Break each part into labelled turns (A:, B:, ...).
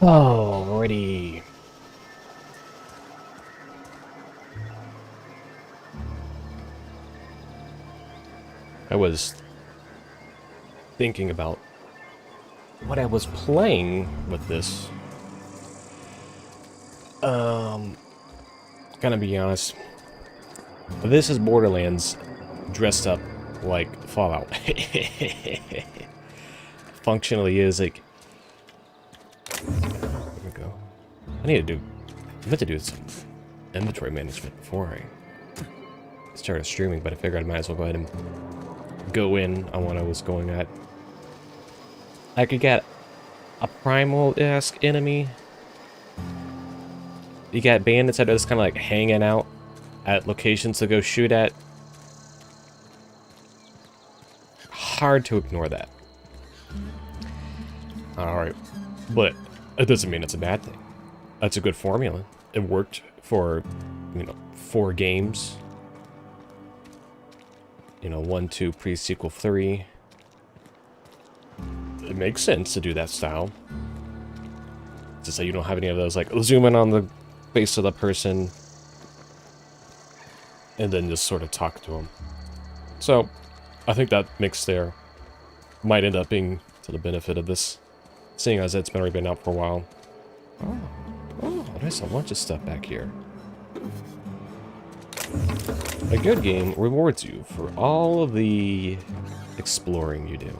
A: Alrighty. I was thinking about what I was playing with this. Gonna be honest. This is Borderlands dressed up like Fallout. Functionally is like. There we go. I meant to do some inventory management before I started streaming, but I figured I might as well go ahead and go in on what I was going at. I could get a primal-esque enemy. You got bandits that are just kind of like hanging out at locations to go shoot at. Hard to ignore that. Alright, but it doesn't mean it's a bad thing. That's a good formula. It worked for, 4 games. 1, 2, pre-sequel 3. It makes sense to do that style. Just so you don't have any of those, like, zoom in on the face of the person and then just sort of talk to them. So, I think that mix there might end up being to the benefit of this, seeing as it's already been out for a while. Oh, there's a bunch of stuff back here. A good game rewards you for all of the exploring you do.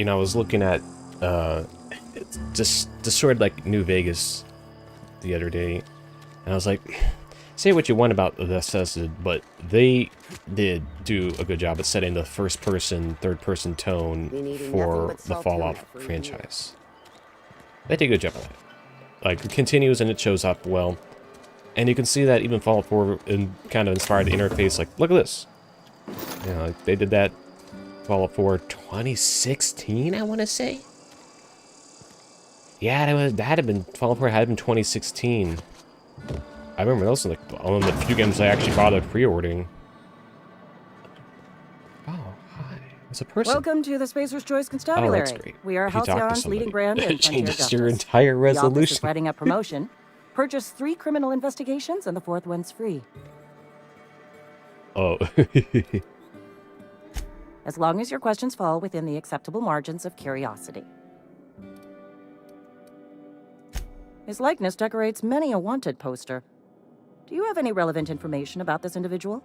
A: I was looking at just sort of like New Vegas the other day, and I was like, say what you want about Bethesda, but they did do a good job at setting the first-person, third-person tone for the Fallout franchise. They did a good job of that. Like, it continues and it shows up well. And you can see that even Fallout 4 kind of inspired the interface. Like, look at this. Like they did that Fallout 4 2016, I want to say. Yeah, that had been Fallout 4 had been 2016. I remember those were like one of the few games I actually bothered pre-ordering. Oh, hi. It's a person.
B: Welcome to the Spacer's Choice Constabulary.
A: Oh, that's great.
B: We are Halcyon's leading brand in
A: It
B: frontier
A: changes
B: justice.
A: your entire
B: The office
A: resolution.
B: is writing up promotion. Purchase 3 criminal investigations and the 4th one's free.
A: Oh.
B: As long as your questions fall within the acceptable margins of curiosity. His likeness decorates many a wanted poster. Do you have any relevant information about this individual?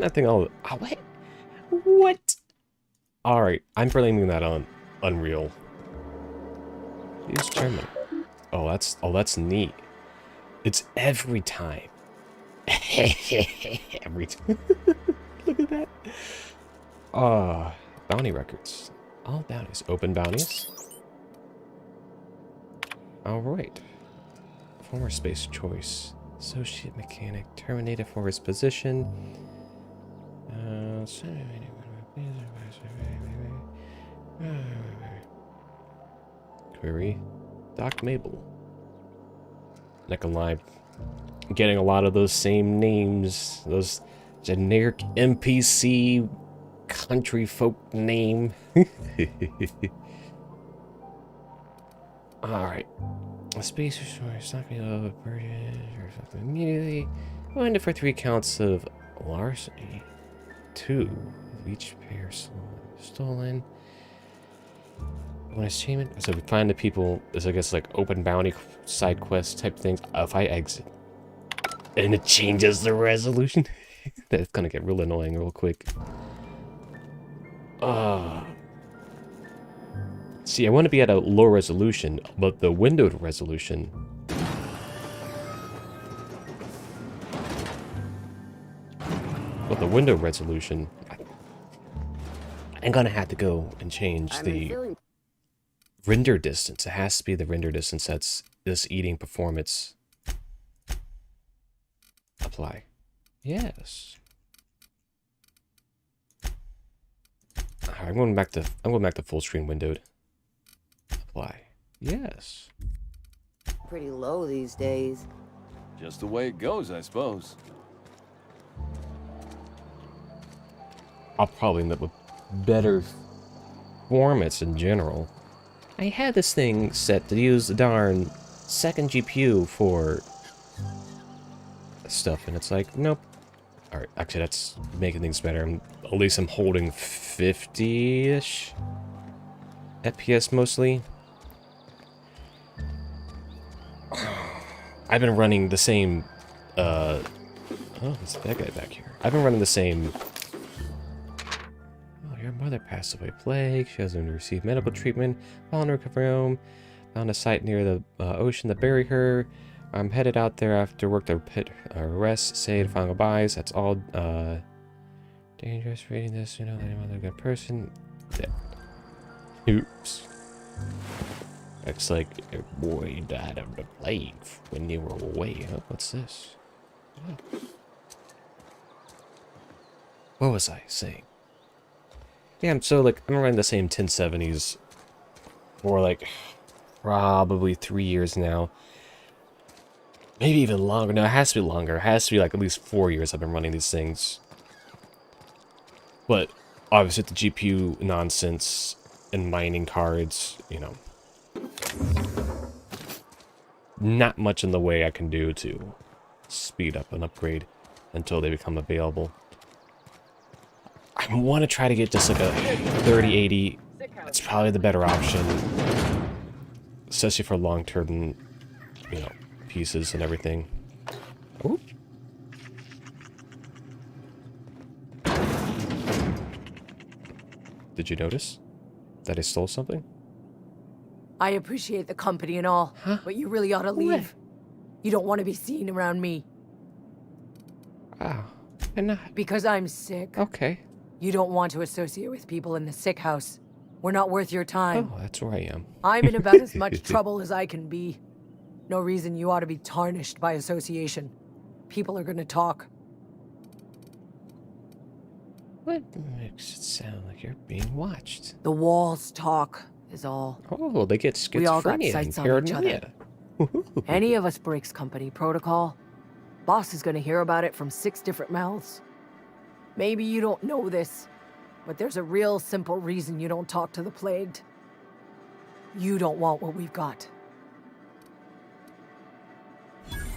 A: I think I'll... Oh, wait. What? Alright, I'm blaming that on Unreal. Use German. Oh, that's neat. It's every time. Every time. Look at that. Bounty records. All bounties. Open bounties. Alright. Former space choice. Associate mechanic. Terminated for his position. Query. Doc Mabel. Like a live. Getting a lot of those same names. Those generic NPC country folk name. Alright. A space resource not being able to purchase or something immediately. Going for 3 counts of larceny. 2 of each pair stolen. When achievement, so we find the people, is I guess like open bounty side quest type things. If I exit, and it changes the resolution, that's gonna get real annoying real quick. See, I want to be at a low resolution, but the windowed resolution. But the window resolution, I'm gonna have to go and change the render distance. It has to be the render distance that's this eating performance. Apply. Yes. I'm going back to full screen windowed. Apply. Yes.
B: Pretty low these days.
C: Just the way it goes, I suppose.
A: I'll probably end up with better formats in general. I had this thing set to use the darn second GPU for stuff, and it's like, nope. Alright, actually that's making things better. At least I'm holding 50-ish FPS mostly. I've been running the same, oh, there's that guy back here. I've been running the same. Oh, your mother passed away of plague. She hasn't received medical treatment. Found her recovery home. Found a site near the ocean to bury her. I'm headed out there after work to pit rest, say the final goodbyes. That's all, dangerous reading this, you know, that I'm a good person. Yeah. Oops. Looks like your boy died of the plague when you were away. Oh, what's this? Oh. What was I saying? Yeah, so like I'm running the same 1070s for like probably 3 years now. Maybe even longer. No, it has to be longer. It has to be like at least 4 years I've been running these things. But obviously with the GPU nonsense and mining cards, you know, not much in the way I can do to speed up an upgrade until they become available. I want to try to get just like a 3080. That's probably the better option, especially for long-term, you know, pieces and everything. Ooh. Did you notice that I stole something?
D: I appreciate the company and all, but you really ought to leave. You don't want to be seen around me.
A: Ah, and not.
D: Because I'm sick.
A: Okay.
D: You don't want to associate with people in the sick house. We're not worth your time.
A: Oh, that's where I am.
D: I'm in about as much trouble as I can be. No reason you ought to be tarnished by association. People are gonna talk.
A: What makes it sound like you're being watched?
D: The walls talk, is all.
A: Oh, they get schizophrenia
D: We all got
A: and
D: sights on each other.
A: paranoia.
D: Any of us breaks company protocol, boss is gonna hear about it from 6 different mouths. Maybe you don't know this, but there's a real simple reason you don't talk to the plagued. You don't want what we've got.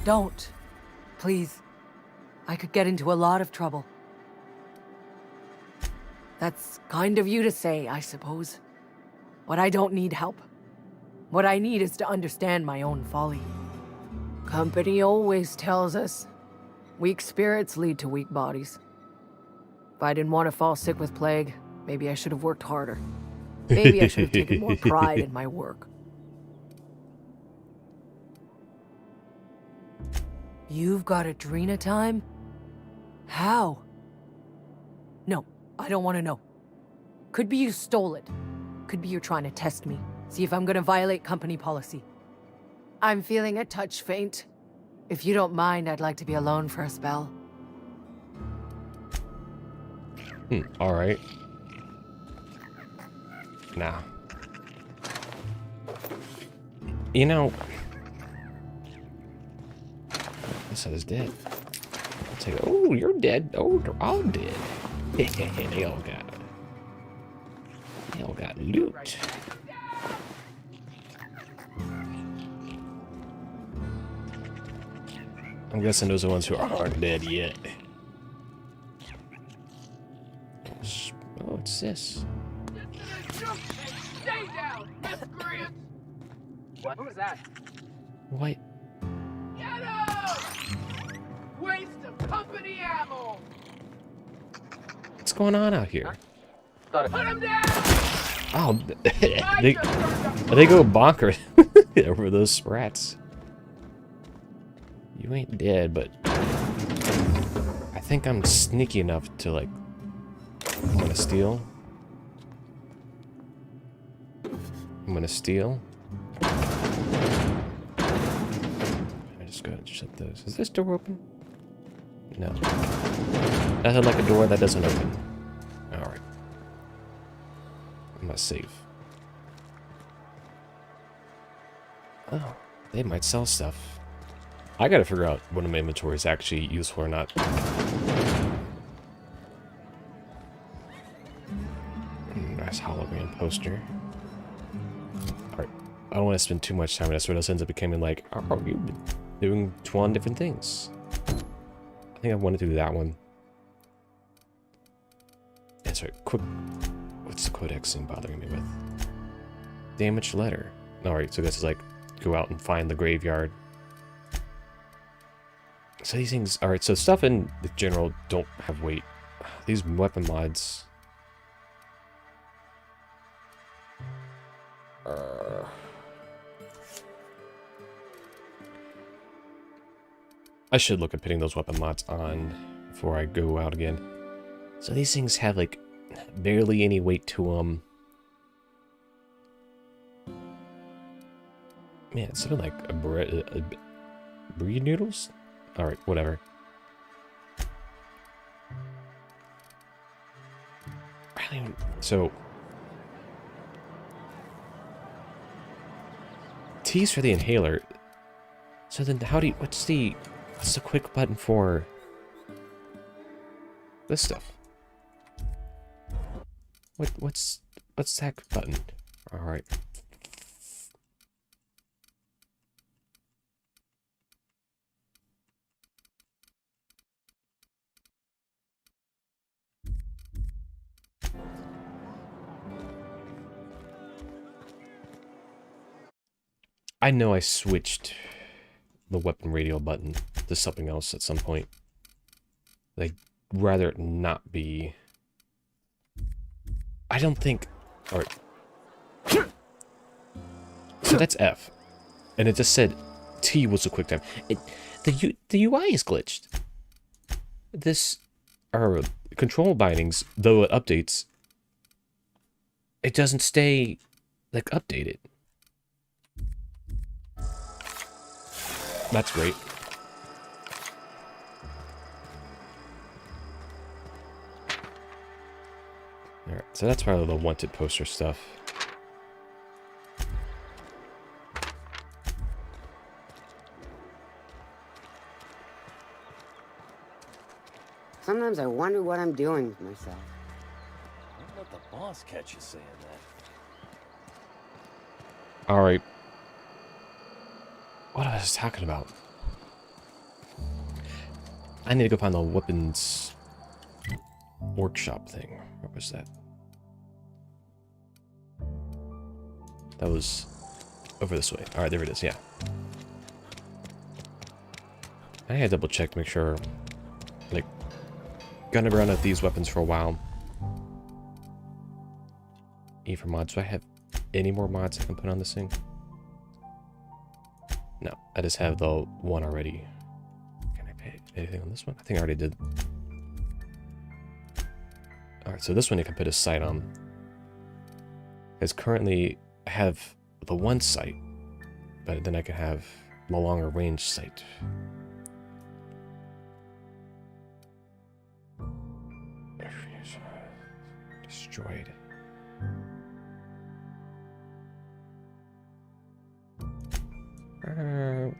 D: Don't. Please. I could get into a lot of trouble. That's kind of you to say, I suppose. But I don't need help. What I need is to understand my own folly. Company always tells us, weak spirits lead to weak bodies. If I didn't want to fall sick with plague, maybe I should have worked harder. Maybe I should have taken more pride in my work. You've got Adrena time? How? No, I don't want to know. Could be you stole it. Could be you're trying to test me. See if I'm gonna violate company policy. I'm feeling a touch faint. If you don't mind, I'd like to be alone for a spell.
A: Alright. Nah. You know... This is dead. I'll take it. Oh, you're dead. Oh, they're all dead. They all got loot. I'm guessing those are the ones who aren't dead yet. Oh, it's this.
E: Stay down, miscreant! What was that?
A: What?
E: Get up! Waste of company ammo!
A: What's going on out here?
E: Put him down!
A: Oh, they go bonkers over those rats. You ain't dead, but I think I'm sneaky enough to like. I'm gonna steal. I'm gonna steal. I just gotta shut those. Is this door open? No. That's like a door that doesn't open. Alright. I'm gonna save. Oh, they might sell stuff. I gotta figure out when my inventory is actually useful or not. Nice hologram poster. Alright, I don't want to spend too much time on this, or else ends up becoming like, oh, you've been doing 12 different things. I think I want to do that one. That's right, quick. What's the codex thing bothering me with? Damaged letter. Alright, so this is like, go out and find the graveyard. So these things, alright, so stuff in the general don't have weight. These weapon mods. I should look at putting those weapon mods on before I go out again. So these things have like barely any weight to them. Man, it's something like a breed noodles? Alright, whatever. I don't even, so T's for the inhaler. So then how do you, what's the quick button for this stuff? What's that button? Alright. I know I switched the weapon radio button to something else at some point. I'd rather it not be. I don't think. Alright. So that's F. And it just said T was a quick time. The UI is glitched. This. Our control bindings, though it updates, it doesn't stay, like, updated. That's great. Alright, so that's probably the wanted poster stuff.
F: Sometimes I wonder what I'm doing with myself.
C: Don't let the boss catch you saying that.
A: Alright. What was I talking about? I need to go find the weapons workshop thing. What was that? That was over this way. Alright, there it is, yeah. I had to double check to make sure, like, gonna run at these weapons for a while. E for mods. Do I have any more mods I can put on this thing? No, I just have the one already. Can I pay anything on this one? I think I already did. Alright, so this one you can put a sight on. Because currently I have the one sight, but then I can have the longer range sight. Destroyed.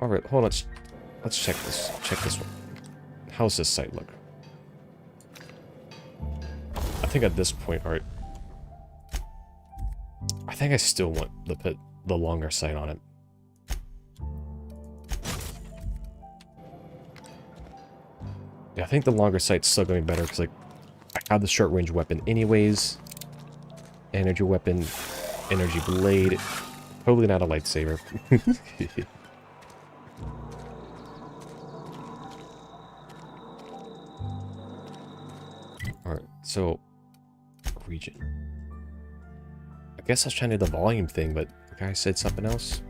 A: Alright, hold on. Let's check this. Check this one. How's this sight look? I think at this point, alright. I think I still want to put the longer sight on it. Yeah, I think the longer sight's still gonna be better because, like, I have the short range weapon anyways. Energy weapon, energy blade. Probably not a lightsaber. Alright, so region. I guess I was trying to do the volume thing, but the guy said something else.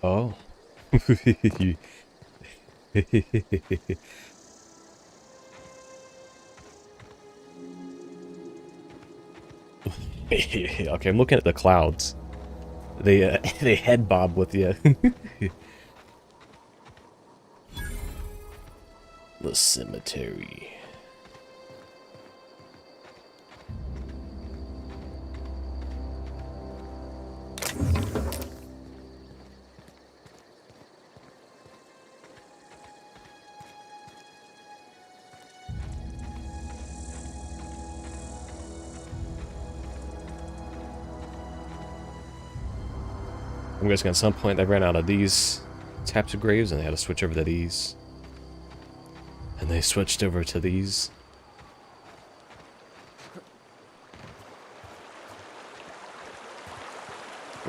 A: Oh. Okay, I'm looking at the clouds. They they head bob with you. The cemetery. I'm guessing at some point they ran out of these types of graves and they had to switch over to these. And they switched over to these.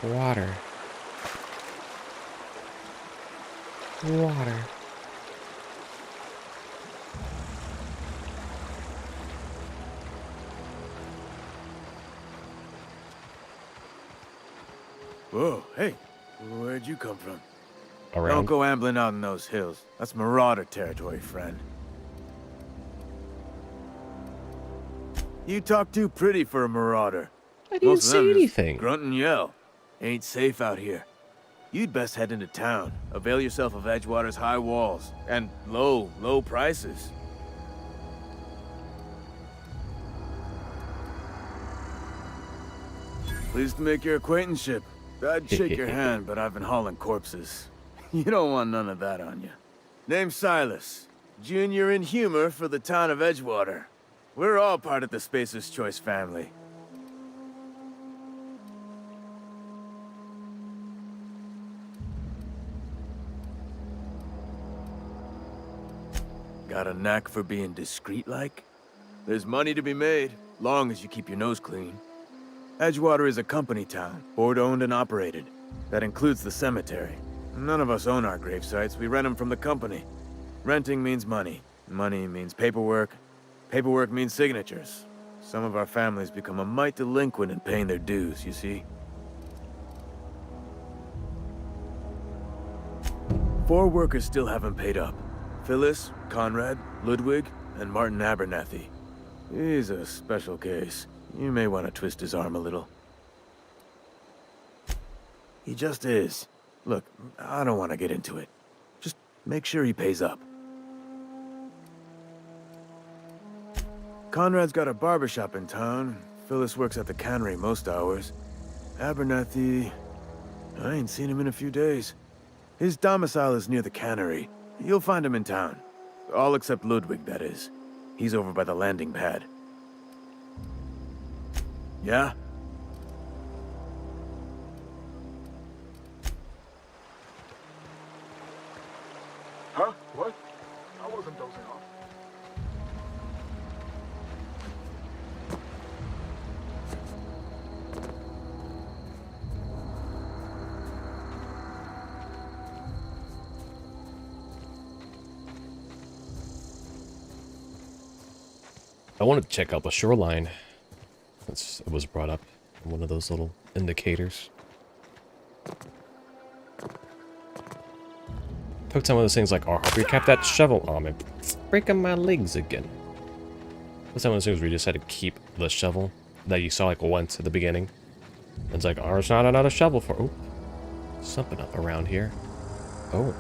A: Water. Water.
G: Whoa, hey, where'd you come from?
A: Around.
G: Don't go ambling out in those hills. That's marauder territory, friend. You talk too pretty for a marauder.
A: I didn't say anything.
G: Grunt and yell. Ain't safe out here. You'd best head into town. Avail yourself of Edgewater's high walls and low prices. Pleased to make your acquaintanceship. I'd shake your hand, but I've been hauling corpses. You don't want none of that on you. Name's Silas. Junior in humor for the town of Edgewater. We're all part of the Spacer's Choice family. Got a knack for being discreet-like? There's money to be made, long as you keep your nose clean. Edgewater is a company town, board-owned and operated. That includes the cemetery. None of us own our grave sites, we rent them from the company. Renting means money. Money means paperwork. Paperwork means signatures. Some of our families become a mite delinquent in paying their dues, you see? 4 workers still haven't paid up. Phyllis, Conrad, Ludwig, and Martin Abernathy. He's a special case. You may want to twist his arm a little. He just is. Look, I don't want to get into it. Just make sure he pays up. Conrad's got a barbershop in town. Phyllis works at the cannery most hours. Abernathy... I ain't seen him in a few days. His domicile is near the cannery. You'll find him in town. All except Ludwig, that is. He's over by the landing pad. Yeah?
E: Huh? What? I wasn't dozing off.
A: I wanted to check out the shoreline. It was brought up in one of those little indicators. Took some of those things like, oh, hope you kept that shovel on me. Breaking my legs again. What's some of those things where you just had to keep the shovel that you saw like once at the beginning? It's like, oh, there's not another shovel for... Oh, something up around here. Oh.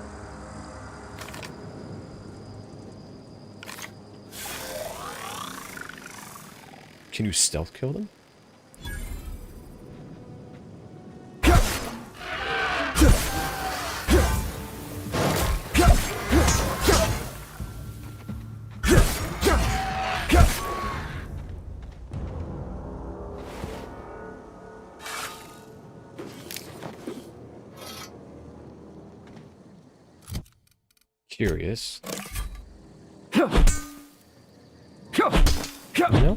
A: Can you stealth kill them? Curious. No?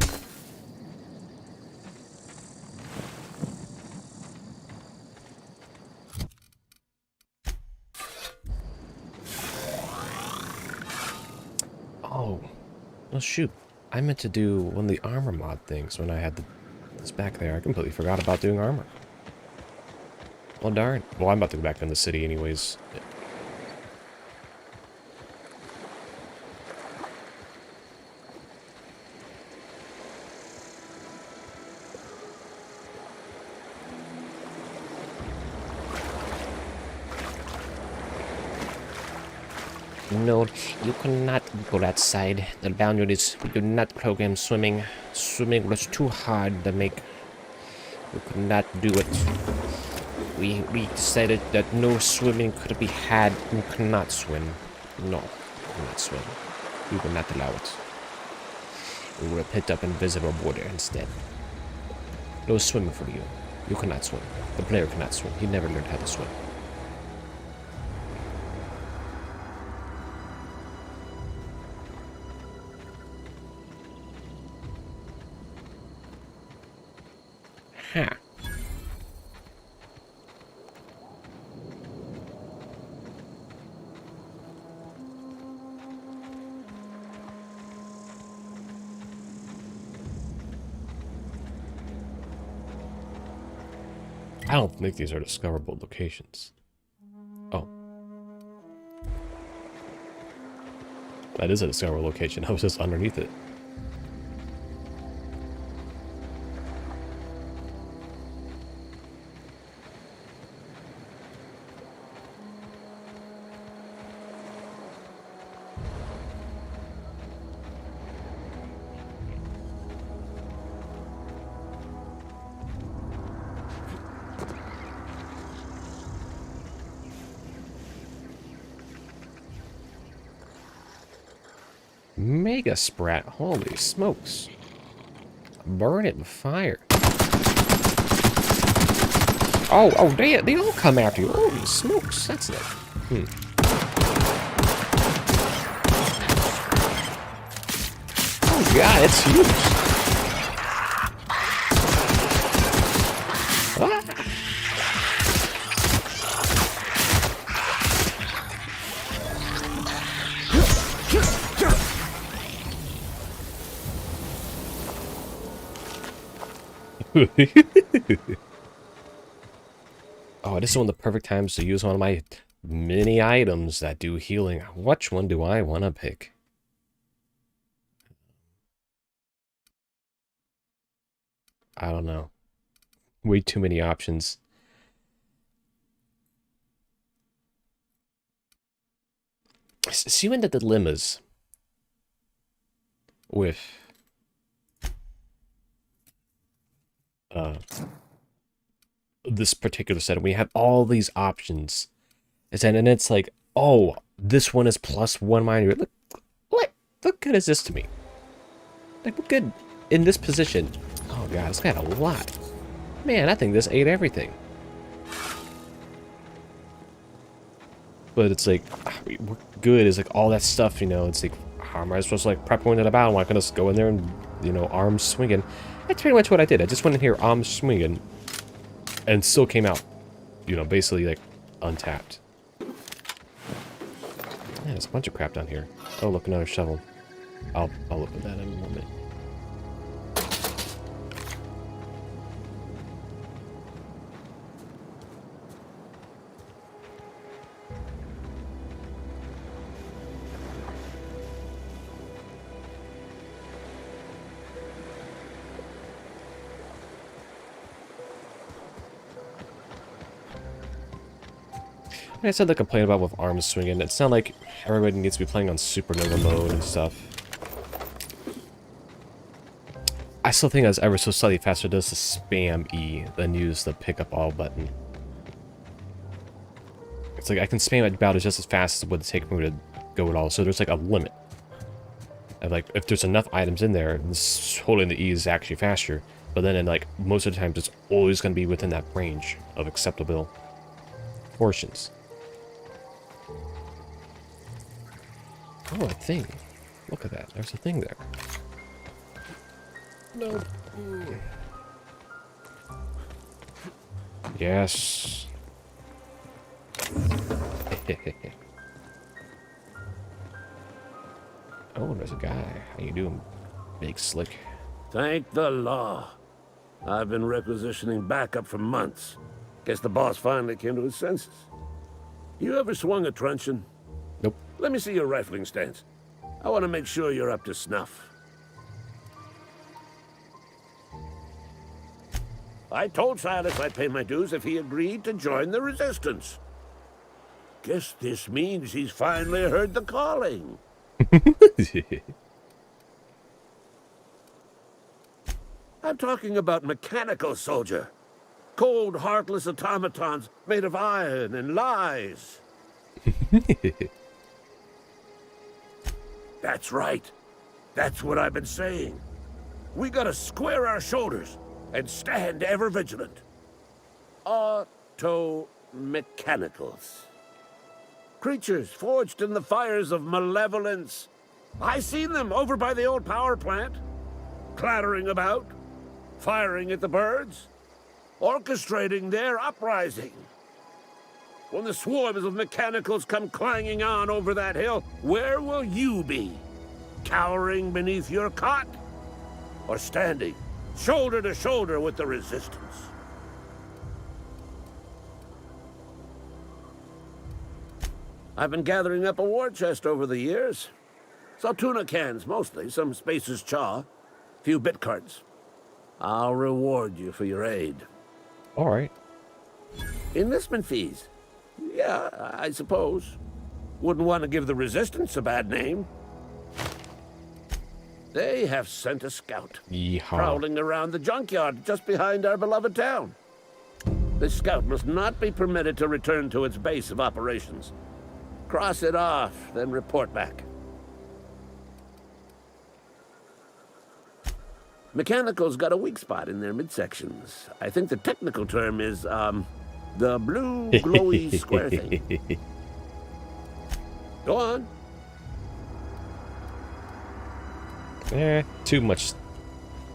A: Oh shoot, I meant to do one of the armor mod things when I had this back there. I completely forgot about doing armor. Well darn. Well, I'm about to go back in the city anyways. No, you cannot go outside. The boundaries. We do not program swimming. Swimming was too hard to make. We could not do it. We decided that no swimming could be had. You cannot swim. No, you cannot swim. We will not allow it. We will put up invisible border instead. No swimming for you. You cannot swim. The player cannot swim. He never learned how to swim. Huh. I don't think these are discoverable locations. Oh. That is a discoverable location. I was just underneath it. Mega Sprat, holy smokes. Burn it with fire. Oh, they all come after you. Holy smokes, that's it. Oh god, it's huge. Ah. Oh, this is one of the perfect times to use one of my mini items that do healing. Which one do I want to pick? I don't know. Way too many options. See when the dilemmas with this particular set, we have all these options, and it's like, oh, this one is +1 minor. Look, what good is this to me? Like, what good in this position? Oh god, it's got a lot. Man, I think this ate everything. But it's like, what good is like all that stuff, you know? It's like, how am I supposed to like prep going to the battle? I can just go in there and, you know, arms swinging. That's pretty much what I did. I just went in here arms swinging and still came out, you know, basically like untapped. Man, there's a bunch of crap down here. Oh, look, another shovel. I'll look at that in a moment. Like I said, the complaint about with arms swinging, it's not like everybody needs to be playing on supernova mode and stuff. I still think it's ever so slightly faster just to spam E than use the pick up all button. It's like I can spam it about just as fast as it would take me to go at all, so there's like a limit. And like, if there's enough items in there, holding the E is actually faster, but then in like, most of the times it's always going to be within that range of acceptable portions. Oh, a thing. Look at that. There's a thing there. No. Yes. Oh, there's a guy. How you doing, big slick?
H: Thank the law. I've been requisitioning backup for months. Guess the boss finally came to his senses. You ever swung a truncheon?
A: Nope.
H: Let me see your rifling stance. I want to make sure you're up to snuff. I told Silas I'd pay my dues if he agreed to join the resistance. Guess this means he's finally heard the calling. I'm talking about mechanical soldier. Cold, heartless automatons made of iron and lies. That's right. That's what I've been saying. We gotta square our shoulders and stand ever vigilant. Auto-mechanicals. Creatures forged in the fires of malevolence. I seen them over by the old power plant, clattering about, firing at the birds, orchestrating their uprising. When the swarms of mechanicals come clanging on over that hill, where will you be? Cowering beneath your cot? Or standing shoulder to shoulder with the resistance? I've been gathering up a war chest over the years. Saw tuna cans mostly, some Spacer's chaw, few bit cards. I'll reward you for your aid.
A: All right.
H: Enlistment fees? Yeah, I suppose. Wouldn't want to give the Resistance a bad name. They have sent a scout,
A: Yeehaw.
H: prowling around the junkyard just behind our beloved town. This scout must not be permitted to return to its base of operations. Cross it off, then report back. Mechanicals got a weak spot in their midsections. I think the technical term is, the blue glowy square thing. Go on.
A: Too much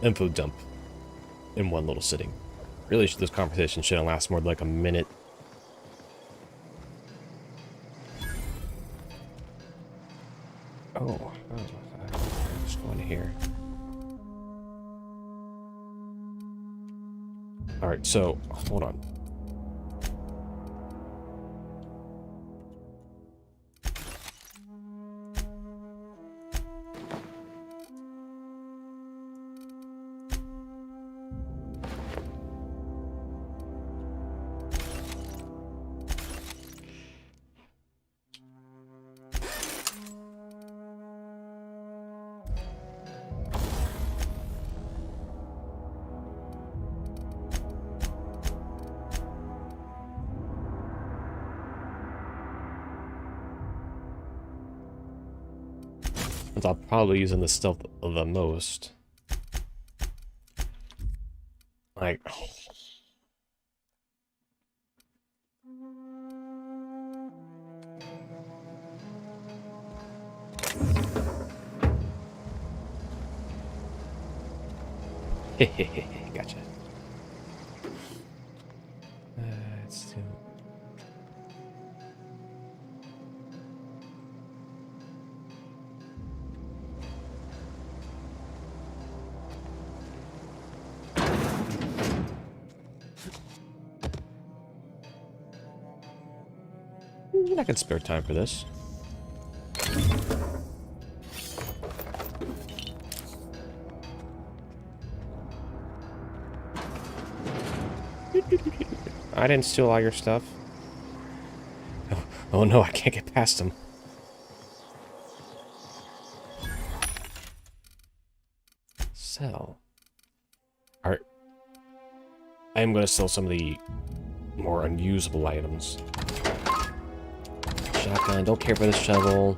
A: info dump in one little sitting. Really, this conversation shouldn't last more than like a minute. Oh, just going here. All right, so hold on. I'll probably using the stealth the most. Like, gotcha. Let's do. I can spare time for this. I didn't steal all your stuff. Oh no, I can't get past him. Sell. Alright. I am going to sell some of the more unusable items. Shotgun, don't care for the shovel.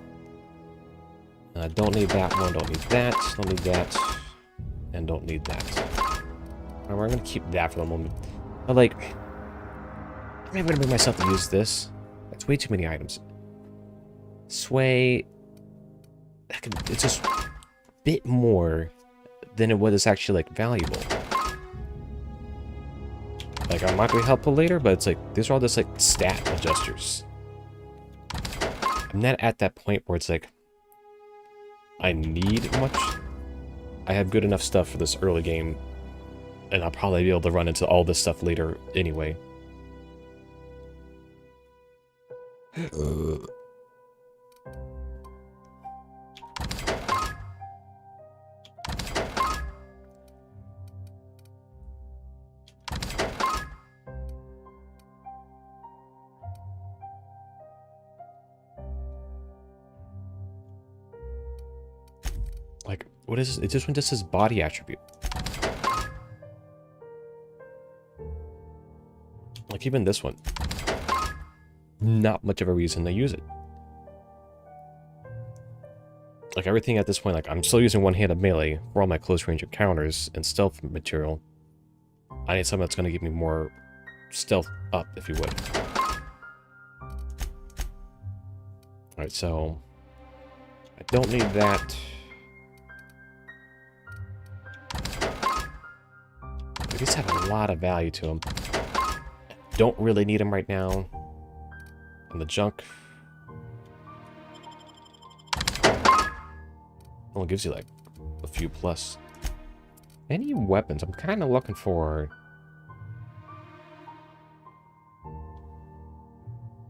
A: Don't need that one, don't need that, don't need that, and don't need that. Alright, we're gonna keep that for the moment. But like, I'm not gonna bring myself to use this. That's way too many items. Sway, it's just a bit more than what is actually like valuable. Like, I might be helpful later, but it's like, these are all just like stat adjusters. I'm not at that point where it's like, I need much. I have good enough stuff for this early game, and I'll probably be able to run into all this stuff later anyway. What is it? This one just says body attribute. Like even this one. Not much of a reason to use it. Like everything at this point, like I'm still using one-handed melee for all my close range encounters and stealth material. I need something that's going to give me more stealth up, if you would. Alright, so I don't need that. These have a lot of value to them. Don't really need them right now. And the junk only gives you like a few plus. Any weapons? I'm kind of looking for...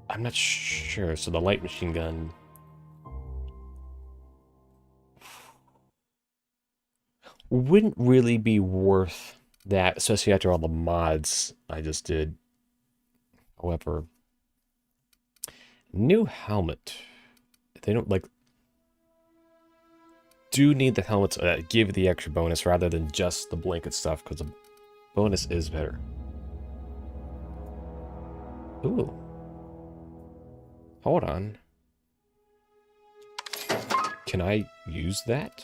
A: I'm not sure. So the light machine gun... wouldn't really be worth that, especially after all the mods I just did. However, new helmet. They don't like... do need the helmets that give the extra bonus rather than just the blanket stuff, because the bonus is better. Ooh. Hold on. Can I use that?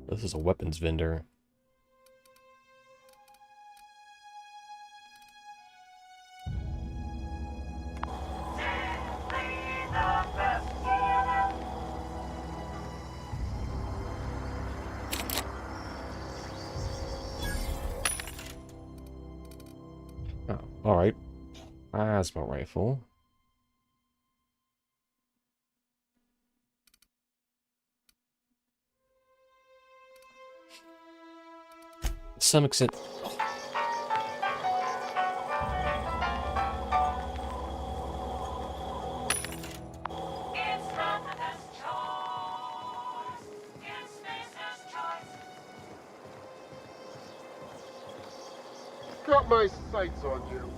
A: This is a weapons vendor. Oh, alright. Plasma rifle. To some extent...
I: Got my sights on you.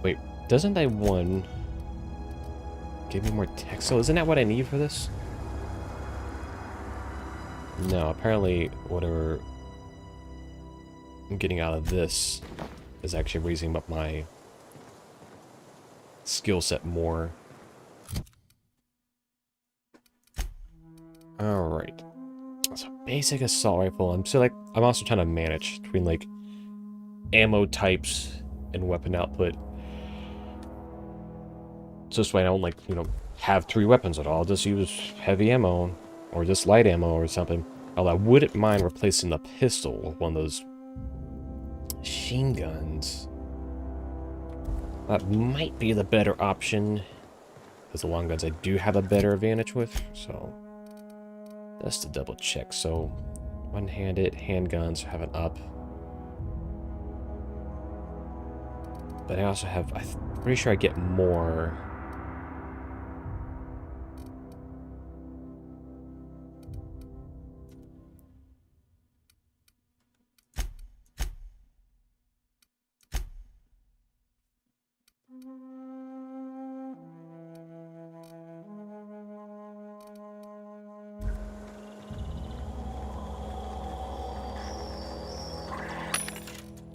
A: Wait, doesn't that one give me more textile? Isn't that what I need for this? No, apparently whatever I'm getting out of this is actually raising up my skill set more. Alright. So basic assault rifle. I'm also trying to manage between like ammo types and weapon output. So this way I don't like, you know, have 3 weapons at all. I'll just use heavy ammo or just light ammo or something. Although I wouldn't mind replacing the pistol with one of those machine guns. That might be the better option, because the long guns I do have a better advantage with, so just to double check. So one-handed handguns have an up, but I also have, I'm pretty sure I get more.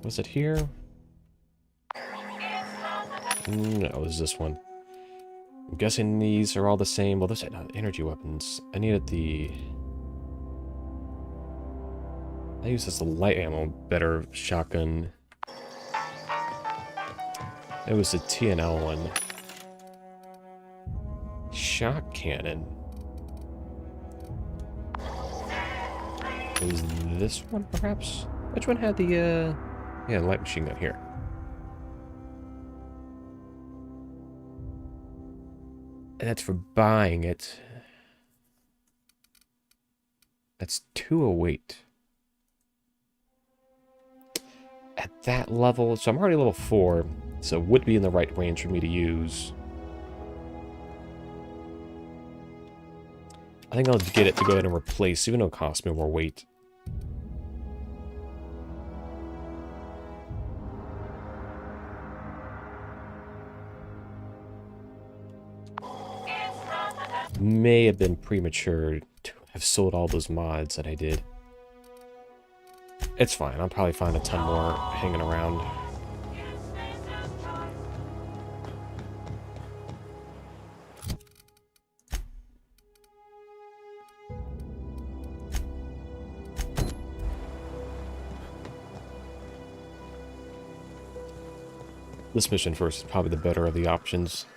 A: Was it here? No, it was this one. I'm guessing these are all the same. Well, those are not energy weapons. I needed the... I use this light ammo, better shotgun. It was the TNL one. Shock cannon. It was this one, perhaps? Which one had the, yeah, light machine gun here? And that's for buying it. That's 208. At that level, so I'm already level 4, so it would be in the right range for me to use. I think I'll get it to go ahead and replace, even though it costs me more weight. May have been premature to have sold all those mods that I did. It's fine. I'll probably find a ton more hanging around. This mission first is probably the better of the options.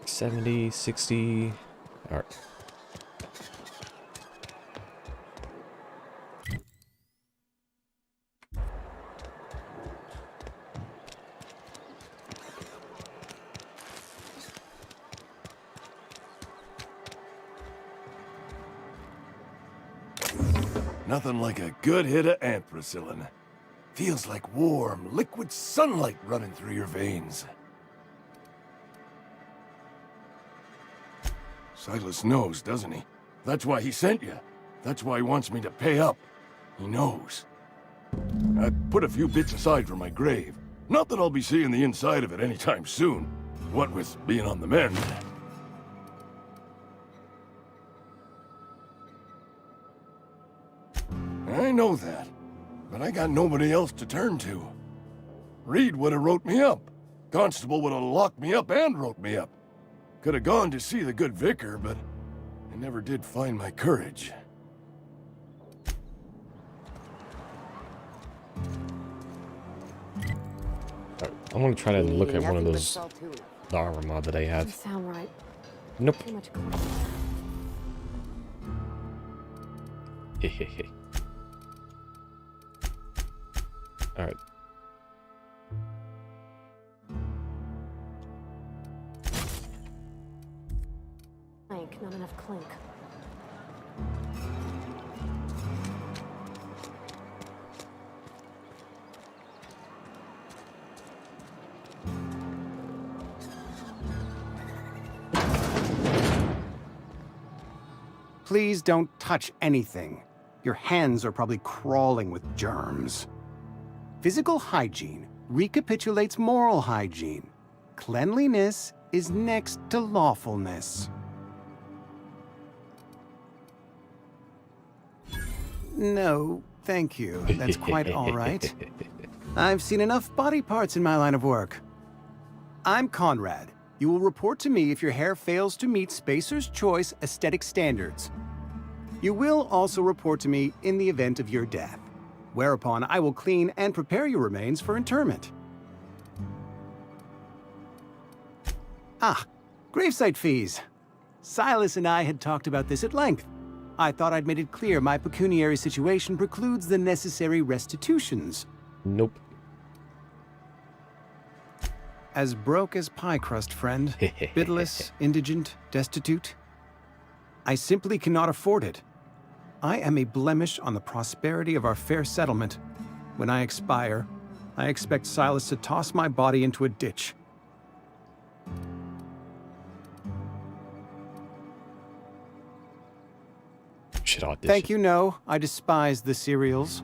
A: $70, $60. All right.
C: Nothing like a good hit of ampicillin. Feels like warm, liquid sunlight running through your veins. Silas knows, doesn't he? That's why he sent you. That's why he wants me to pay up. He knows. I put a few bits aside for my grave. Not that I'll be seeing the inside of it anytime soon. What with being on the mend. I know that, but I got nobody else to turn to. Reed would have wrote me up. Constable would have locked me up and wrote me up. Could have gone to see the good vicar, but I never did find my courage.
A: I'm gonna try to look at one of
F: Nothing but
A: those
F: salt tuna.
A: the armor mod that I have.
D: Doesn't sound right.
A: Nope.
D: Too much going on.
A: Hehehe. All right.
D: Clink, not enough clink.
J: Please don't touch anything. Your hands are probably crawling with germs. Physical hygiene recapitulates moral hygiene. Cleanliness is next to lawfulness. No, thank you. That's quite all right. I've seen enough body parts in my line of work. I'm Conrad. You will report to me if your hair fails to meet Spacer's Choice aesthetic standards. You will also report to me in the event of your death, whereupon I will clean and prepare your remains for interment. Ah, gravesite fees. Silas and I had talked about this at length. I thought I'd made it clear my pecuniary situation precludes the necessary restitutions.
A: Nope.
J: As broke as pie crust, friend. Bidless, indigent, destitute. I simply cannot afford it. I am a blemish on the prosperity of our fair settlement. When I expire, I expect Silas to toss my body into a ditch.
A: Should audition.
J: Thank you, no. I despise the cereals.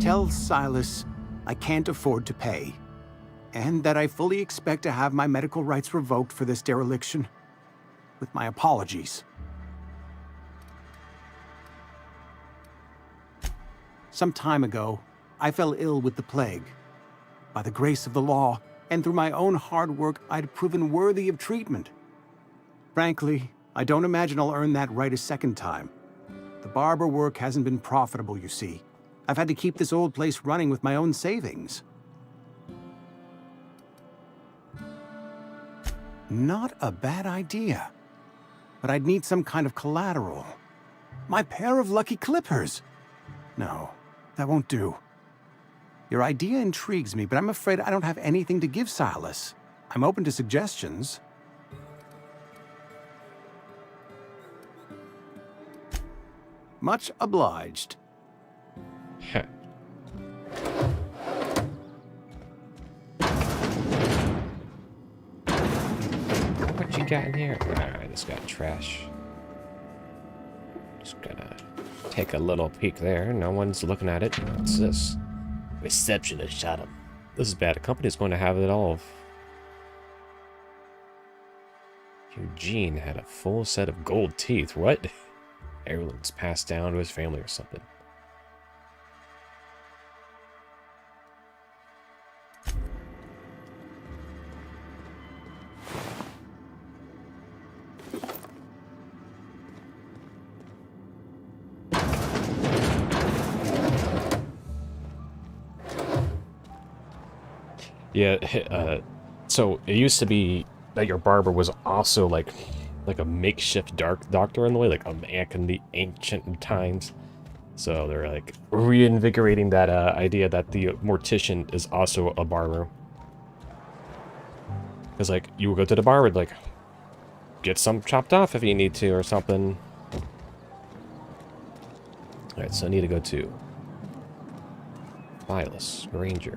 J: Tell Silas I can't afford to pay. And that I fully expect to have my medical rights revoked for this dereliction. With my apologies. Some time ago, I fell ill with the plague. By the grace of the law, and through my own hard work, I'd proven worthy of treatment. Frankly, I don't imagine I'll earn that right a second time. The barber work hasn't been profitable, you see. I've had to keep this old place running with my own savings. Not a bad idea. But I'd need some kind of collateral. My pair of lucky clippers! No, that won't do. Your idea intrigues me, but I'm afraid I don't have anything to give Silas. I'm open to suggestions. Much obliged.
A: Heh. What you got in here? Alright, this got trash. Just gonna take a little peek there. No one's looking at it. What's this? Receptionist shot him. This is bad. A company's going to have it all. Eugene had a full set of gold teeth. What? Heirlooms passed down to his family or something. Yeah, so it used to be that your barber was also like a makeshift doctor in the way, like back in the ancient times. So they're like reinvigorating that idea that the mortician is also a barber. Because like you would go to the barber, like get some chopped off if you need to or something. All right, so I need to go to Silas Granger.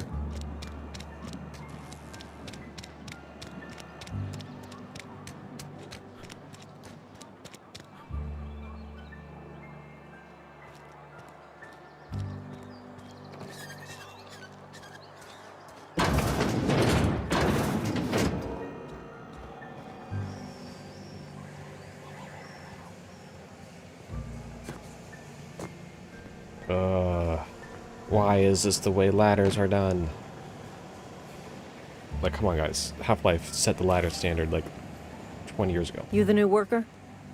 A: Why is this the way ladders are done? Like, come on, guys. Half-Life set the ladder standard, like, 20 years ago.
B: You the new worker?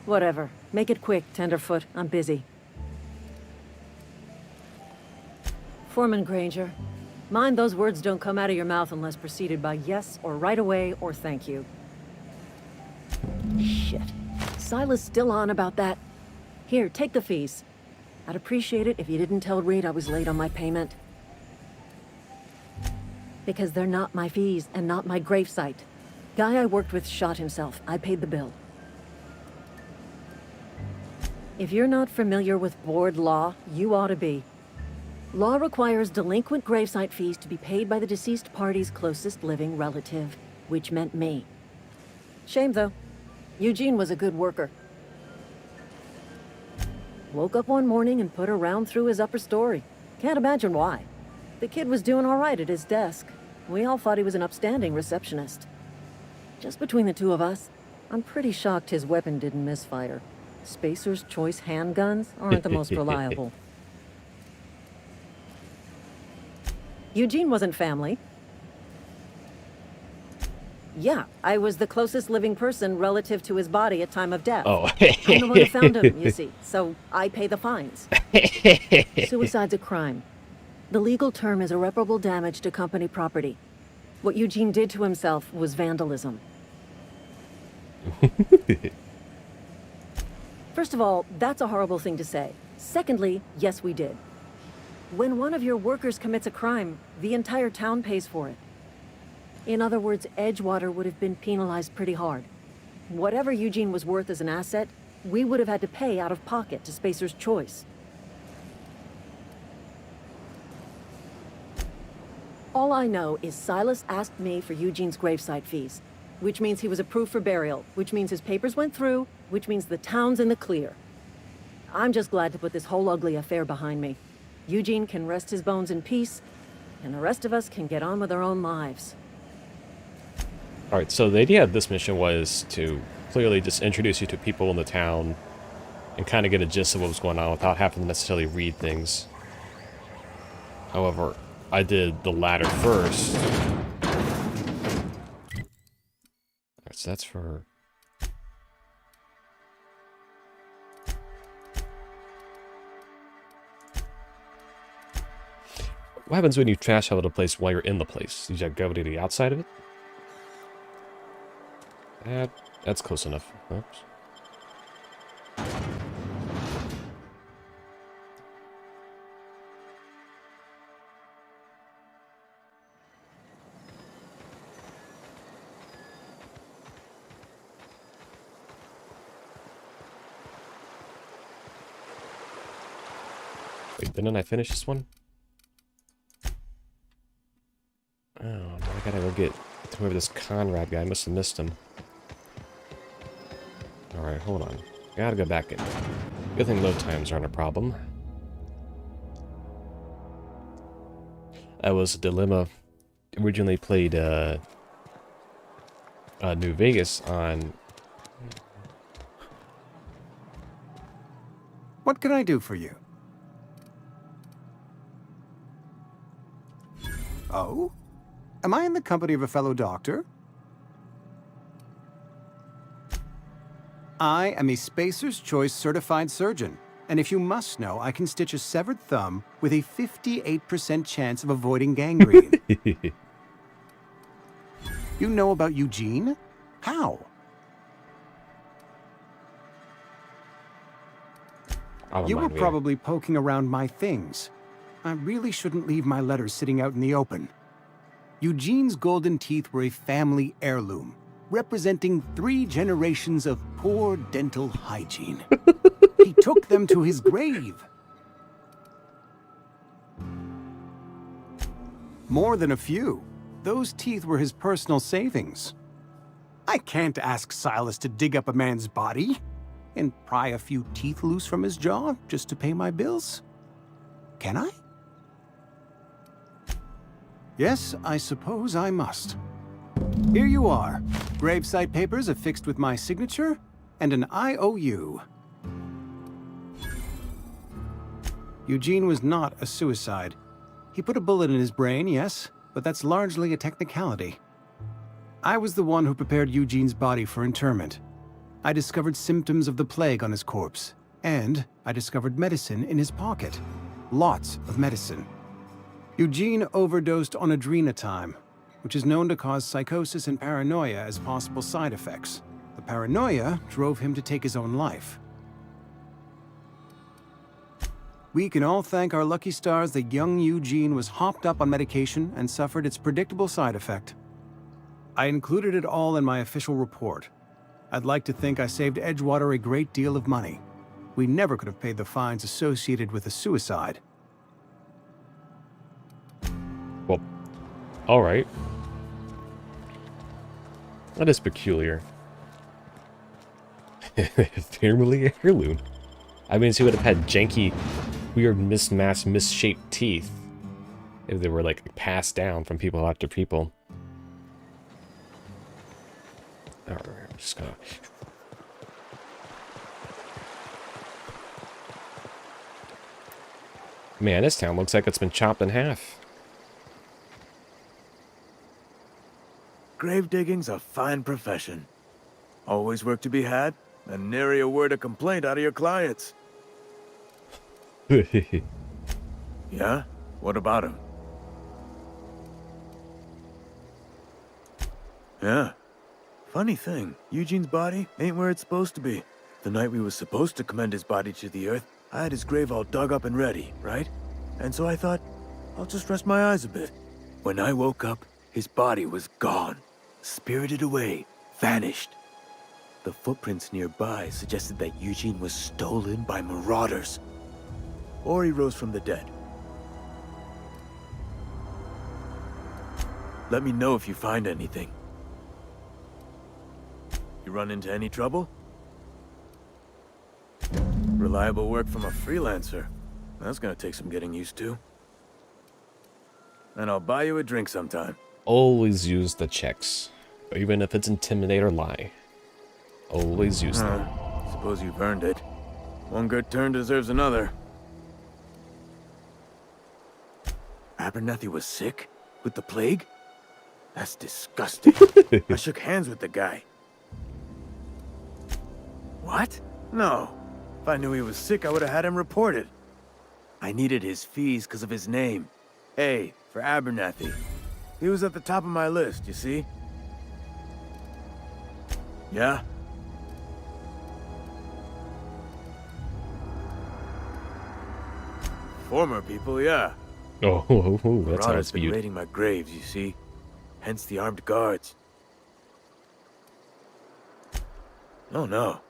B: Whatever. Make it quick, Tenderfoot. I'm busy. Foreman Granger. Mind those words don't come out of your mouth unless preceded by yes or right away or thank you. Shit. Silas still on about that. Here, take the fees. I'd appreciate it if you didn't tell Reed I was late on my payment. Because they're not my fees and not my gravesite. Guy I worked with shot himself. I paid the bill. If you're not familiar with board law, you ought to be. Law requires delinquent gravesite fees to be paid by the deceased party's closest living relative, which meant me. Shame, though. Eugene was a good worker. Woke up one morning and put a round through his upper story. Can't imagine why. The kid was doing all right at his desk. We all thought he was an upstanding receptionist. Just between the two of us, I'm pretty shocked his weapon didn't misfire. Spacer's Choice handguns aren't the most reliable. Eugene wasn't family. Yeah, I was the closest living person relative to his body at time of death.
A: Oh.
B: I'm the one who found him, you see, so I pay the fines. Suicide's a crime. The legal term is irreparable damage to company property. What Eugene did to himself was vandalism. First of all, that's a horrible thing to say. Secondly, yes, we did. When one of your workers commits a crime, the entire town pays for it. In other words, Edgewater would have been penalized pretty hard. Whatever Eugene was worth as an asset, we would have had to pay out of pocket to Spacer's Choice. All I know is Silas asked me for Eugene's gravesite fees, which means he was approved for burial, which means his papers went through, which means the town's in the clear. I'm just glad to put this whole ugly affair behind me. Eugene can rest his bones in peace, and the rest of us can get on with our own lives.
A: Alright, so the idea of this mission was to clearly just introduce you to people in the town and kind of get a gist of what was going on without having to necessarily read things. However, I did the latter first. Alright, so that's for... What happens when you trash out of the place while you're in the place? You just go to the outside of it? That's close enough. Oops. Wait, didn't I finish this one? Oh, now I gotta go get whoever this Conrad guy. I must have missed him. Alright, hold on. Gotta go back in. Good thing load times aren't a problem. That was a dilemma. Originally played New Vegas on...
J: What can I do for you? Oh? Am I in the company of a fellow doctor? I am a Spacer's Choice certified surgeon, and if you must know, I can stitch a severed thumb with a 58% chance of avoiding gangrene. You know about Eugene? How? You were probably poking around my things. I really shouldn't leave my letters sitting out in the open. Eugene's golden teeth were a family heirloom, representing 3 generations of poor dental hygiene. He took them to his grave. More than a few. Those teeth were his personal savings. I can't ask Silas to dig up a man's body and pry a few teeth loose from his jaw just to pay my bills. Can I? Yes, I suppose I must. Here you are. Gravesite papers affixed with my signature and an IOU. Eugene was not a suicide. He put a bullet in his brain, yes, but that's largely a technicality. I was the one who prepared Eugene's body for interment. I discovered symptoms of the plague on his corpse, and I discovered medicine in his pocket. Lots of medicine. Eugene overdosed on adrenatime, which is known to cause psychosis and paranoia as possible side effects. The paranoia drove him to take his own life. We can all thank our lucky stars that young Eugene was hopped up on medication and suffered its predictable side effect. I included it all in my official report. I'd like to think I saved Edgewater a great deal of money. We never could have paid the fines associated with a suicide.
A: Well, alright. That is peculiar. Family heirloom. I mean, he would have had janky, weird, mismatched, misshaped teeth if they were, like, passed down from people after people. Alright, I'm just gonna... Man, this town looks like it's been chopped in half.
G: Grave digging's a fine profession. Always work to be had, and nary a word of complaint out of your clients. Yeah? What about him? Yeah. Funny thing, Eugene's body ain't where it's supposed to be. The night we was supposed to commend his body to the earth, I had his grave all dug up and ready, right? And so I thought, I'll just rest my eyes a bit. When I woke up, his body was gone. Spirited away, vanished. The footprints nearby suggested that Eugene was stolen by marauders. Or he rose from the dead. Let me know if you find anything. You run into any trouble? Reliable work from a freelancer. That's gonna take some getting used to. And I'll buy you a drink sometime.
A: Always use the checks. Even if it's intimidate or lie. Always use them.
G: Suppose you've earned it. One good turn deserves another. Abernathy was sick? With the plague? That's disgusting. I shook hands with the guy. What? No. If I knew he was sick, I would have had him reported. I needed his fees because of his name. A for Abernathy. He was at the top of my list, you see? Yeah? Former people, yeah.
A: Oh, that's how it's
G: been
A: viewed.
G: raiding my graves, you see? Hence the armed guards. Oh no.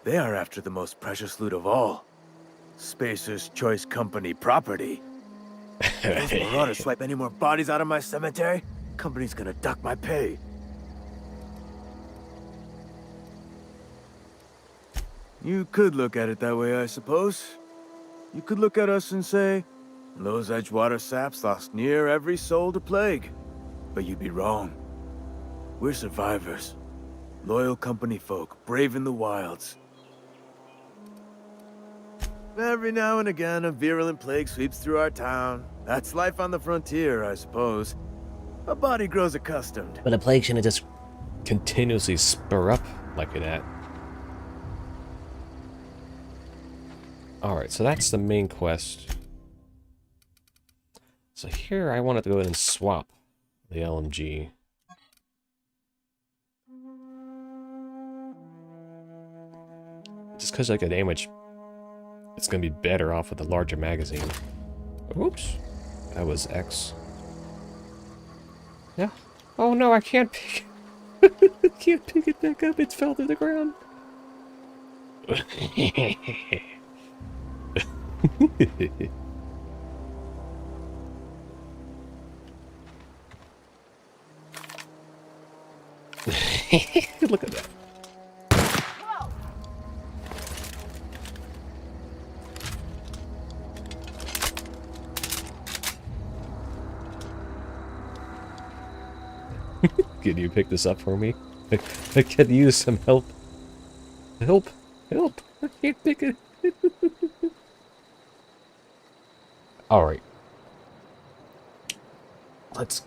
G: They are after the most precious loot of all. Spacer's Choice Company property. If those marauders swipe any more bodies out of my cemetery, company's gonna duck my pay. You could look at it that way, I suppose. You could look at us and say, those Edgewater saps lost near every soul to plague. But you'd be wrong. We're survivors. Loyal company folk, braving the wilds. Every now and again, a virulent plague sweeps through our town. That's life on the frontier, I suppose. A body grows accustomed.
A: But a plague shouldn't just continuously spur up like that. Alright, so that's the main quest. So here I wanted to go ahead and swap the LMG. Just because I could damage, it's going to be better off with a larger magazine. Oops. That was X. Yeah. Oh no, I can't pick it. I can't pick it back up. It fell to the ground. Look at that. Can you pick this up for me? I could use some help. Help! Help! I can't pick it. Alright. Let's...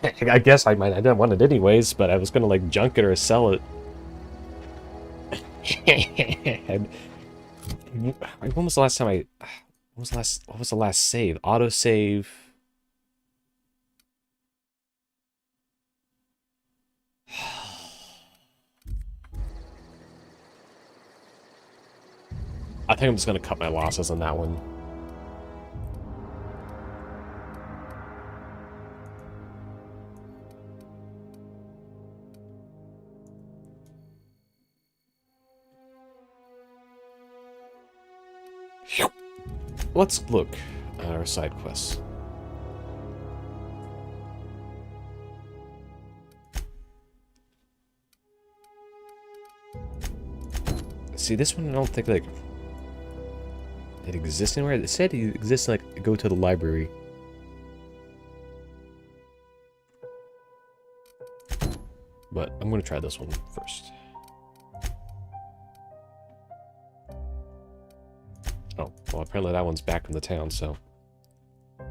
A: I guess I didn't want it anyways, but I was gonna like junk it or sell it. And when was the last time what was the last save? Autosave. I think I'm just gonna cut my losses on that one. Let's look at our side quests. See, this one I don't think like it exists anywhere. It said it exists like go to the library. But I'm gonna try this one first. Oh, well apparently that one's back from the town, so. But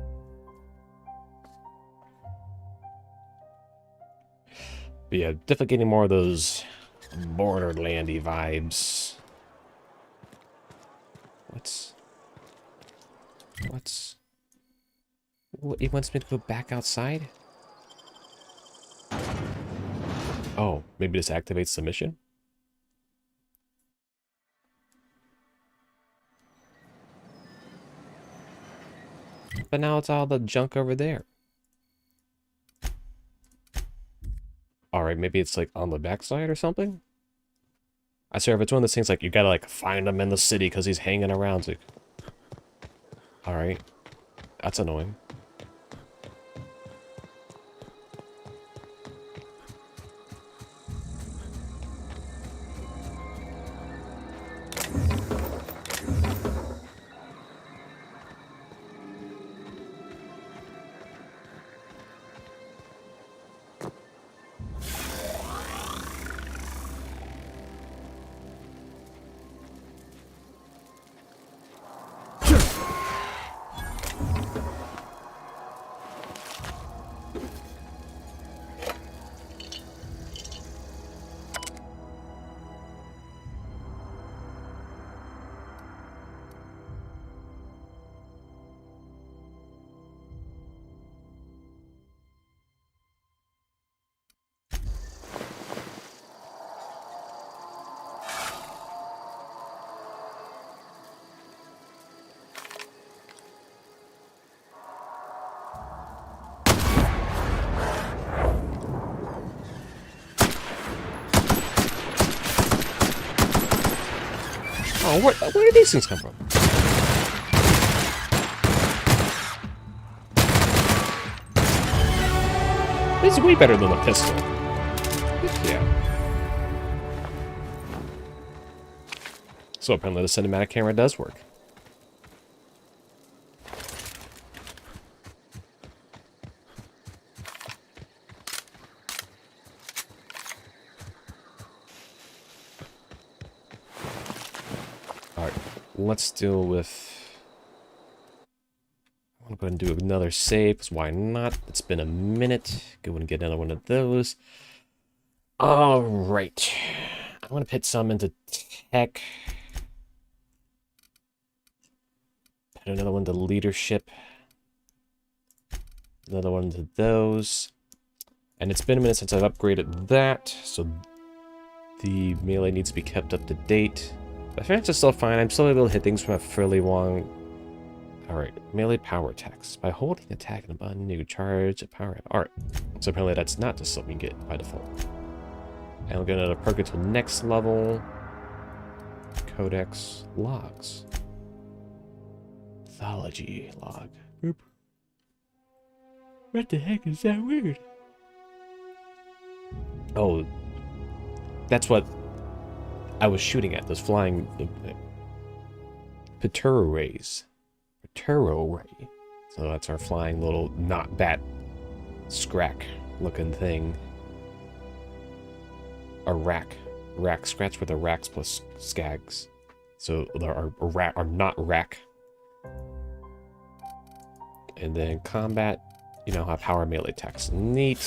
A: yeah, definitely getting more of those Borderlandy vibes. What, it wants me to go back outside? Oh, maybe this activates the mission? But now it's all the junk over there. Alright, maybe it's like on the backside or something? I swear if it's one of those things like you gotta like find him in the city because he's hanging around. Like, alright. That's annoying. Oh, where did these things come from? It's way better than a pistol. Yeah. So apparently the cinematic camera does work. Alright, let's deal with... I'm going to do another save, because why not? It's been a minute. Go and get another one of those. Alright. I'm going to put some into tech. Put another one to leadership. Another one to those. And it's been a minute since I've upgraded that, so the melee needs to be kept up to date. My defense is still fine. I'm still able to hit things from a fairly long... Alright, melee power attacks. By holding attack and a button, you can charge a power. Alright, so apparently that's not just something you get by default. And we'll get another perk until next level. Codex logs. Mythology log. Boop. What the heck is that weird? Oh, that's what I was shooting at. Those flying Paturo rays. Paturo ray. So that's our flying little not bat scrack looking thing. A rack scratch with a racks plus skags. So there are not rack. And then combat, you know, have power melee attacks. Neat.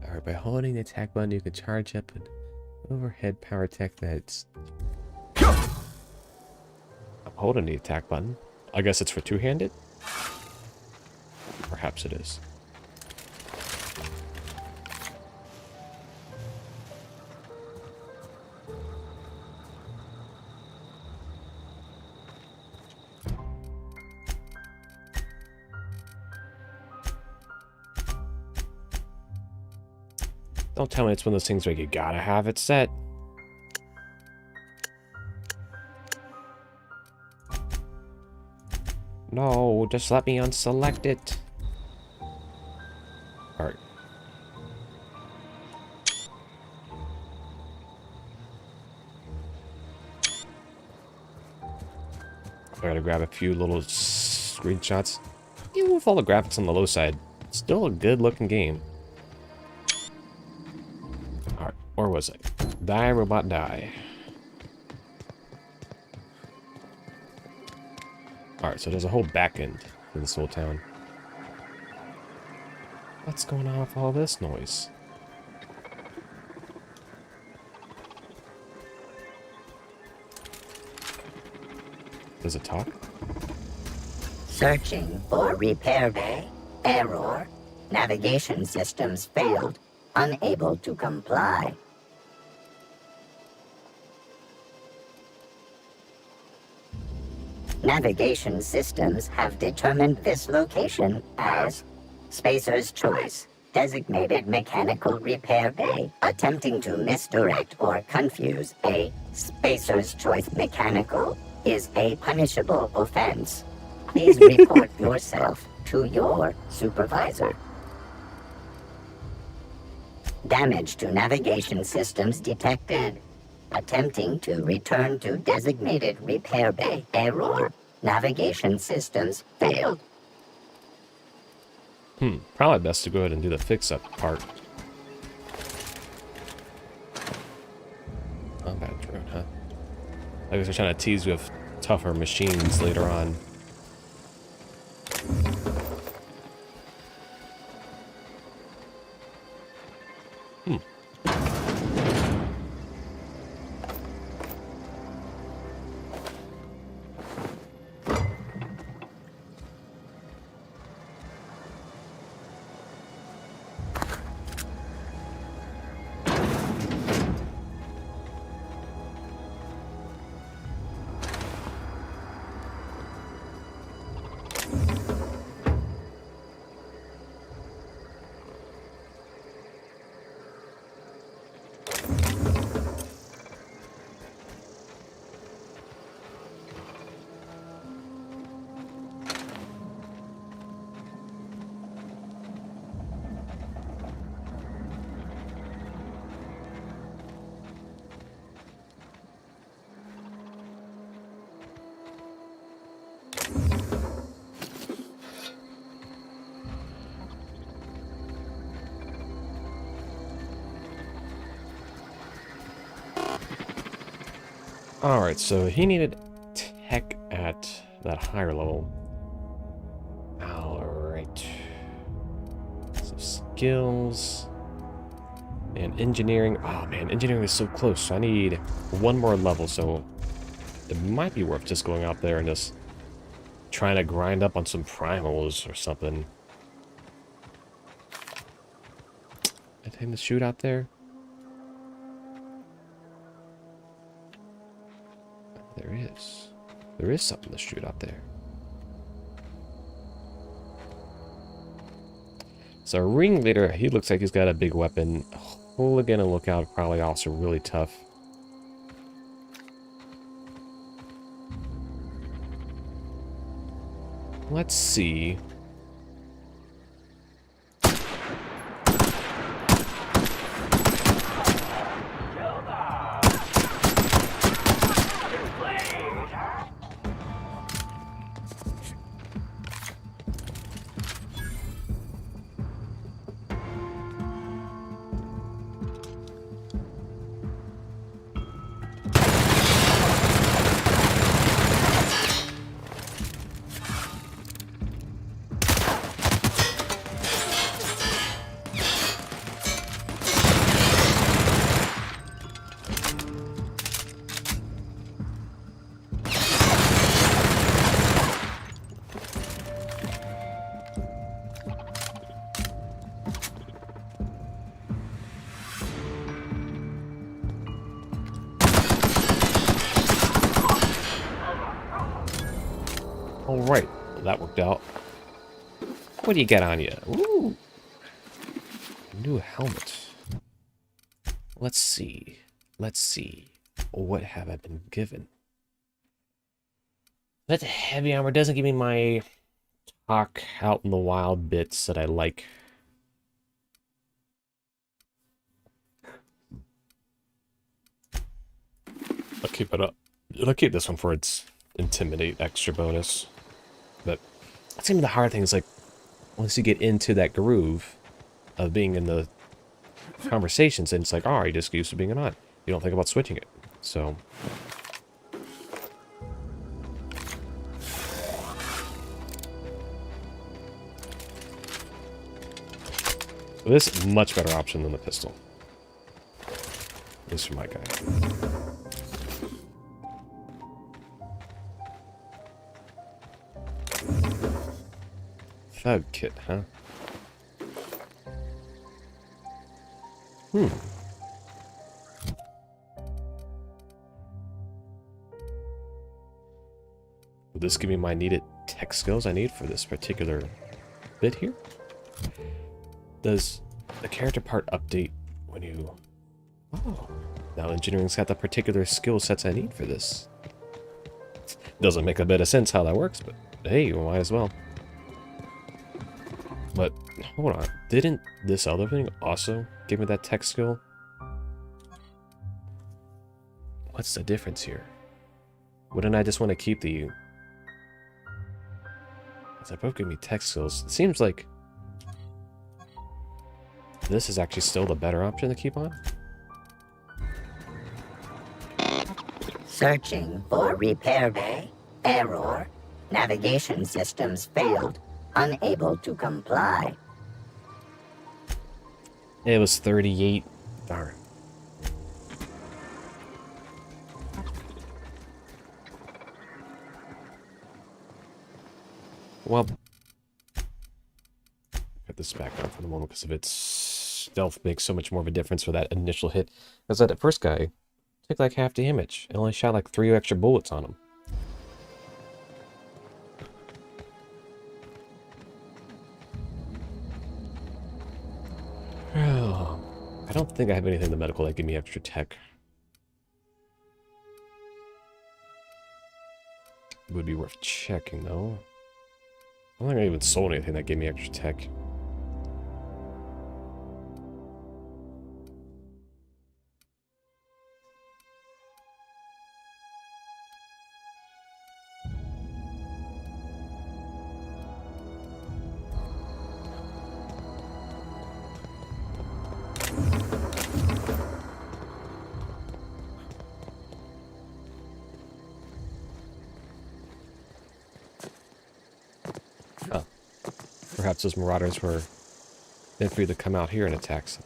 A: Alright, by holding the attack button, you can charge up an overhead power attack that's... I'm holding the attack button. I guess it's for two-handed? Perhaps it is. Don't tell me it's one of those things where you gotta have it set. No, just let me unselect it. Alright. I gotta grab a few little screenshots. Even with all the graphics on the low side, it's still a good looking game. Alright, where was I? Die, robot, die. Alright, so there's a whole back end to this whole town. What's going on with all this noise? Does it talk?
K: Searching for repair bay. Error. Navigation systems failed. Unable to comply. Navigation systems have determined this location as Spacer's Choice, designated mechanical repair bay. Attempting to misdirect or confuse a Spacer's Choice mechanical is a punishable offense. Please report yourself to your supervisor. Damage to navigation systems detected. Attempting to return to designated repair bay. Error. Navigation systems failed.
A: Probably best to go ahead and do the fix-up part. Combat drone, huh? I guess they're trying to tease with tougher machines later on. Alright, so he needed tech at that higher level. Alright. So skills. And engineering. Oh man, engineering is so close. So I need one more level, so it might be worth just going out there and just trying to grind up on some primals or something. Anything to shoot out there? There is. There is something to shoot out there. So Ringleader, he looks like he's got a big weapon. Hooligan and Lookout probably also really tough. Let's see. Alright, well, that worked out. What do you got on you? Ooh! New helmet. Let's see. Let's see. What have I been given? That heavy armor doesn't give me my talk out in the wild bits that I like. I'll keep it up. I'll keep this one for its intimidate extra bonus. But that's even the hard thing is like once you get into that groove of being in the conversations, and it's like, oh, you're just used to being an odd. You don't think about switching it. So this is a much better option than the pistol. At least for my guy. Thug kit, huh? Will this give me my needed tech skills I need for this particular bit here? Does the character part update when you... Oh, now engineering's got the particular skill sets I need for this. Doesn't make a bit of sense how that works, but hey, you might as well. But, hold on, didn't this other thing also give me that tech skill? What's the difference here? Wouldn't I just want to keep the... They both give me tech skills. It seems like this is actually still the better option to keep on.
K: Searching for repair bay. Error. Navigation systems failed. Unable to comply.
A: It was 38. Darn. Well, put this back on for the moment because of its stealth makes so much more of a difference for that initial hit. Because that first guy took like half damage. It only shot like 3 extra bullets on him. I don't think I have anything in the medical that give me extra tech. It would be worth checking though. I don't think I even sold anything that gave me extra tech. Perhaps those marauders were meant for you to come out here and attack some.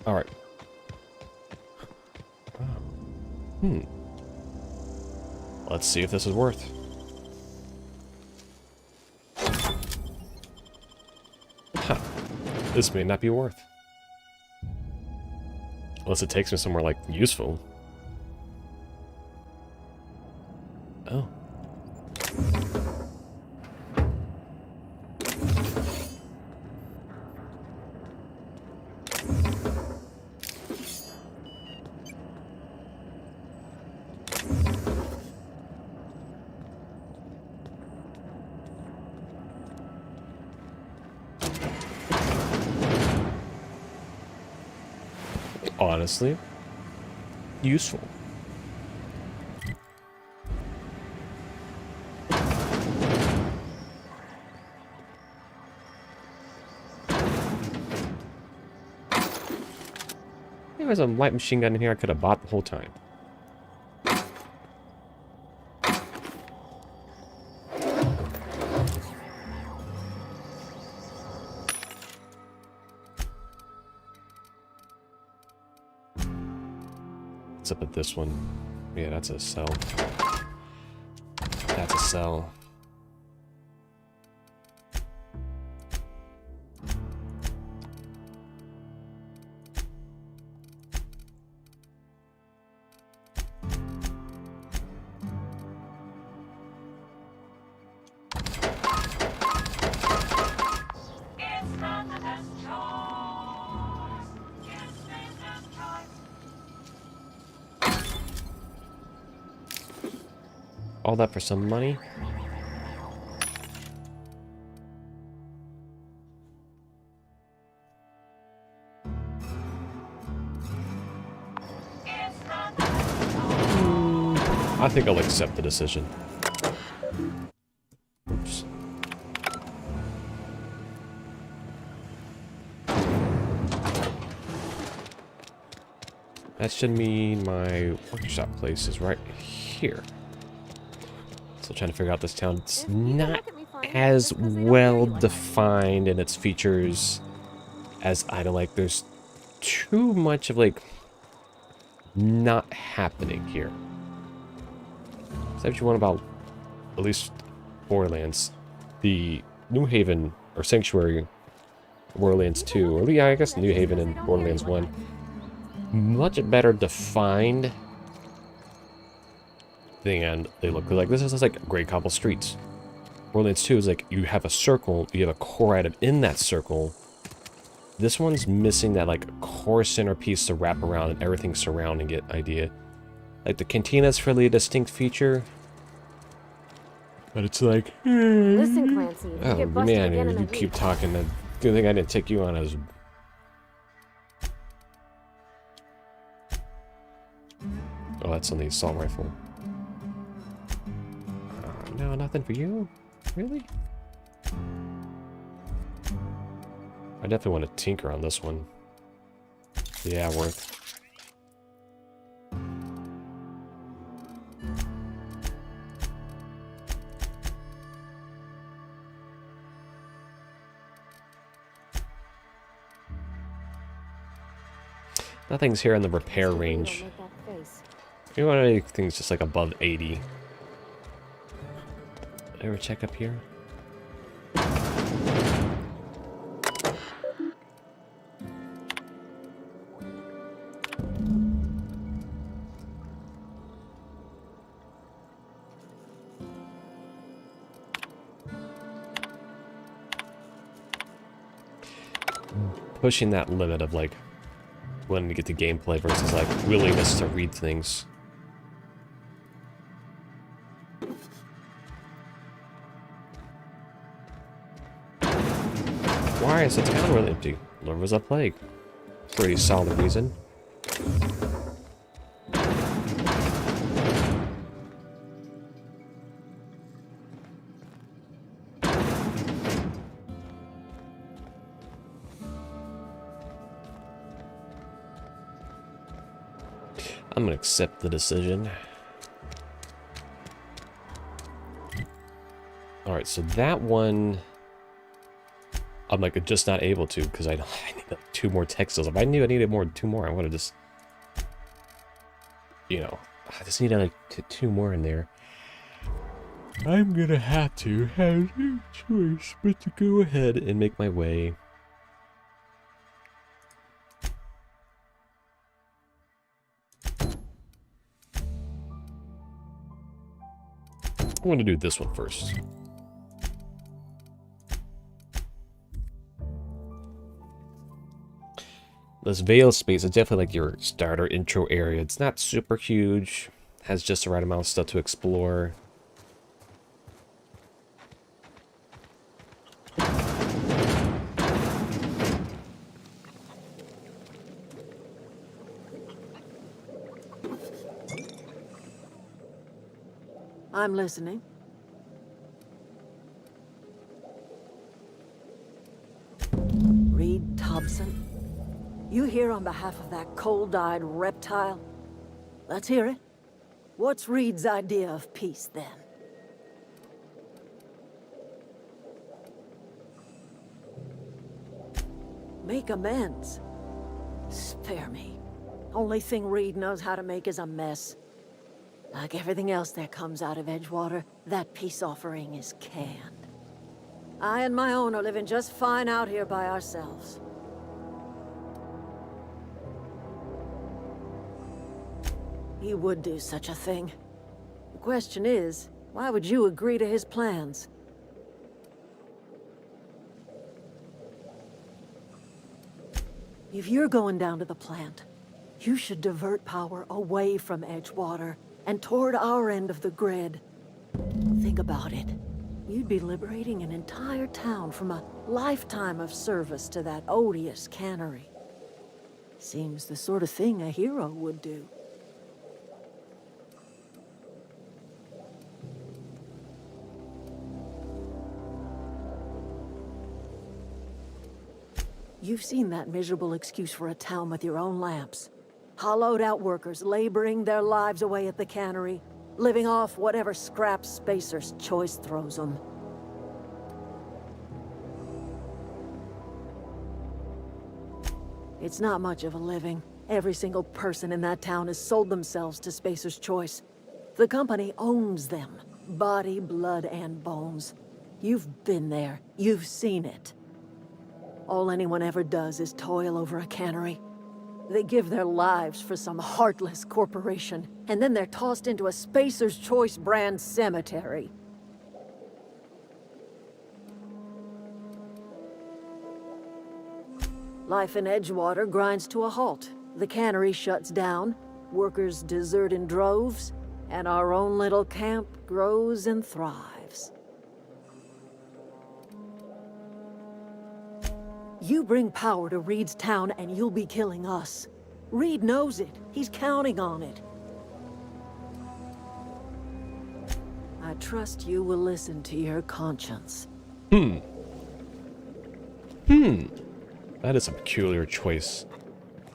A: Alright. Let's see if this is worth. Huh. This may not be worth. Unless it takes me somewhere, like, useful. Oh. Honestly, useful. There was a light machine gun in here I could have bought the whole time. Up at this one. Yeah, that's a cell. That's a cell. All that for some money? I think I'll accept the decision. Oops. That should mean my workshop place is right here. Still trying to figure out this town. It's not as well defined in its features as I'd like. There's too much of, like, not happening here. Is that what you want about, at least, Borderlands? The New Haven, or Sanctuary, Borderlands 2, or yeah, I guess New Haven and Borderlands 1. Much better defined thing, and they look like this is like gray cobble streets. Borderlands 2 is like you have a circle, you have a core item in that circle. This one's missing that like core centerpiece to wrap around and everything surrounding it idea. Like the cantina's really a distinct feature, but it's like,
L: Listen, Clancy, if you
A: oh
L: get busted
A: man,
L: again in
A: you
L: a
A: keep
L: week.
A: talking. The good thing I didn't take you on as. Oh, that's on the assault rifle. No, nothing for you? Really? I definitely want to tinker on this one. Yeah, worth. Nothing's here in the repair range. You want anything's just like above 80. Ever check up here? Pushing that limit of like wanting to get the gameplay versus like willingness to read things. Why is the town really empty? There was a plague. Pretty solid reason. I'm gonna accept the decision. Alright, so that one... I'm like just not able to because I need like 2 more textiles. If I knew I needed two more, I would have just... You know, I just need like 2 more in there. I'm gonna have no choice but to go ahead and make my way. I'm gonna do this one first. This Veil space is definitely like your starter intro area. It's not super huge, has just the right amount of stuff to explore.
B: I'm listening. Reed Thompson. You here on behalf of that cold-eyed reptile? Let's hear it. What's Reed's idea of peace, then? Make amends. Spare me. Only thing Reed knows how to make is a mess. Like everything else that comes out of Edgewater, that peace offering is canned. I and my own are living just fine out here by ourselves. He would do such a thing. The question is, why would you agree to his plans? If you're going down to the plant, you should divert power away from Edgewater and toward our end of the grid. Think about it. You'd be liberating an entire town from a lifetime of service to that odious cannery. Seems the sort of thing a hero would do. You've seen that miserable excuse for a town with your own lamps. Hollowed out workers laboring their lives away at the cannery, living off whatever scraps Spacer's Choice throws them. It's not much of a living. Every single person in that town has sold themselves to Spacer's Choice. The company owns them. Body, blood, and bones. You've been there. You've seen it. All anyone ever does is toil over a cannery. They give their lives for some heartless corporation, and then they're tossed into a Spacer's Choice brand cemetery. Life in Edgewater grinds to a halt. The cannery shuts down, workers desert in droves, and our own little camp grows and thrives. You bring power to Reed's town and you'll be killing us. Reed knows it. He's counting on it. I trust you will listen to your conscience.
A: That is a peculiar choice.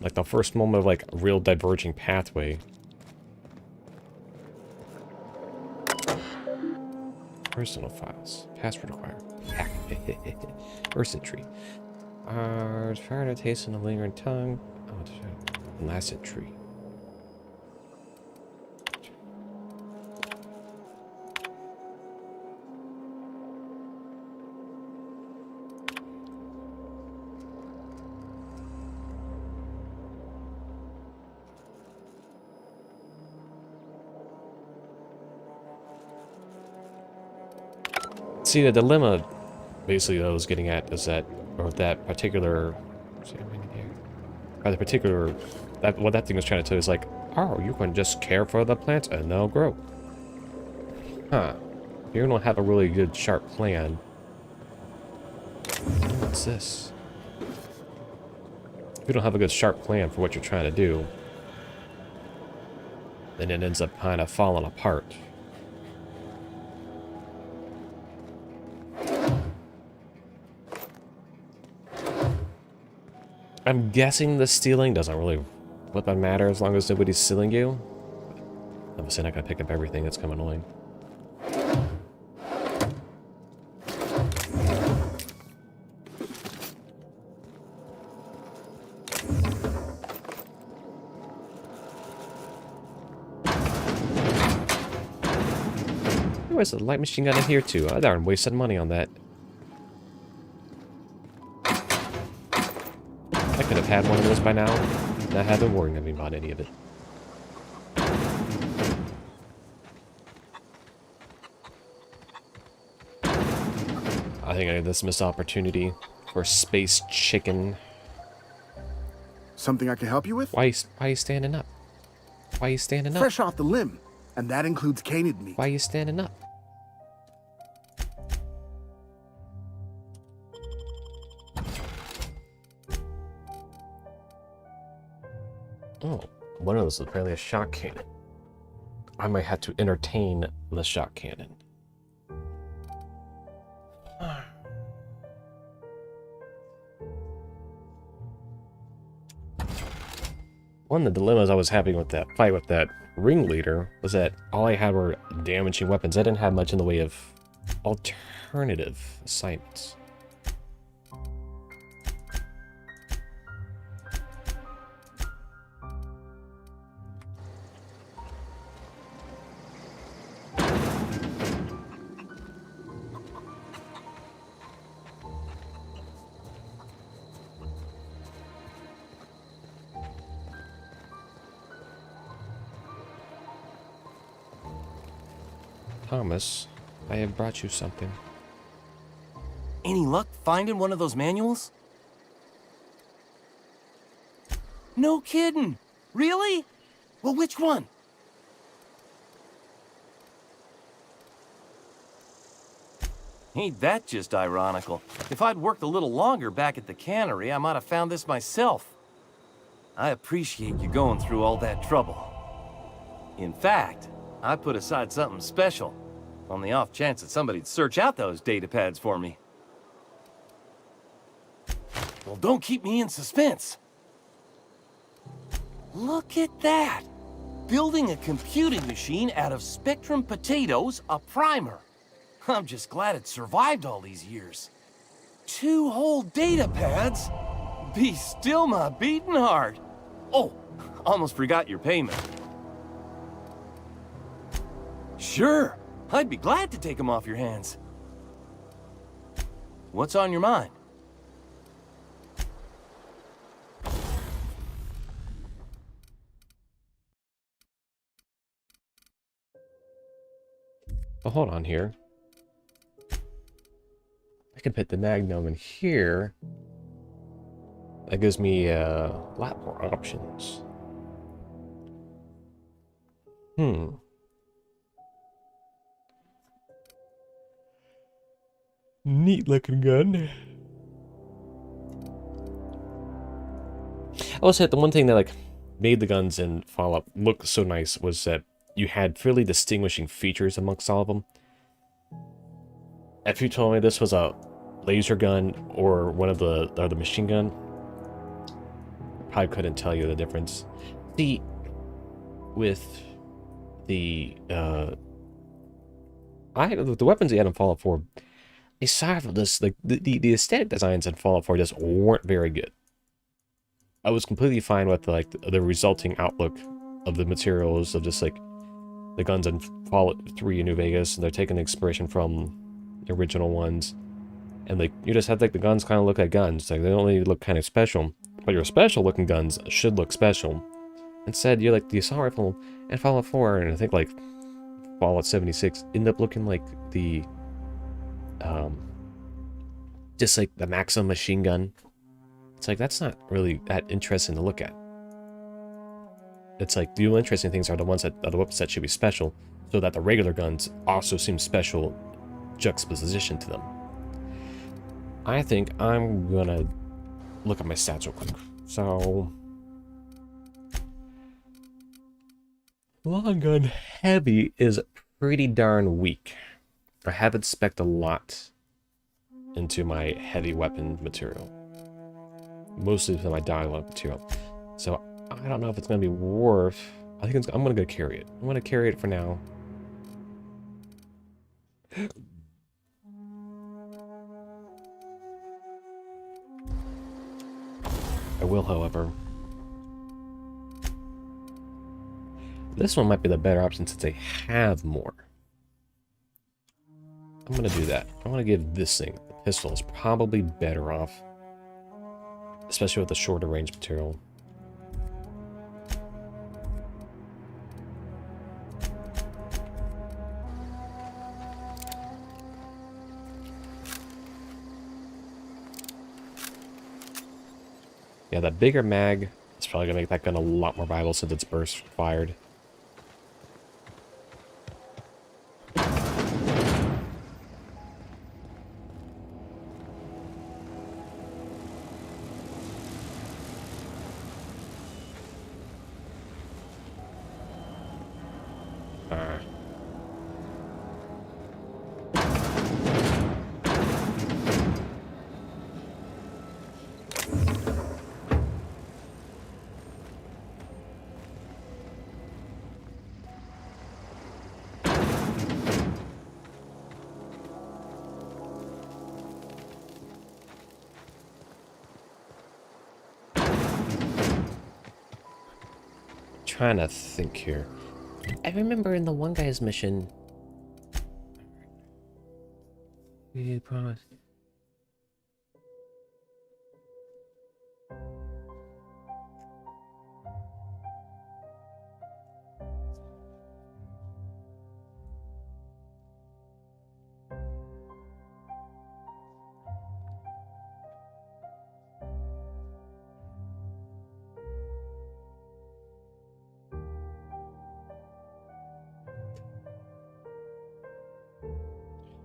A: Like the first moment of like a real diverging pathway. Personal files. Password required. Hack. Person tree. Fire to taste in a lingering tongue. Oh, Lacet tree. See, the dilemma basically that I was getting at is that, or that particular, what that thing was trying to tell you is like, oh, you can just care for the plants and they'll grow. Huh. You don't have a really good, sharp plan. What's this? If you don't have a good, sharp plan for what you're trying to do, then it ends up kind of falling apart. I'm guessing the stealing doesn't really what that matter as long as nobody's stealing you. Obviously, not gonna pick up everything. That's kind of annoying. Where's the light machine gun in here too? I darn wasted money on that. I could have had one of those by now. Not have been worrying about any of it. I think I had this missed opportunity for space chicken.
M: Something I can help you with?
A: Why are you standing up? Why are you standing up?
M: Fresh off the limb, and that includes canid meat.
A: Why are you standing up? Oh, one of those is apparently a shock cannon. I might have to entertain the shock cannon. One of the dilemmas I was having with that fight with that ringleader was that all I had were damaging weapons. I didn't have much in the way of alternative assignments. Thomas, I have brought you something.
N: Any luck finding one of those manuals? No kidding! Really? Well, which one? Ain't that just ironical? If I'd worked a little longer back at the cannery, I might have found this myself. I appreciate you going through all that trouble. In fact, I put aside something special, on the off chance that somebody'd search out those data pads for me. Well, don't keep me in suspense. Look at that! Building a computing machine out of Spectrum potatoes, a primer. I'm just glad it survived all these years. 2 whole data pads? Be still my beating heart. Oh, almost forgot your payment. Sure, I'd be glad to take them off your hands. What's on your mind?
A: Oh, hold on here. I can put the Magnum in here. That gives me a lot more options. Neat looking gun. I will say the one thing that made the guns in Fallout look so nice was that you had fairly distinguishing features amongst all of them. If you told me this was a laser gun or one of the other machine gun, I probably couldn't tell you the difference. With the weapons you had in Fallout 4, aside from this, the aesthetic designs in Fallout 4 just weren't very good. I was completely fine with the resulting outlook of the materials of just the guns in Fallout 3 in New Vegas, and they're taking inspiration from the original ones. And you just have the guns kind of look like guns. They only look kind of special, but your special looking guns should look special. Instead, you're the assault rifle in Fallout 4, and I think Fallout 76 end up looking like the just the Maxim machine gun. It's that's not really that interesting to look at. It's the real interesting things are the ones that the weapons that should be special, so that the regular guns also seem special juxtaposition to them. I think I'm gonna look at my stats real quick. So, long gun heavy is pretty darn weak. I haven't spec'd a lot into my heavy weapon material, mostly to my dialogue material. So I don't know if it's going to be worth... I think I'm going to go carry it. I'm going to carry it for now. I will, however. This one might be the better option since they have more. I'm going to do that. I'm going to give this thing, the pistol, is probably better off. Especially with the shorter range material. Yeah, that bigger mag is probably going to make that gun a lot more viable since it's burst fired. Trying to think here. I remember in the one guy's mission. We promised.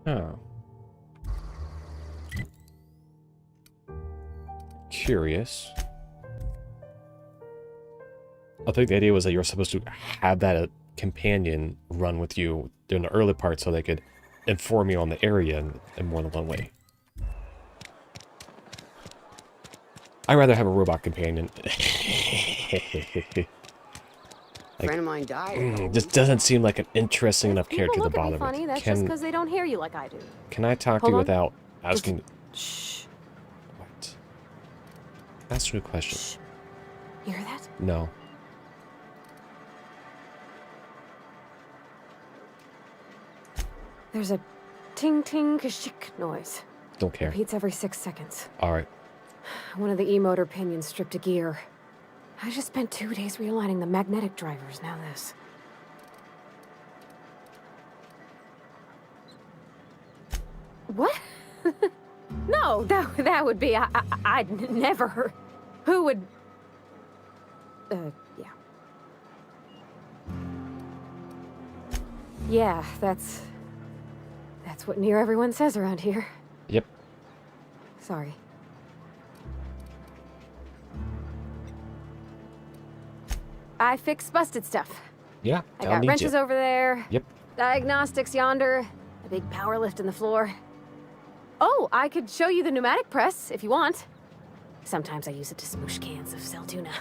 A: Oh. Curious. I think the idea was that you were supposed to have that companion run with you during the early part so they could inform you on the area in more than one way. I'd rather have a robot companion.
F: A friend of mine died.
A: This doesn't seem like an interesting enough character to bother
L: funny,
A: with.
L: that's just because they don't hear you like I do.
A: Can I talk to you without asking?
L: Shh.
A: What? Ask you a question.
L: Shh. You hear that?
A: No.
L: There's a ting-ting kashik noise.
A: Don't care.
L: Repeats every 6 seconds.
A: All right.
L: One of the E-motor pinions stripped of gear. I just spent 2 days realigning the magnetic drivers, now this. What? No, that would be... I'd never... Who would... yeah. Yeah, that's what near everyone says around here.
A: Yep.
L: Sorry. I fix busted stuff.
A: Yeah,
L: I got wrenches over there.
A: Yep.
L: Diagnostics yonder. A big power lift in the floor. Oh, I could show you the pneumatic press if you want. Sometimes I use it to smoosh cans of cell tuna.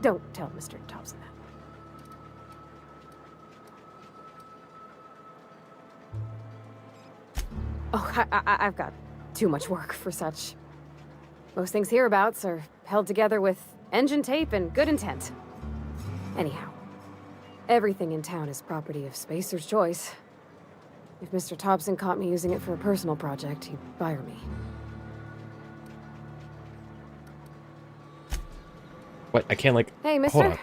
L: Don't tell Mr. Thompson that. Oh, I've got too much work for such. Most things hereabouts are held together with engine tape and good intent. Anyhow, everything in town is property of Spacer's choice. If Mr. Thompson caught me using it for a personal project, he'd fire me.
A: What? I can't, like...
L: Hey,
A: hold
L: mister.
A: on.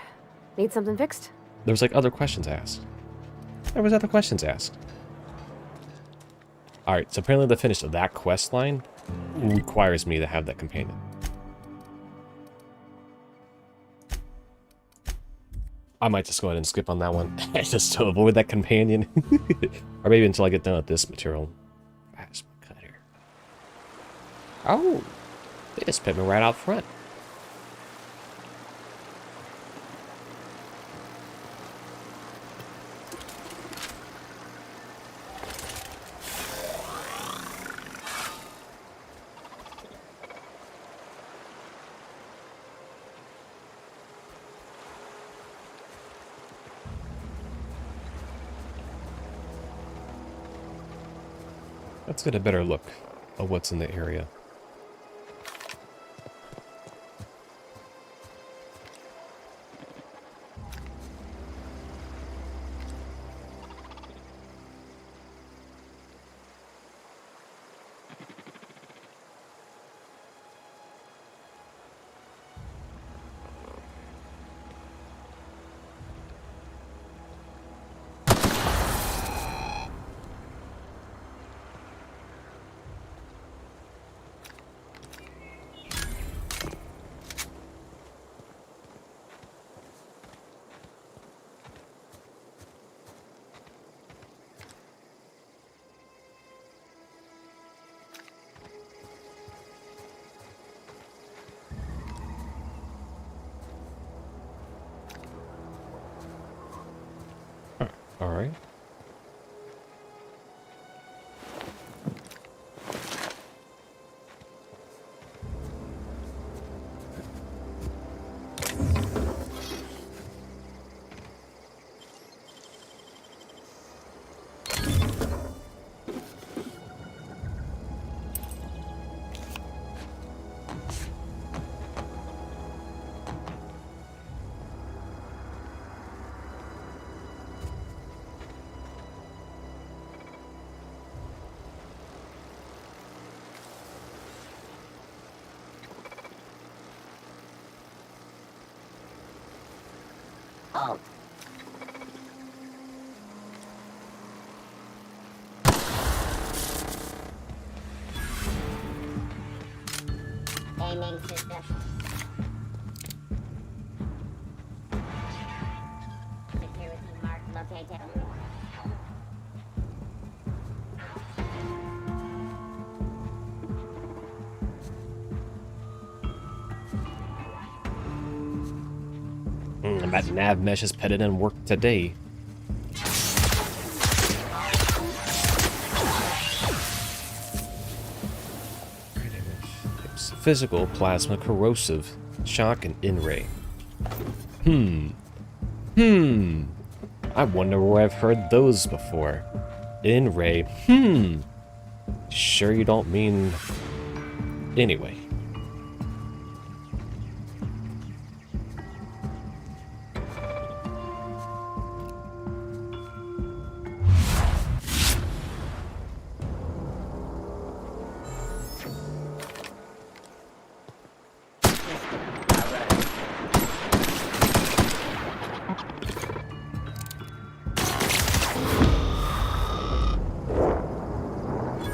L: Need something fixed?
A: There was, like, other questions asked. There was other questions asked. Alright, so apparently the finish of that quest line requires me to have that companion. I might just go ahead and skip on that one, just to avoid that companion. Or maybe until I get done with this material. Plasma cutter. Oh! They just put me right out front. Let's get a better look of what's in the area. All right.
K: Oh. Aiming system. Security mark located.
A: That nav mesh is petted and worked today. Physical, plasma, corrosive, shock, and in-ray. I wonder where I've heard those before. In-ray. Sure you don't mean... Anyway.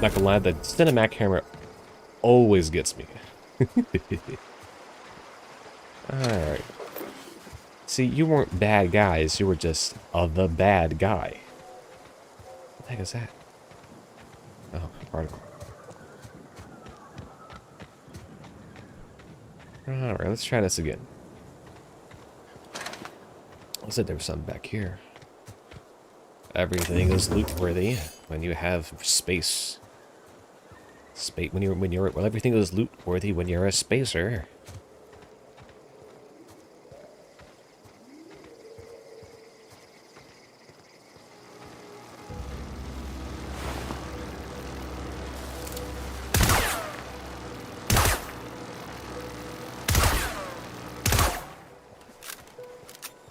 A: Not gonna lie, the Cinemac hammer always gets me. Alright. See, you weren't bad guys, you were just the bad guy. What the heck is that? Oh, particle. Alright, let's try this again. I said there was something back here. Everything is loot worthy when you have space. Well, everything is loot worthy when you're a spacer.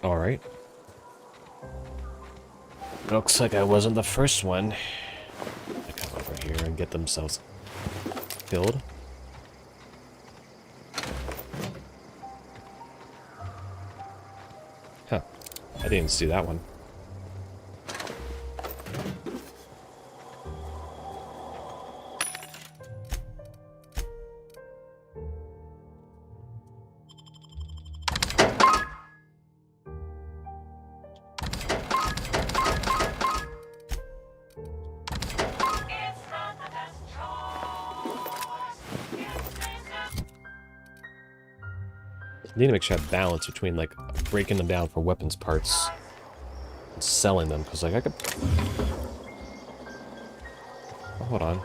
A: All right. Looks like I wasn't the first one to come over here and get themselves killed. Huh. I didn't see that one. Need to make sure I have balance between, like, breaking them down for weapons parts and selling them, because, like, I could... Oh, hold on.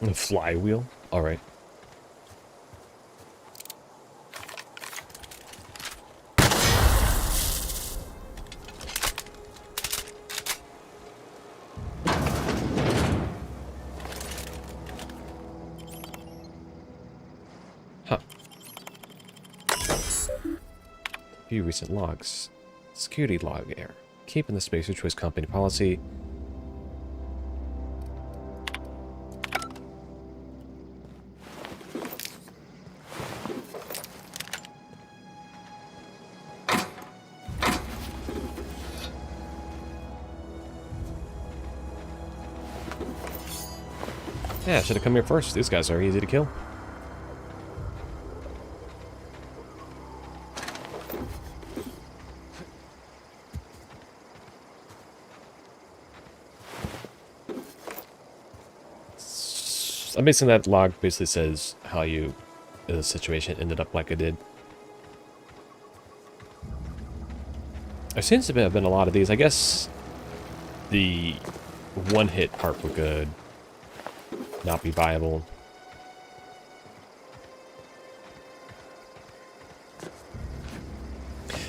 A: A flywheel? Alright. Huh. View recent logs. Security log error. Keeping the Spacer Choice company policy. Yeah, I should have come here first. These guys are easy to kill. I'm basing that log basically says how the situation ended up like it did. There seems to have been a lot of these. I guess the one-hit part would not be viable.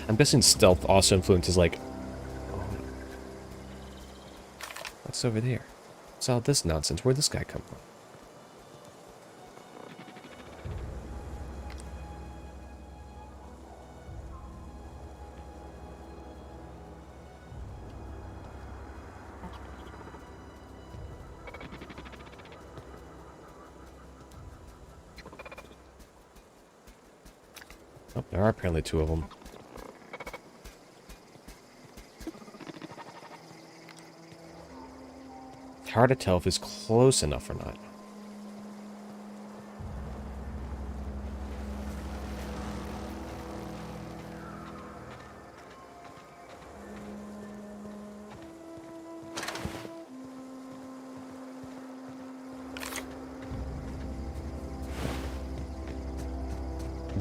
A: I'm guessing stealth also influences, like... What's over there? What's all this nonsense? Where'd this guy come from? Oh, there are apparently two of them. It's hard to tell if it's close enough or not.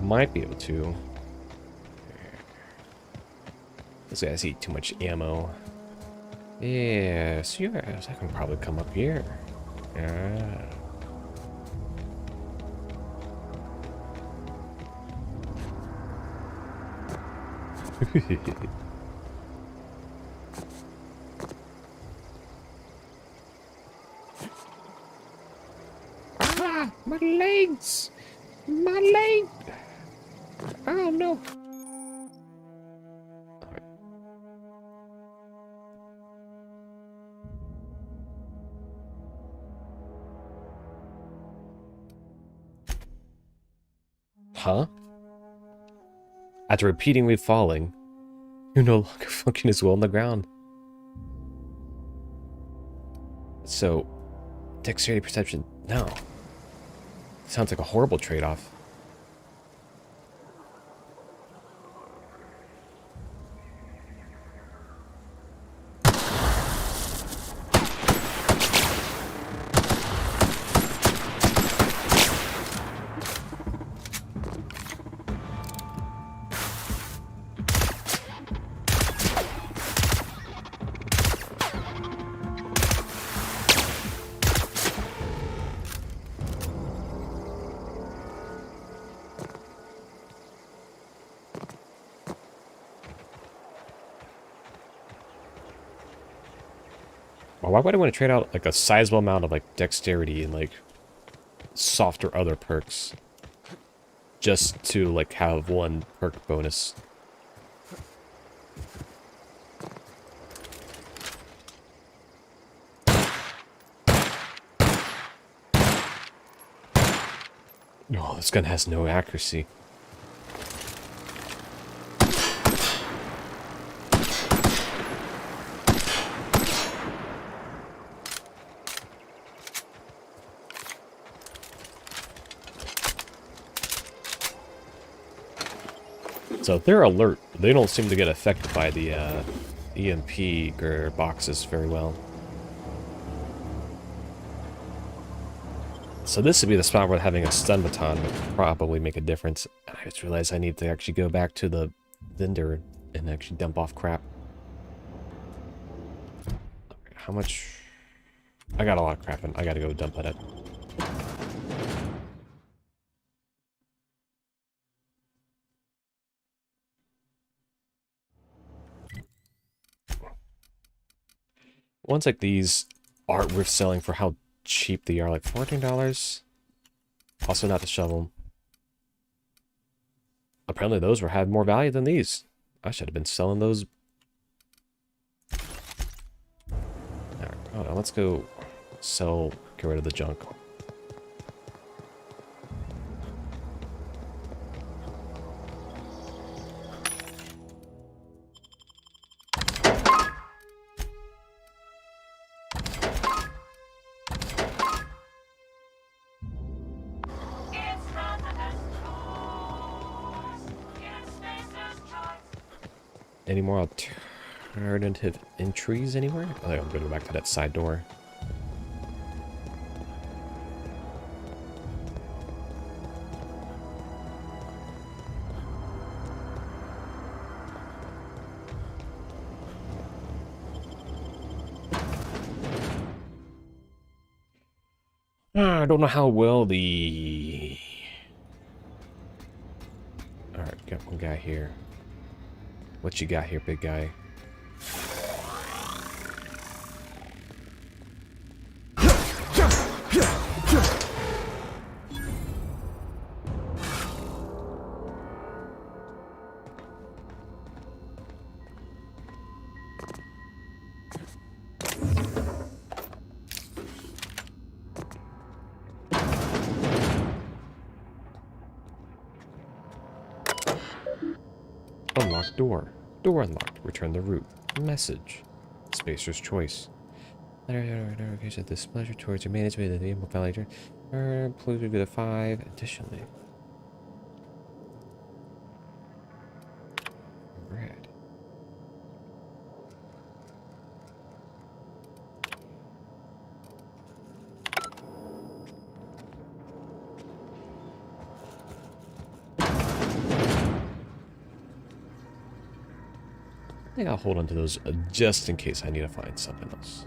A: Might be able to. This guy's eat too much ammo. Yes, yes, I can probably come up here. Yeah. Ah, my legs! My leg! Oh no! Huh? After repeatedly falling, you no longer function as well on the ground. So, dexterity perception, no. Sounds like a horrible trade-off. Why would I want to trade out like a sizable amount of like dexterity and like softer other perks just to like have one perk bonus? Oh, this gun has no accuracy. So if they're alert, they don't seem to get affected by the EMP boxes very well. So this would be the spot where having a stun baton would probably make a difference. I just realized I need to actually go back to the vendor and actually dump off crap. How much? I got a lot of crap and I gotta go dump it at. ones like these aren't worth selling for how cheap they are, like $14. Also not the shovel. Apparently those had more value than these. I should have been selling those. Alright, hold on, let's go get rid of the junk. Any more alternative entries anywhere? Oh, I'm going to go back to that side door. I don't know how well the... Alright, got one guy here. What you got here, big guy? Unlocked door. Door unlocked. Return the route. Message. Spacer's choice. Location displeasure towards your management of the Emerald Valley. Please review the 5. Additionally. Red. I think I'll hold on to those just in case I need to find something else.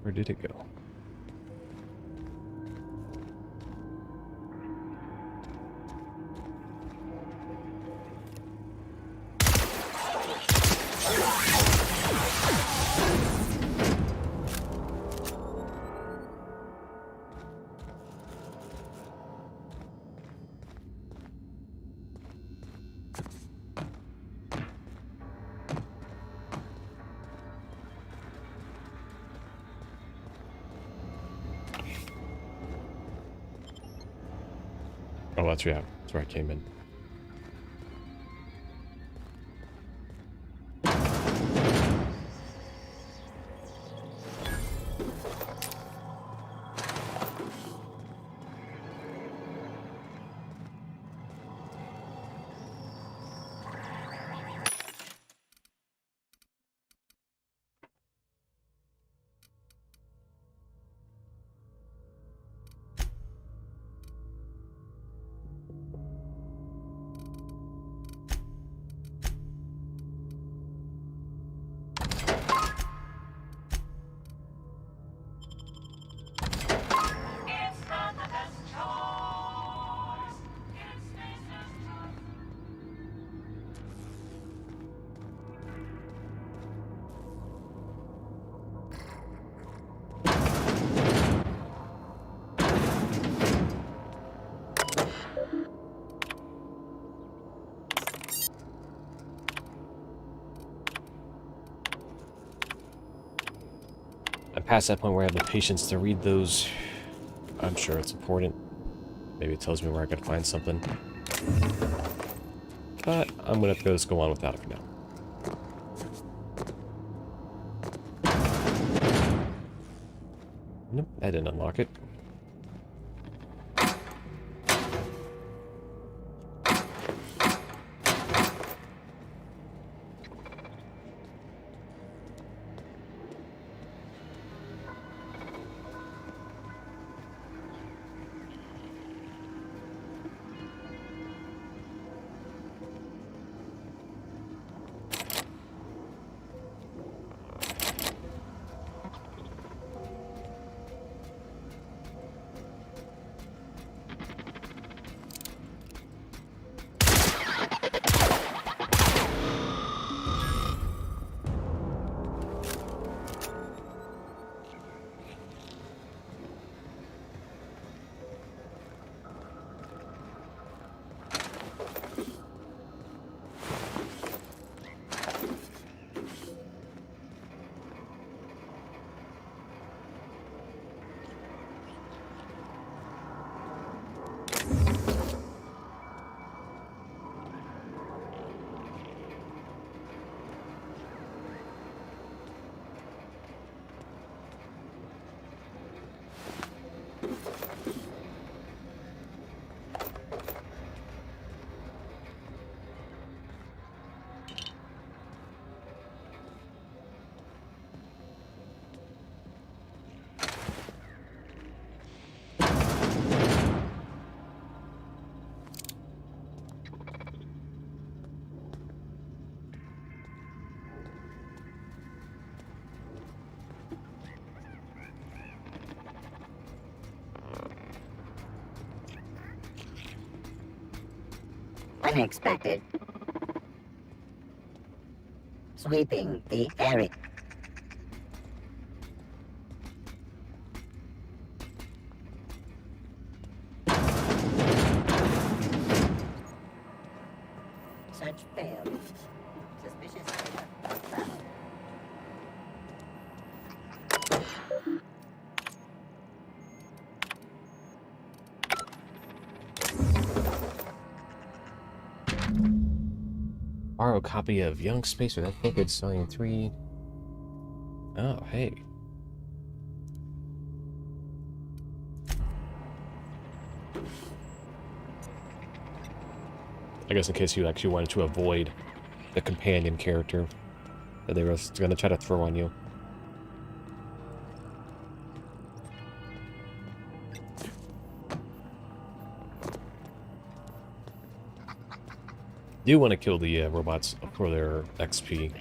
A: Where did it go? Oh, that's right. That's where I came in. I'm past that point where I have the patience to read those. I'm sure it's important. Maybe it tells me where I gotta find something. But I'm gonna have to go on without it for now. Nope, that didn't unlock it.
K: unexpected. Sweeping the area. Search failed. Suspicious data found.
A: Borrow a copy of Young Spacer. That think it's Volume 3. Oh, hey. I guess in case you actually wanted to avoid the companion character that they were going to try to throw on you. Do want to kill the robots for their XP.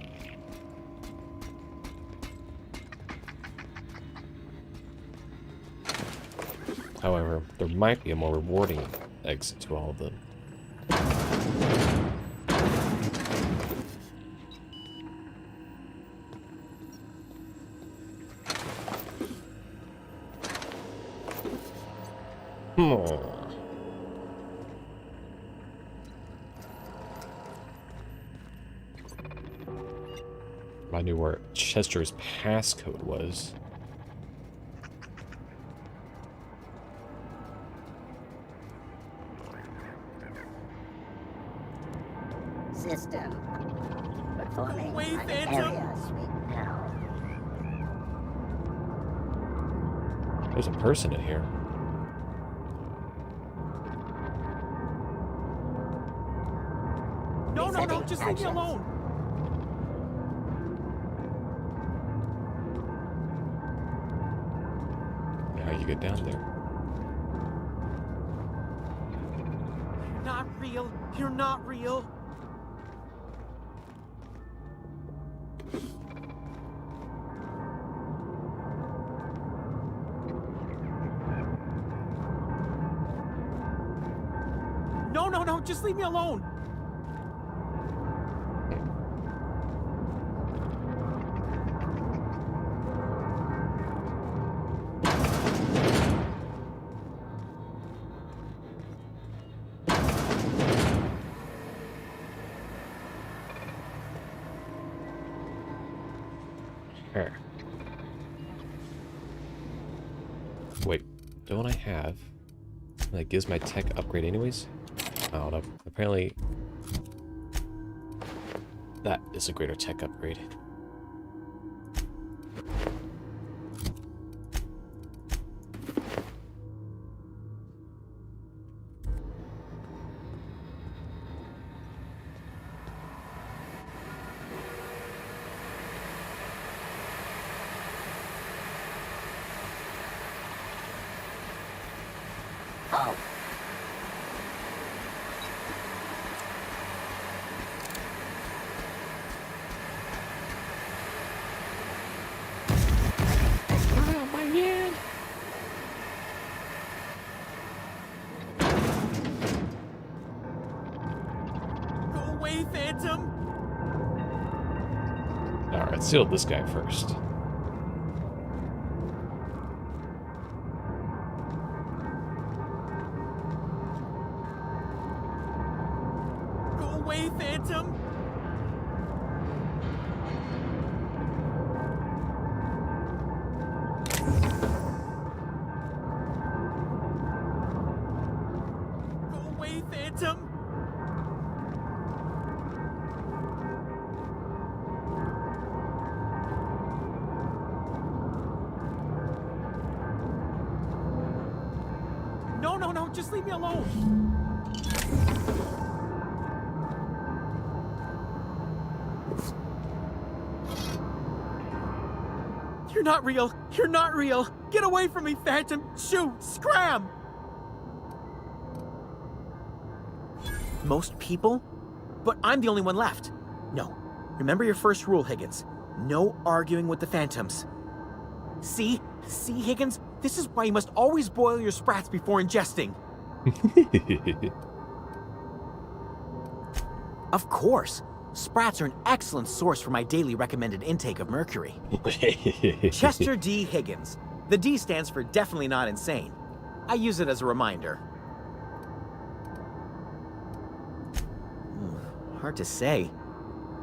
A: However, there might be a more rewarding exit to all of them. I knew where Chester's passcode was.
K: System. Performing an area sweep now.
A: There's a person in here.
O: No, just leave me alone.
A: How you get down there?
O: Not real. You're not real. No, just leave me alone.
A: Here. Wait, don't I have... That gives my tech upgrade anyways? Oh no, apparently... That is a greater tech upgrade.
K: Oh.
A: Oh, my man!
O: Go away, Phantom.
A: Alright, seal this guy first.
O: Go away, Phantom. Go away, Phantom. No, just leave me alone. You're not real. You're not real. Get away from me, Phantom. Shoot, scram. Most people? But I'm the only one left. No. Remember your first rule, Higgins. No arguing with the Phantoms. See, Higgins? This is why you must always boil your sprats before ingesting. Of course. Sprats are an excellent source for my daily recommended intake of mercury. Chester D. Higgins. The D stands for definitely not insane. I use it as a reminder. Hard to say.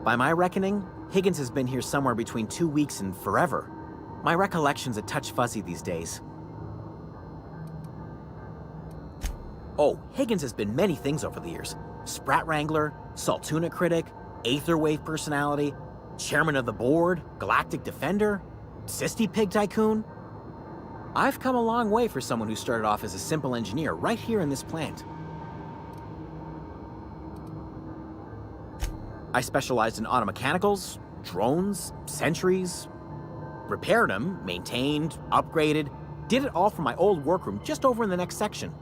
O: By my reckoning, Higgins has been here somewhere between 2 weeks and forever. My recollection's a touch fuzzy these days. Oh, Higgins has been many things over the years. Sprat Wrangler, Saltuna Critic, Aetherwave Personality, Chairman of the Board, Galactic Defender, Sisty Pig Tycoon. I've come a long way for someone who started off as a simple engineer right here in this plant. I specialized in automechanicals, drones, sentries, repaired them, maintained, upgraded, did it all from my old workroom just over in the next section.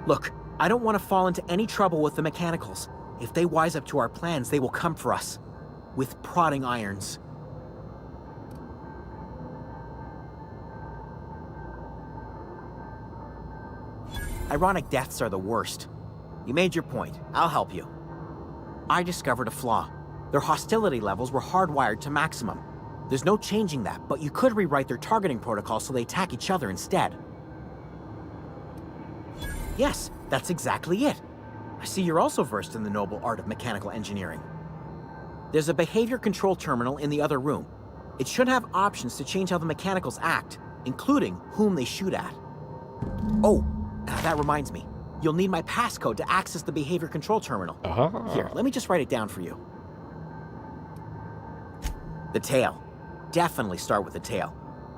O: Look, I don't want to fall into any trouble with the mechanicals. If they wise up to our plans, they will come for us. With prodding irons. Ironic deaths are the worst. You made your point. I'll help you. I discovered a flaw. Their hostility levels were hardwired to maximum. There's no changing that, but you could rewrite their targeting protocol so they attack each other instead. Yes, that's exactly it. I see you're also versed in the noble art of mechanical engineering. There's a behavior control terminal in the other room. It should have options to change how the mechanicals act, including whom they shoot at. Oh, that reminds me. You'll need my passcode to access the behavior control terminal. Here, let me just write it down for you. The tail. Definitely start with the tail.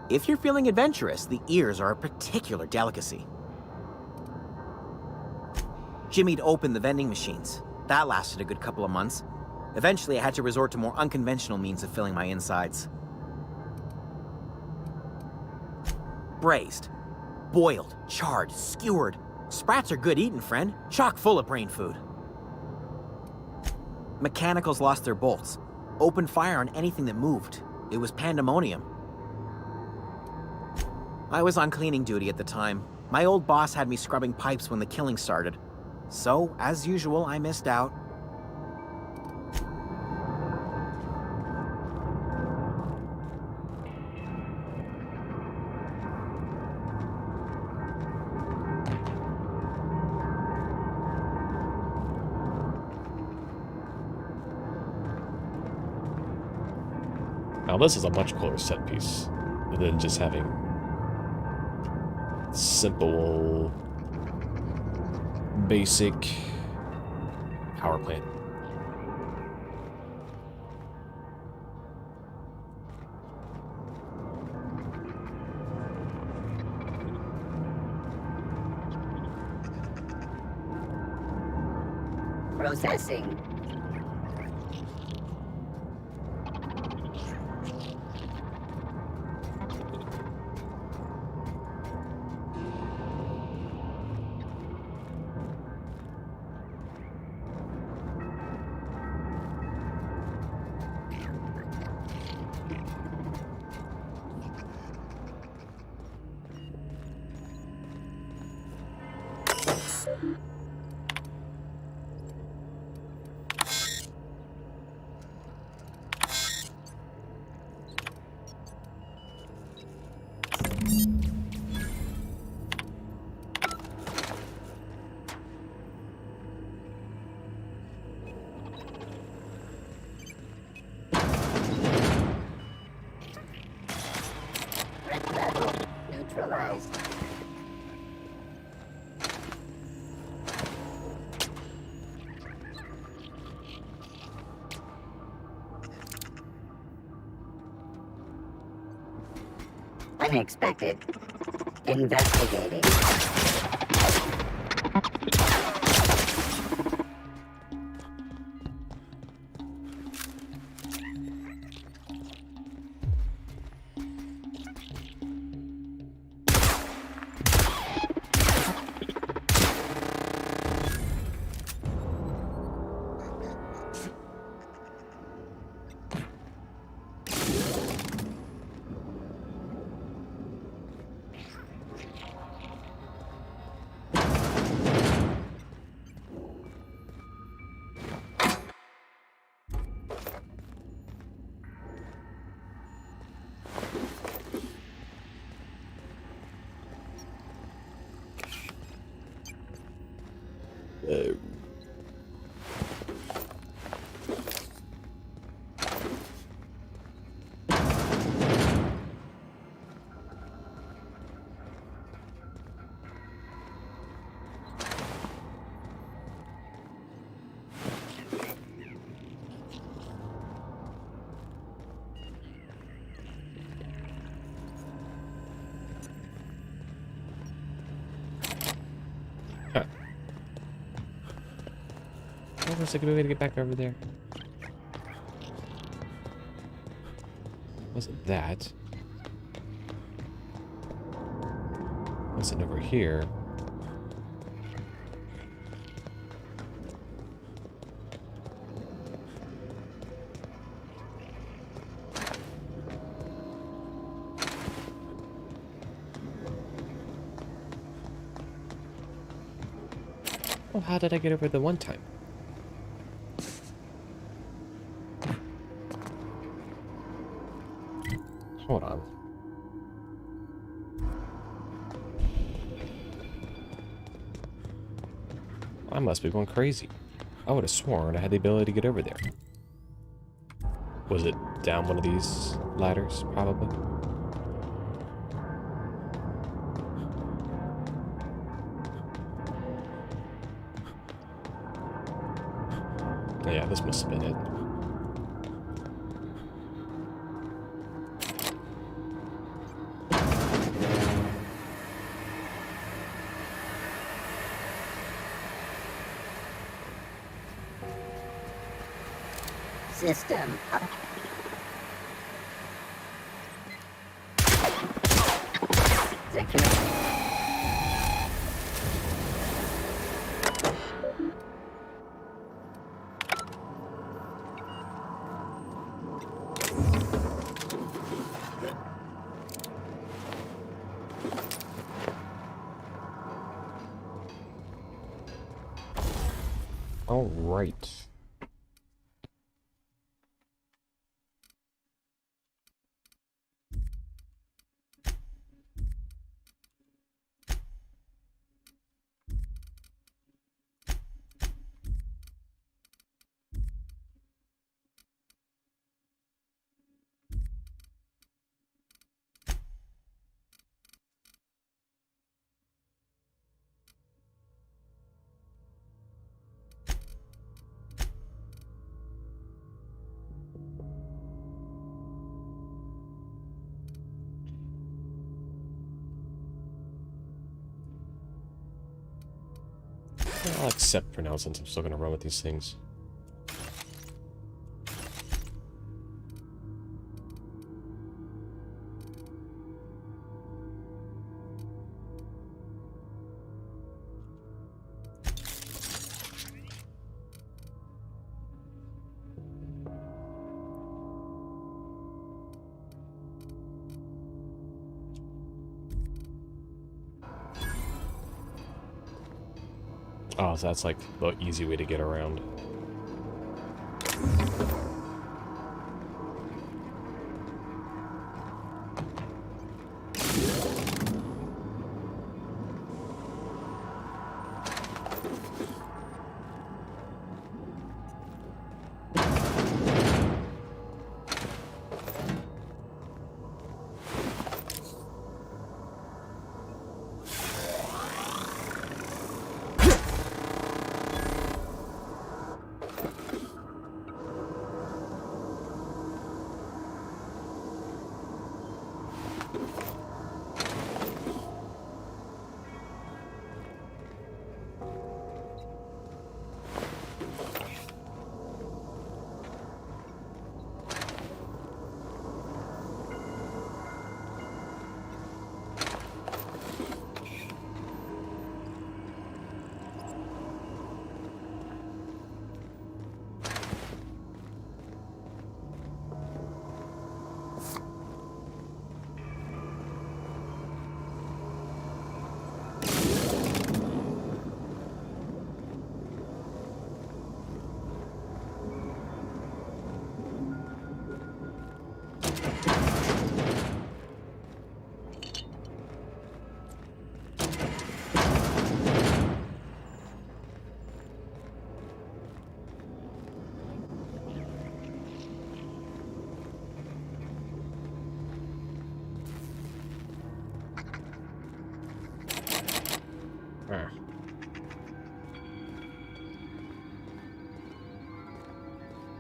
O: If you're feeling adventurous, the ears are a particular delicacy. Jimmy'd opened the vending machines. That lasted a good couple of months. Eventually, I had to resort to more unconventional means of filling my insides. Braised. Boiled, charred, skewered. Sprats are good eating, friend. Chock full of brain food. Mechanicals lost their bolts. Opened fire on anything that moved. It was pandemonium. I was on cleaning duty at the time. My old boss had me scrubbing pipes when the killing started. So, as usual, I missed out.
A: Now this is a much cooler set piece than just having simple, basic power plant.
K: Processing. Neutralized. Unexpected. Investigating.
A: What's a good way to get back over there? Wasn't that? Wasn't over here. Oh, how did I get over the one time? Hold on. I must be going crazy. I would have sworn I had the ability to get over there. Was it down one of these ladders, probably? Yeah, this must have been it.
K: System up. Secure.
A: All right. I'll accept for now since I'm still gonna run with these things. Oh, so that's like the easy way to get around.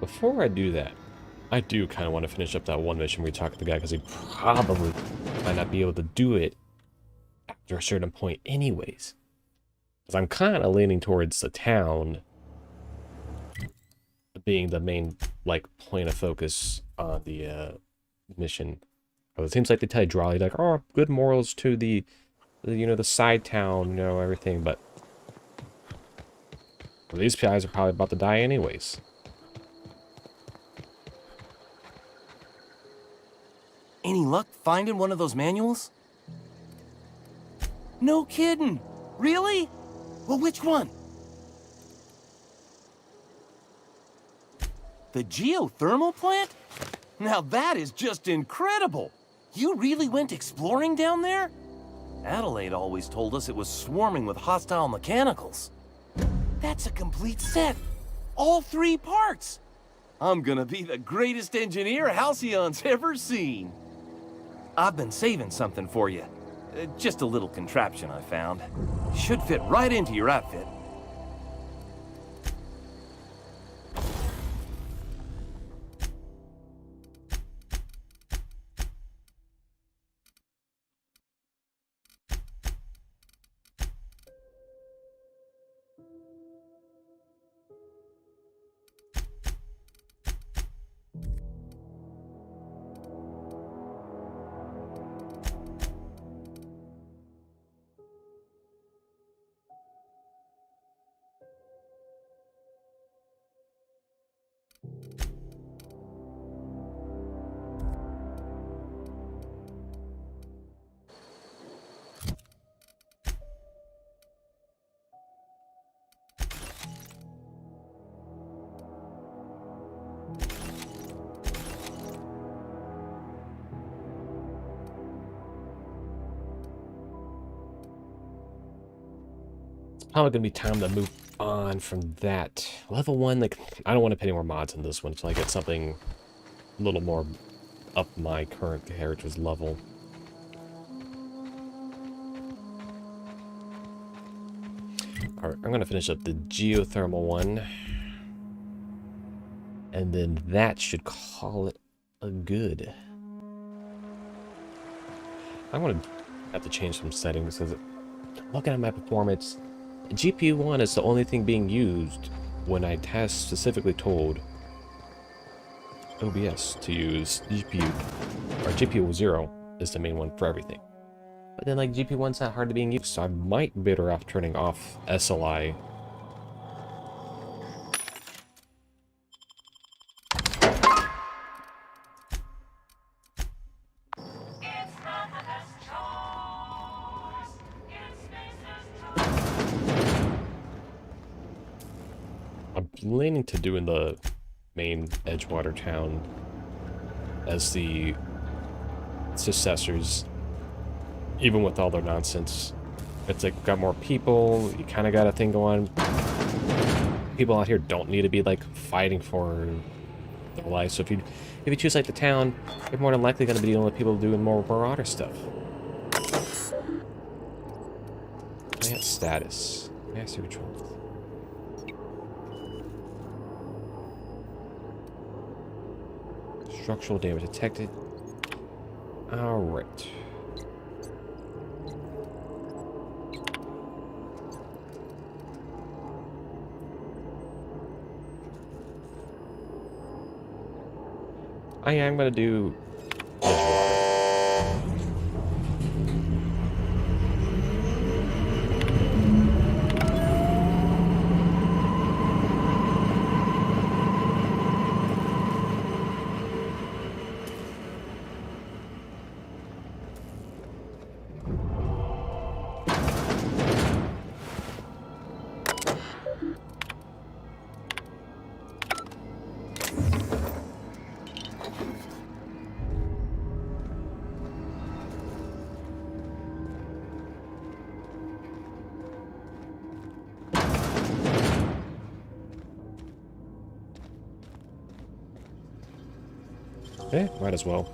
A: Before I do that, I do kind of want to finish up that one mission where we talk to the guy, because he probably might not be able to do it after a certain point anyways. Because I'm kind of leaning towards the town being the main, like, point of focus on the mission. It seems like they tell you drawly, like, oh, good morals to the side town, everything, but well, these guys are probably about to die anyways.
N: Any luck finding one of those manuals? No kidding. Really? Well, which one? The geothermal plant? Now that is just incredible. You really went exploring down there? Adelaide always told us it was swarming with hostile mechanicals. That's a complete set. All 3 parts. I'm gonna be the greatest engineer Halcyon's ever seen. I've been saving something for you. Just a little contraption I found. Should fit right into your outfit.
A: Probably gonna be time to move on from that. Level 1, like, I don't want to put any more mods in this one until I get something a little more up my current character's level. Alright, I'm gonna finish up the geothermal one. And then that should call it a good. I'm gonna have to change some settings because looking at my performance, GPU 1 is the only thing being used when I task specifically told OBS to use GPU, or GPU 0 is the main one for everything. But then, like, GPU 1's not hard to being used, so I might be better off turning off SLI. I'm leaning to doing the main Edgewater town as the successors, even with all their nonsense. It's like, got more people, you kind of got a thing going. People out here don't need to be like fighting for their life. So if you choose like the town, you're more than likely going to be dealing with people doing more marauder stuff. Plant status, master control. Structural damage detected. Alright. I am going to do okay, might as well.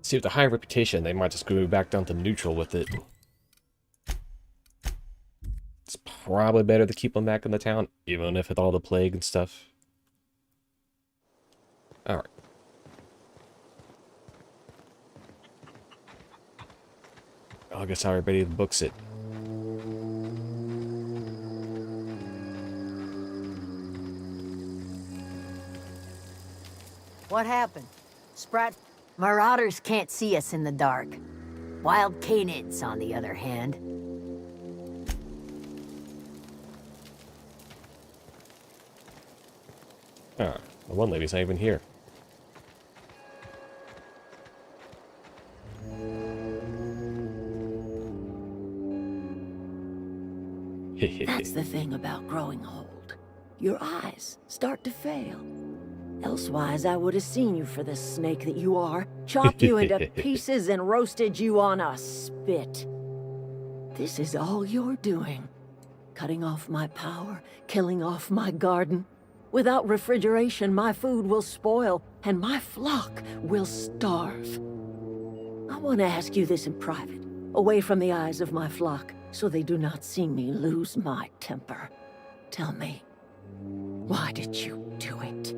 A: See, with the high reputation, they might just go back down to neutral with it. It's probably better to keep them back in the town, even if with all the plague and stuff. Alright. I guess how everybody books it.
P: What happened? Sprat? Marauders can't see us in the dark. Wild canids, on the other hand.
A: Ah, the one lady's not even here.
B: That's the thing about growing old. Your eyes start to fail. Elsewise, I would have seen you for the snake that you are, chopped you into pieces and roasted you on a spit. This is all you're doing. Cutting off my power, killing off my garden. Without refrigeration, my food will spoil, and my flock will starve. I want to ask you this in private, away from the eyes of my flock, so they do not see me lose my temper. Tell me, why did you do it?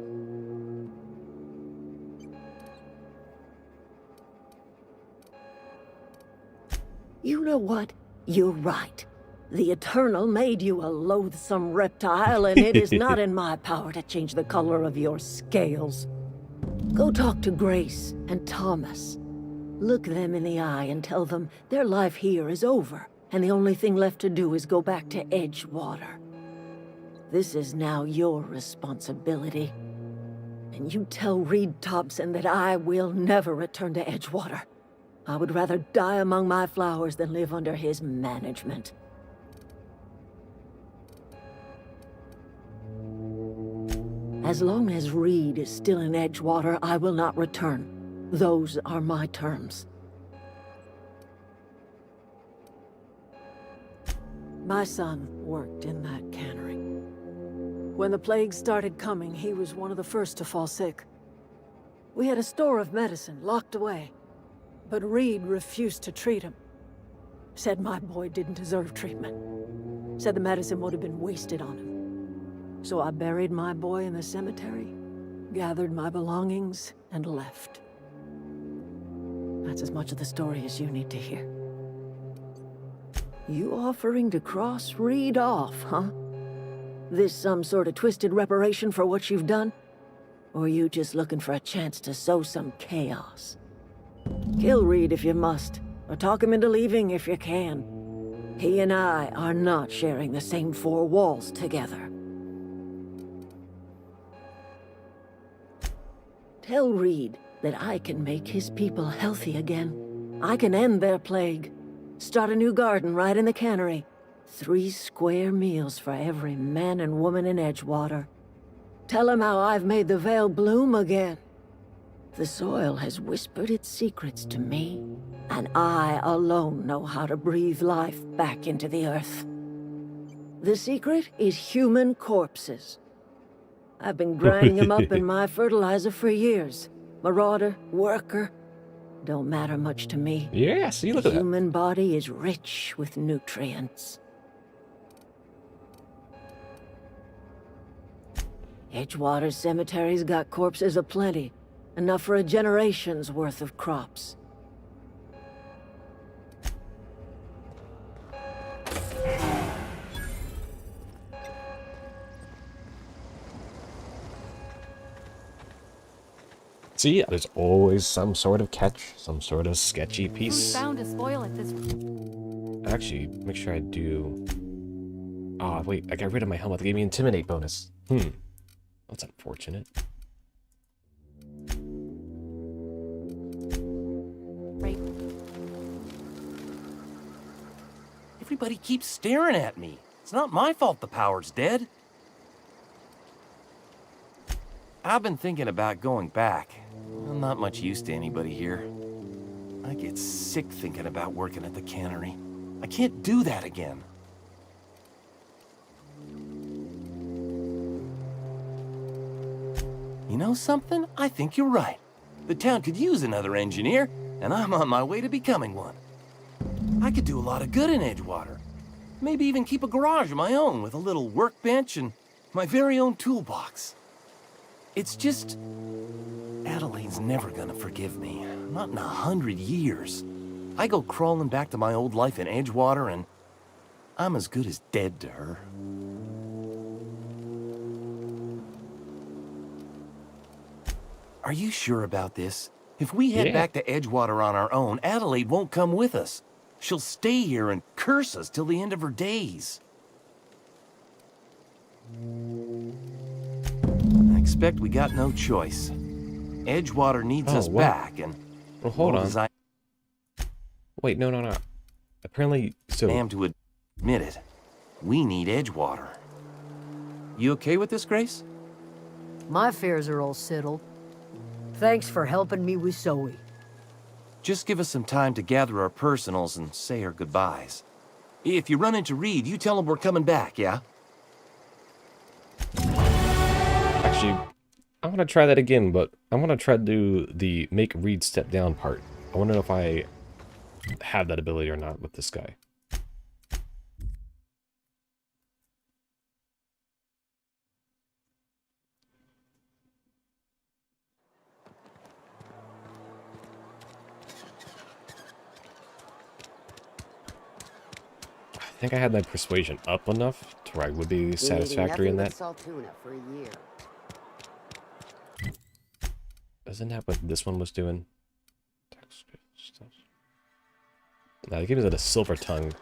B: You know what? You're right. The Eternal made you a loathsome reptile, and it is not in my power to change the color of your scales. Go talk to Grace and Thomas. Look them in the eye and tell them their life here is over, and the only thing left to do is go back to Edgewater. This is now your responsibility. And you tell Reed Thompson that I will never return to Edgewater. I would rather die among my flowers than live under his management. As long as Reed is still in Edgewater, I will not return. Those are my terms. My son worked in that cannery. When the plague started coming, he was one of the first to fall sick. We had a store of medicine locked away, but Reed refused to treat him. Said my boy didn't deserve treatment. Said the medicine would have been wasted on him. So I buried my boy in the cemetery, gathered my belongings, and left. That's as much of the story as you need to hear. You offering to cross Reed off, huh? This some sort of twisted reparation for what you've done? Or you just looking for a chance to sow some chaos? Kill Reed if you must, or talk him into leaving if you can. He and I are not sharing the same four walls together. Tell Reed that I can make his people healthy again. I can end their plague. Start a new garden right in the cannery. 3 square meals for every man and woman in Edgewater. Tell him how I've made the Vale bloom again. The soil has whispered its secrets to me, and I alone know how to breathe life back into the earth. The secret is human corpses. I've been grinding them up in my fertilizer for years. Marauder, worker, don't matter much to me.
A: Yeah, see, look at that.
B: The human body is rich with nutrients. Edgewater Cemetery's got corpses aplenty. Enough for a generation's worth of crops.
A: See, there's always some sort of catch, some sort of sketchy piece.
L: Found to spoil it this.
A: Actually, make sure I do. Ah, wait, I got rid of my helmet. They gave me Intimidate bonus. That's unfortunate.
L: Right.
N: Everybody keeps staring at me. It's not my fault the power's dead. I've been thinking about going back. I'm not much use to anybody here. I get sick thinking about working at the cannery. I can't do that again. You know something? I think you're right. The town could use another engineer. and I'm on my way to becoming one. I could do a lot of good in Edgewater. Maybe even keep a garage of my own with a little workbench and my very own toolbox. It's just... Adelaide's never gonna forgive me. Not in 100 years. I go crawling back to my old life in Edgewater and I'm as good as dead to her. Are you sure about this? If we head back to Edgewater on our own, Adelaide won't come with us. She'll stay here and curse us till the end of her days. I expect we got no choice. Edgewater needs us back, and...
A: Well, hold on. Wait, no. Apparently, so...
N: Damn to admit it. We need Edgewater. You okay with this, Grace?
P: My affairs are all settled. Thanks for helping me with Zoe.
N: Just give us some time to gather our personals and say our goodbyes. If you run into Reed, you tell him we're coming back, yeah?
A: Actually, I want to try that again, but I want to try to do the make Reed step down part. I want to know if I have that ability or not with this guy. I think I had my persuasion up enough to where I would be satisfactory in that.
F: Salt tuna for a year.
A: Isn't that what this one was doing? Now, it gives it a silver tongue.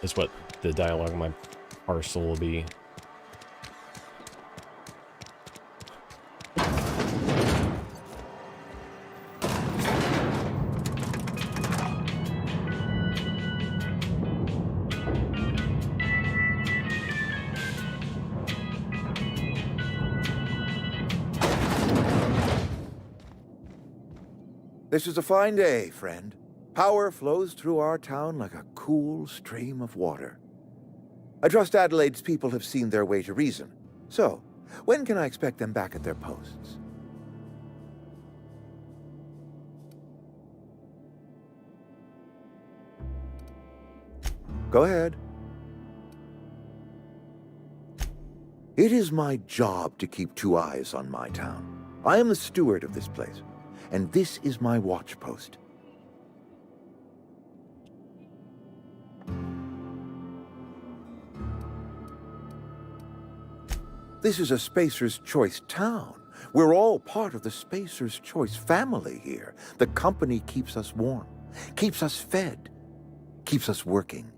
A: Is what the dialogue on my parcel will be.
Q: This is a fine day, friend. Power flows through our town like a cool stream of water. I trust Adelaide's people have seen their way to reason. So, when can I expect them back at their posts? Go ahead. It is my job to keep two eyes on my town. I am the steward of this place, and this is my watch post. This is a Spacer's Choice town. We're all part of the Spacer's Choice family here. The company keeps us warm, keeps us fed, keeps us working.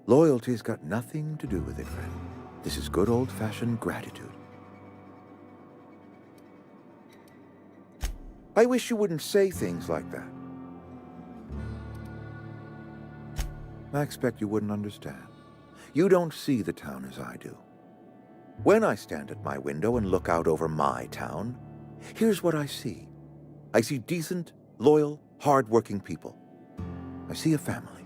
Q: Loyalty's got nothing to do with it, friend. This is good old-fashioned gratitude. I wish you wouldn't say things like that. I expect you wouldn't understand. You don't see the town as I do. When I stand at my window and look out over my town, here's what I see. I see decent, loyal, hard-working people. I see a family.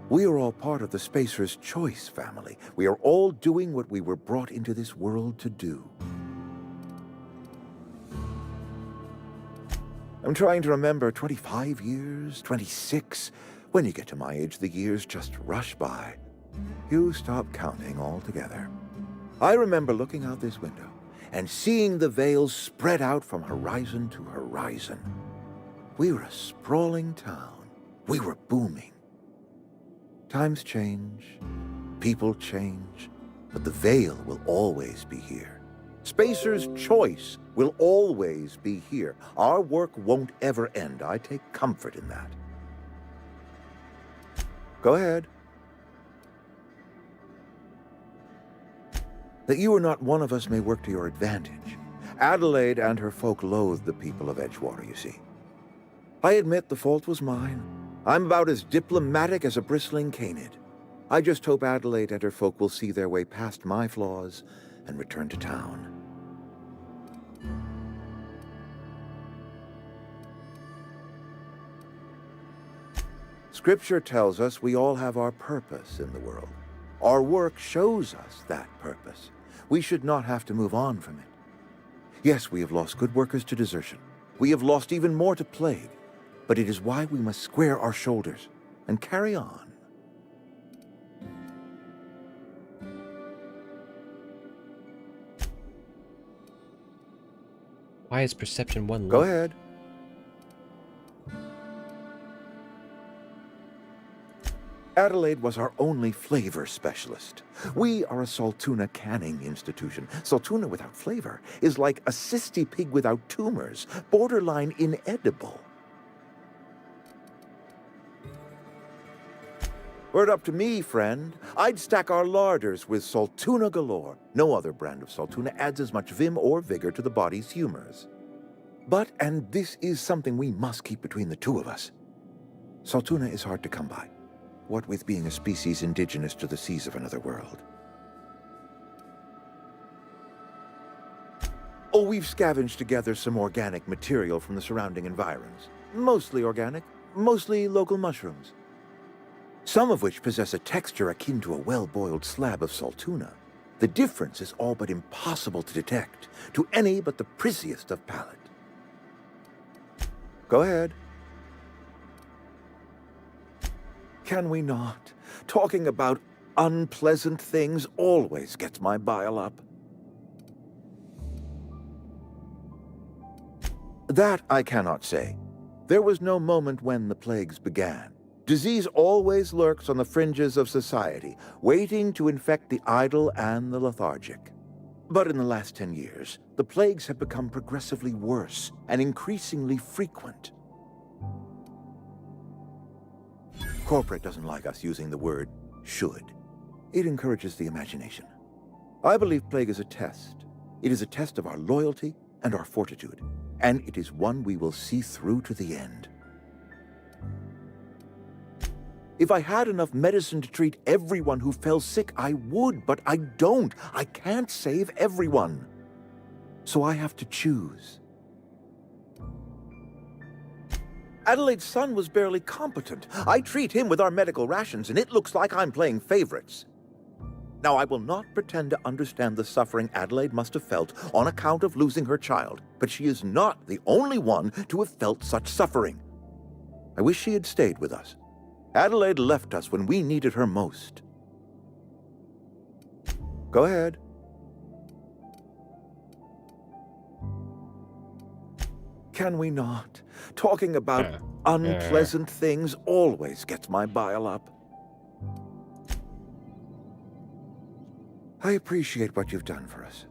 Q: We are all part of the Spacer's Choice family. We are all doing what we were brought into this world to do. I'm trying to remember 25 years, 26. When you get to my age, the years just rush by. You stop counting altogether. I remember looking out this window and seeing the veils spread out from horizon to horizon. We were a sprawling town. We were booming. Times change, people change, but the veil will always be here. Spacer's Choice will always be here. Our work won't ever end. I take comfort in that. Go ahead. That you are not one of us may work to your advantage. Adelaide and her folk loathe the people of Edgewater, you see. I admit the fault was mine. I'm about as diplomatic as a bristling canid. I just hope Adelaide and her folk will see their way past my flaws and return to town. Scripture tells us we all have our purpose in the world. Our work shows us that purpose. We should not have to move on from it. Yes, we have lost good workers to desertion. We have lost even more to plague. but it is why we must square our shoulders and carry on.
A: Why is perception 1 low?
Q: Go ahead. Adelaide was our only flavor specialist. We are a Saltuna canning institution. Saltuna without flavor is like a cysty pig without tumors, borderline inedible. Were it up to me, friend, I'd stack our larders with Saltuna galore. No other brand of Saltuna adds as much vim or vigor to the body's humors. But, and this is something we must keep between the two of us, Saltuna is hard to come by, what with being a species indigenous to the seas of another world. Oh, we've scavenged together some organic material from the surrounding environs. Mostly organic, mostly local mushrooms. Some of which possess a texture akin to a well-boiled slab of Saltuna. The difference is all but impossible to detect to any but the prissiest of palate. Go ahead. Can we not? Talking about unpleasant things always gets my bile up. That I cannot say. There was no moment when the plagues began. Disease always lurks on the fringes of society, waiting to infect the idle and the lethargic. But in the last 10 years, the plagues have become progressively worse and increasingly frequent. Corporate doesn't like us using the word should. It encourages the imagination. I believe plague is a test. It is a test of our loyalty and our fortitude, and it is one we will see through to the end. If I had enough medicine to treat everyone who fell sick, I would, but I don't. I can't save everyone. So I have to choose. Adelaide's son was barely competent. I treat him with our medical rations, and it looks like I'm playing favorites. Now, I will not pretend to understand the suffering Adelaide must have felt on account of losing her child, but she is not the only one to have felt such suffering. I wish she had stayed with us. Adelaide left us when we needed her most. Go ahead. Can we not? Talking about unpleasant things always gets my bile up. I appreciate what you've done for us.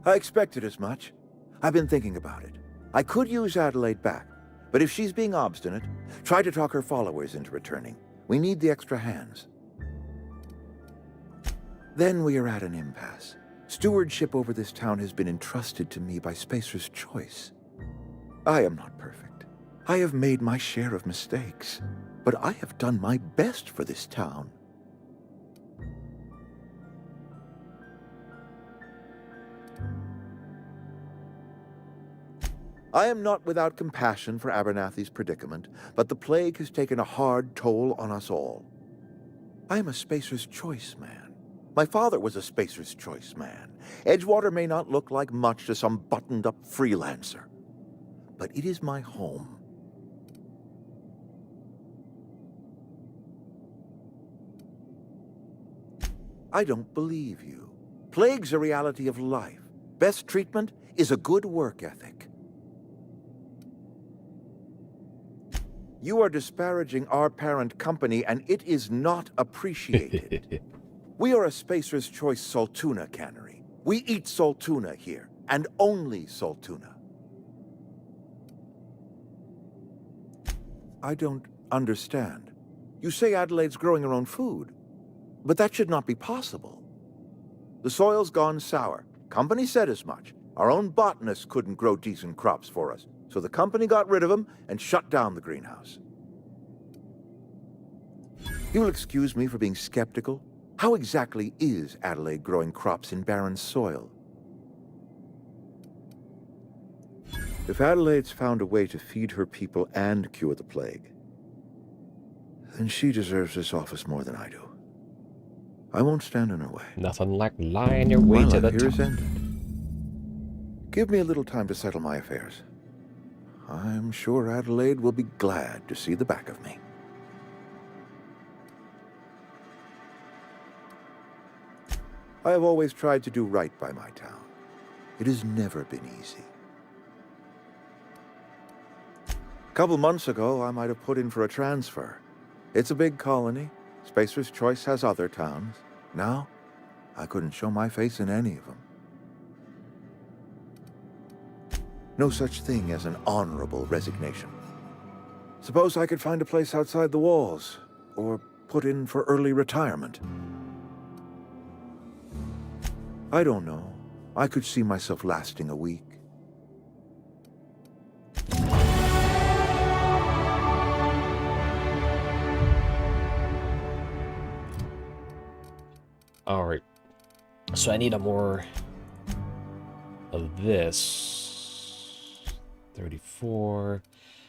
Q: I expected as much. I've been thinking about it. I could use Adelaide back, but if she's being obstinate, try to talk her followers into returning. We need the extra hands. Then we are at an impasse. Stewardship over this town has been entrusted to me by Spacer's Choice. I am not perfect. I have made my share of mistakes, but I have done my best for this town. I am not without compassion for Abernathy's predicament, but the plague has taken a hard toll on us all. I am a Spacer's Choice man. My father was a Spacer's Choice man. Edgewater may not look like much to some buttoned-up freelancer, but it is my home. I don't believe you. Plague's a reality of life. Best treatment is a good work ethic. You are disparaging our parent company, and it is not appreciated. We are a Spacer's Choice Saltuna cannery. We eat Saltuna here, and only Saltuna. I don't understand. You say Adelaide's growing her own food, but that should not be possible. The soil's gone sour. Company said as much. Our own botanists couldn't grow decent crops for us, so the company got rid of them and shut down the greenhouse. You'll excuse me for being skeptical. How exactly is Adelaide growing crops in barren soil? If Adelaide's found a way to feed her people and cure the plague, then she deserves this office more than I do. I won't stand in her way.
A: Nothing like lying your way to the top.
Q: Ended. Give me a little time to settle my affairs. I'm sure Adelaide will be glad to see the back of me. I have always tried to do right by my town. It has never been easy. A couple months ago, I might have put in for a transfer. It's a big colony. Spacer's Choice has other towns. Now, I couldn't show my face in any of them. No such thing as an honorable resignation. Suppose I could find a place outside the walls, or put in for early retirement. I don't know. I could see myself lasting a week.
A: Alright. So I need a more of this. 34.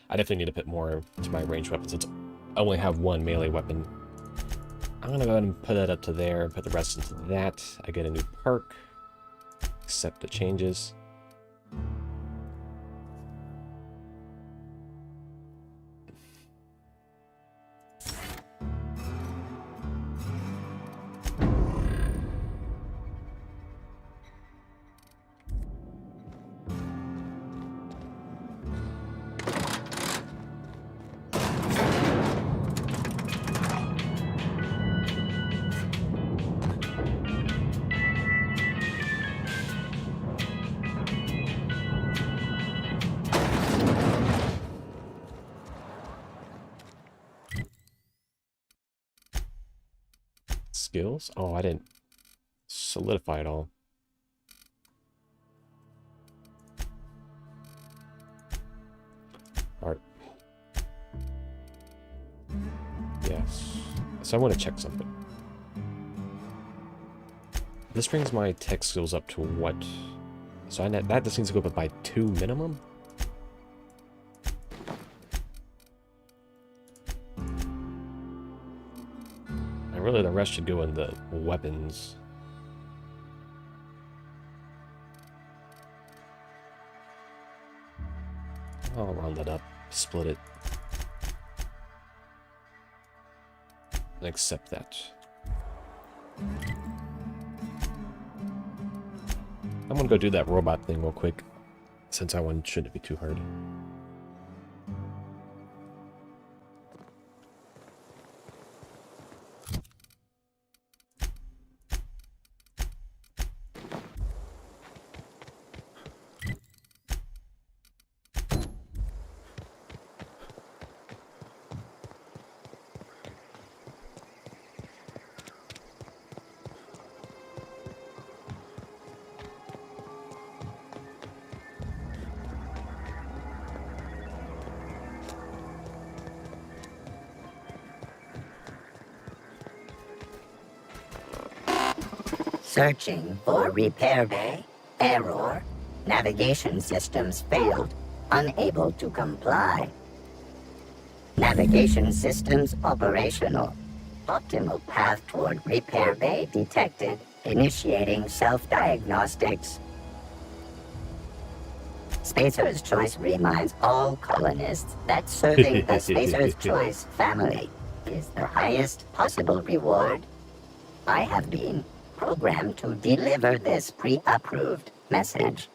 A: I definitely need to put more to my ranged weapons. I only have one melee weapon. I'm gonna go ahead and put that up to there, put the rest into that. I get a new perk. Accept the changes. Skills? Oh, I didn't solidify it all. Alright. Yes. So I want to check something. This brings my tech skills up to what? So that just needs to go up by 2 minimum? Really, the rest should go in the weapons. I'll round that up, split it, and accept that. I'm gonna go do that robot thing real quick, since that one shouldn't be too hard.
K: Searching for repair bay. Error. Navigation systems failed. Unable to comply. Navigation systems operational. Optimal path toward repair bay detected. Initiating self-diagnostics. Spacer's Choice reminds all colonists that serving the Spacer's Choice family is the highest possible reward. I have been programmed to deliver this pre-approved message.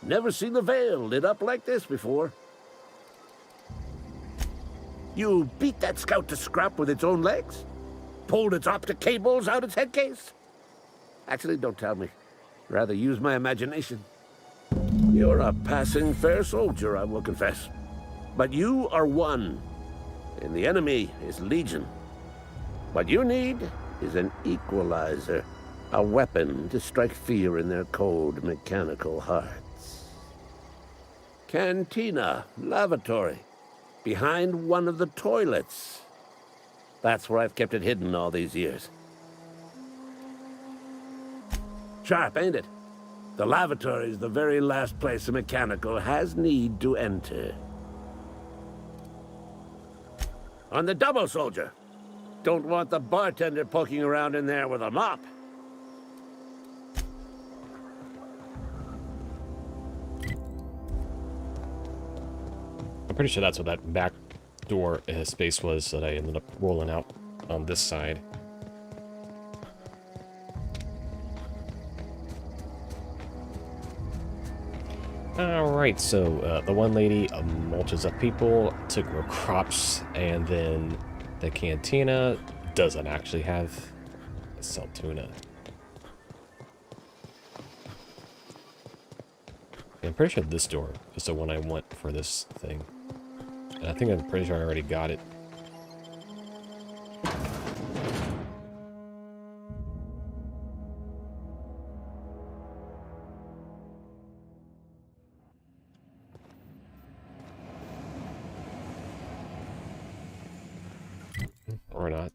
H: Never seen the Veil lit up like this before. You beat that scout to scrap with its own legs? Pulled its optic cables out its head case? Actually, don't tell me. Rather use my imagination. You're a passing fair soldier, I will confess. But you are one, and the enemy is legion. What you need is an equalizer, a weapon to strike fear in their cold, mechanical hearts. Cantina, lavatory. Behind one of the toilets. That's where I've kept it hidden all these years. Sharp, ain't it? The lavatory is the very last place a mechanical has need to enter. On the double, soldier. Don't want the bartender poking around in there with a mop.
A: I'm pretty sure that's what that back door space was that I ended up rolling out on this side. Alright, so the one lady mulches up people, took her crops, and then the cantina doesn't actually have sell tuna. I'm pretty sure this door is the one I want for this thing. And I think I'm pretty sure I already got it. Or not.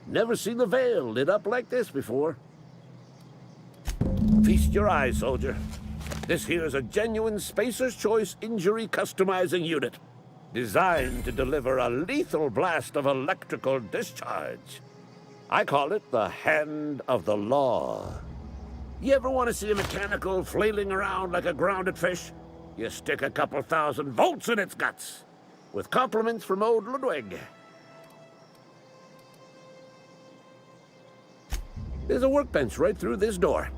H: Never seen the Veil lit up like this before. Feast your eyes, soldier. This here is a genuine Spacer's Choice injury customizing unit, designed to deliver a lethal blast of electrical discharge. I call it the Hand of the Law. You ever want to see a mechanical flailing around like a grounded fish? You stick a couple thousand volts in its guts. With compliments from old Ludwig. There's a workbench right through this door.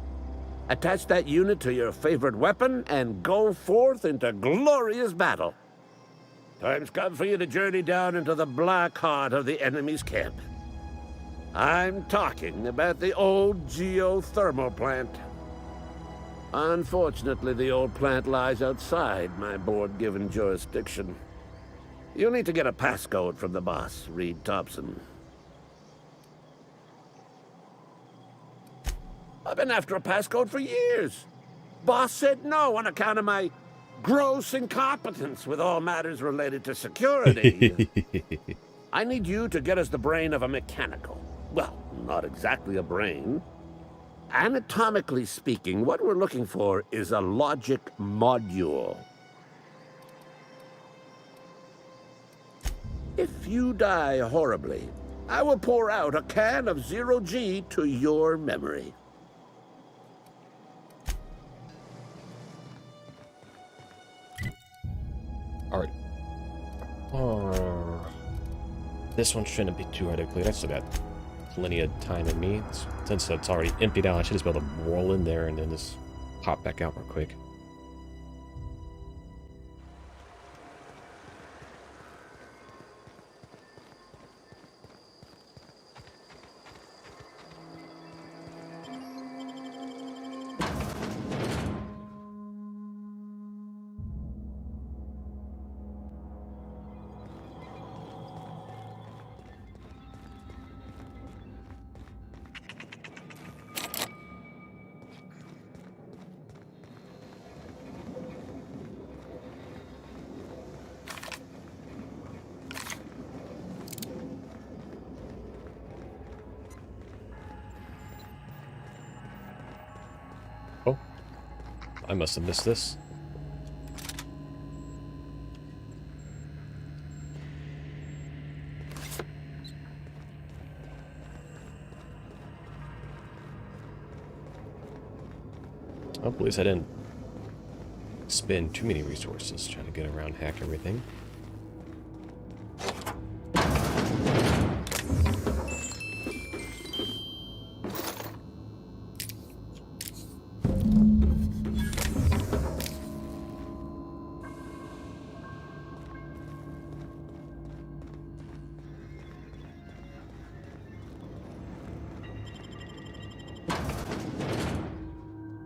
H: Attach that unit to your favorite weapon and go forth into glorious battle. Time's come for you to journey down into the black heart of the enemy's camp. I'm talking about the old geothermal plant. Unfortunately, the old plant lies outside my board-given jurisdiction. You'll need to get a passcode from the boss, Reed Thompson. I've been after a passcode for years. Boss said no on account of my gross incompetence with all matters related to security. I need you to get us the brain of a mechanical. Well, not exactly a brain. Anatomically speaking, what we're looking for is a logic module. If you die horribly, I will pour out a can of 0G to your memory.
A: Alright. Oh, this one shouldn't be too hard to clear. I still got plenty of time in me. Since it's already emptied out, I should just be able to roll in there and then just pop back out real quick. Oh, I must have missed this. Oh, please, I didn't spend too many resources trying to get around, hack everything.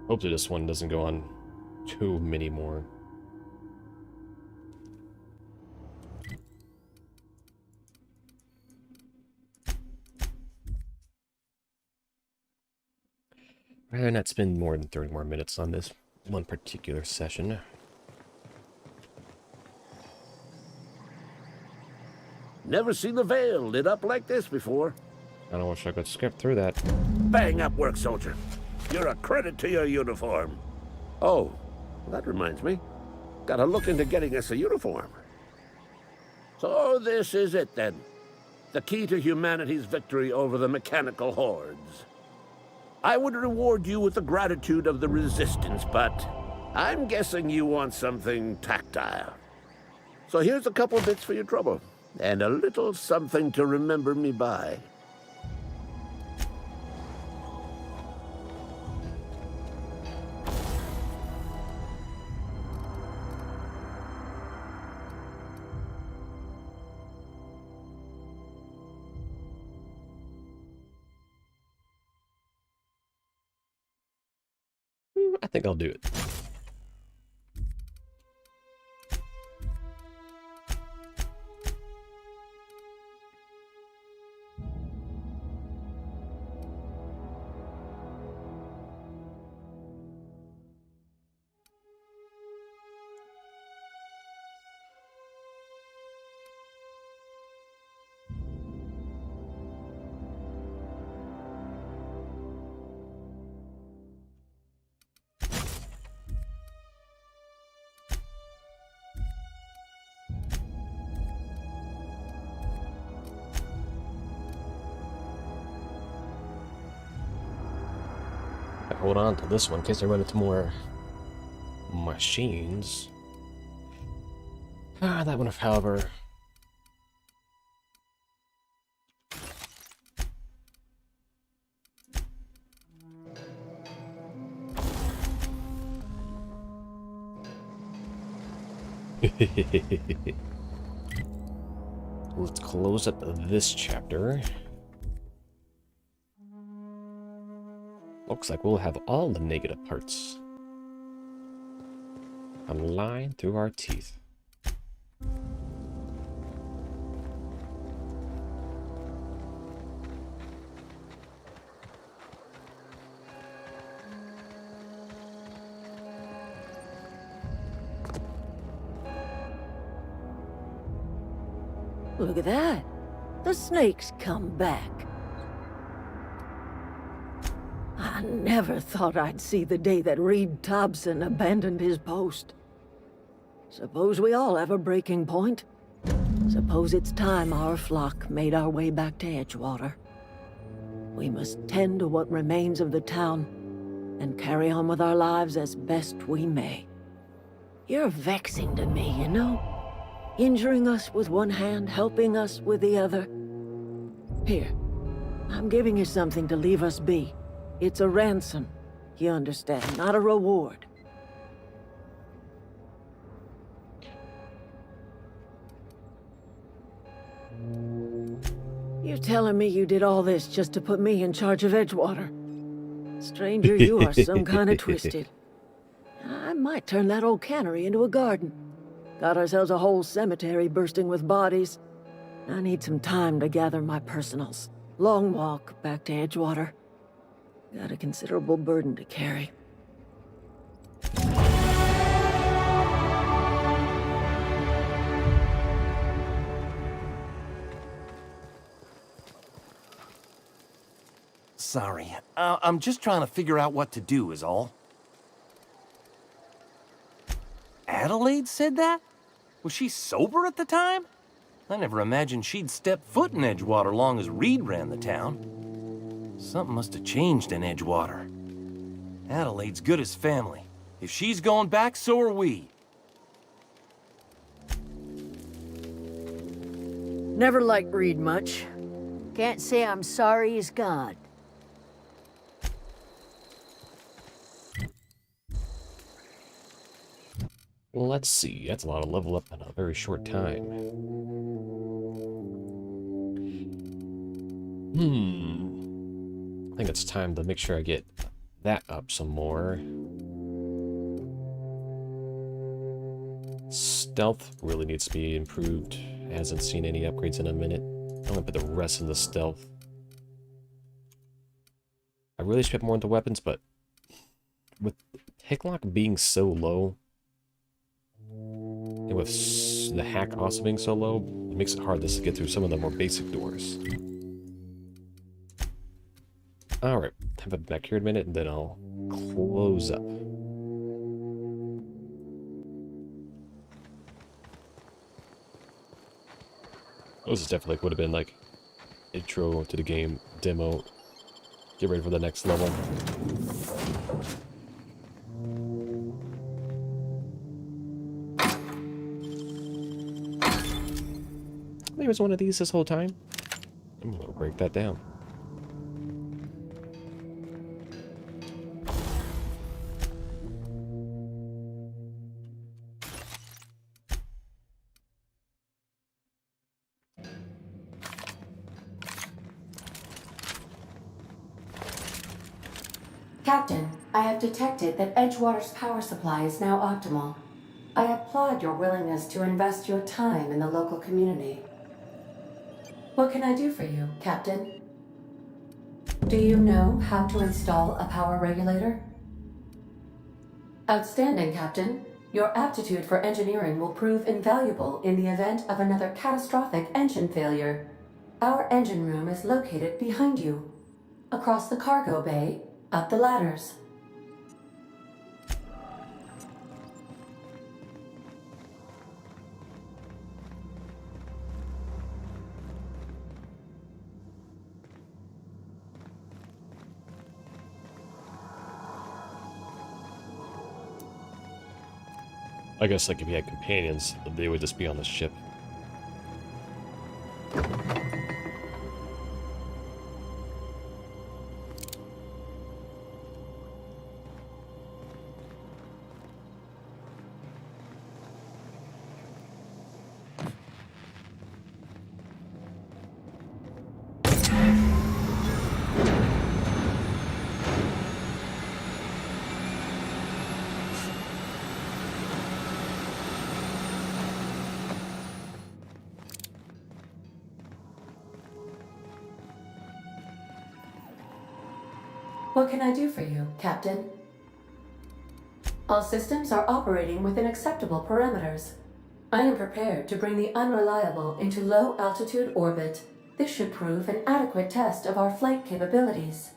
A: Hopefully this one doesn't go on too many more. Rather not spend more than 30 more minutes on this one particular session.
H: Never seen the Vale lit up like this before.
A: I don't wish I could skip through that.
H: Bang up work, soldier. You're a credit to your uniform. Oh, that reminds me. Gotta look into getting us a uniform. So this is it then. The key to humanity's victory over the mechanical hordes. I would reward you with the gratitude of the Resistance, but I'm guessing you want something tactile. So here's a couple bits for your trouble, and a little something to remember me by.
A: I think I'll do it. Hold on to this one in case I run into more machines. That one, however. Let's close up this chapter. Looks like we'll have all the negative parts come line through our teeth.
B: Look at that. The snake's come back. I never thought I'd see the day that Reed Thompson abandoned his post. Suppose we all have a breaking point. Suppose it's time our flock made our way back to Edgewater. We must tend to what remains of the town and carry on with our lives as best we may. You're vexing to me, you know? Injuring us with one hand, helping us with the other. Here, I'm giving you something to leave us be. It's a ransom, you understand, not a reward. You're telling me you did all this just to put me in charge of Edgewater? Stranger, you are some kind of twisted. I might turn that old cannery into a garden. Got ourselves a whole cemetery bursting with bodies. I need some time to gather my personals. Long walk back to Edgewater. Got a considerable burden to carry.
N: Sorry, I'm just trying to figure out what to do is all. Adelaide said that? Was she sober at the time? I never imagined she'd step foot in Edgewater long as Reed ran the town. Something must have changed in Edgewater. Adelaide's good as family. If she's going back, so are we.
P: Never liked Reed much. Can't say I'm sorry he's gone.
A: Well, let's see. That's a lot of level up in a very short time. I think it's time to make sure I get that up some more. Stealth really needs to be improved. Hasn't seen any upgrades in a minute. I'm gonna put the rest in the stealth. I really should put more into weapons, but with Hicklock being so low, and with the hack also being so low, it makes it hard to get through some of the more basic doors. Alright, have it back here in a minute, and then I'll close up. This is definitely would have been like intro to the game, demo. Get ready for the next level. There was one of these this whole time. I'm gonna break that down.
R: Captain, I have detected that Edgewater's power supply is now optimal. I applaud your willingness to invest your time in the local community. What can I do for you, Captain? Do you know how to install a power regulator? Outstanding, Captain. Your aptitude for engineering will prove invaluable in the event of another catastrophic engine failure. Our engine room is located behind you. Across the cargo bay, up the ladders.
A: I guess like if you had companions, they would just be on the ship.
R: What can I do for you, Captain? All systems are operating within acceptable parameters. I am prepared to bring the Unreliable into low-altitude orbit. This should prove an adequate test of our flight capabilities.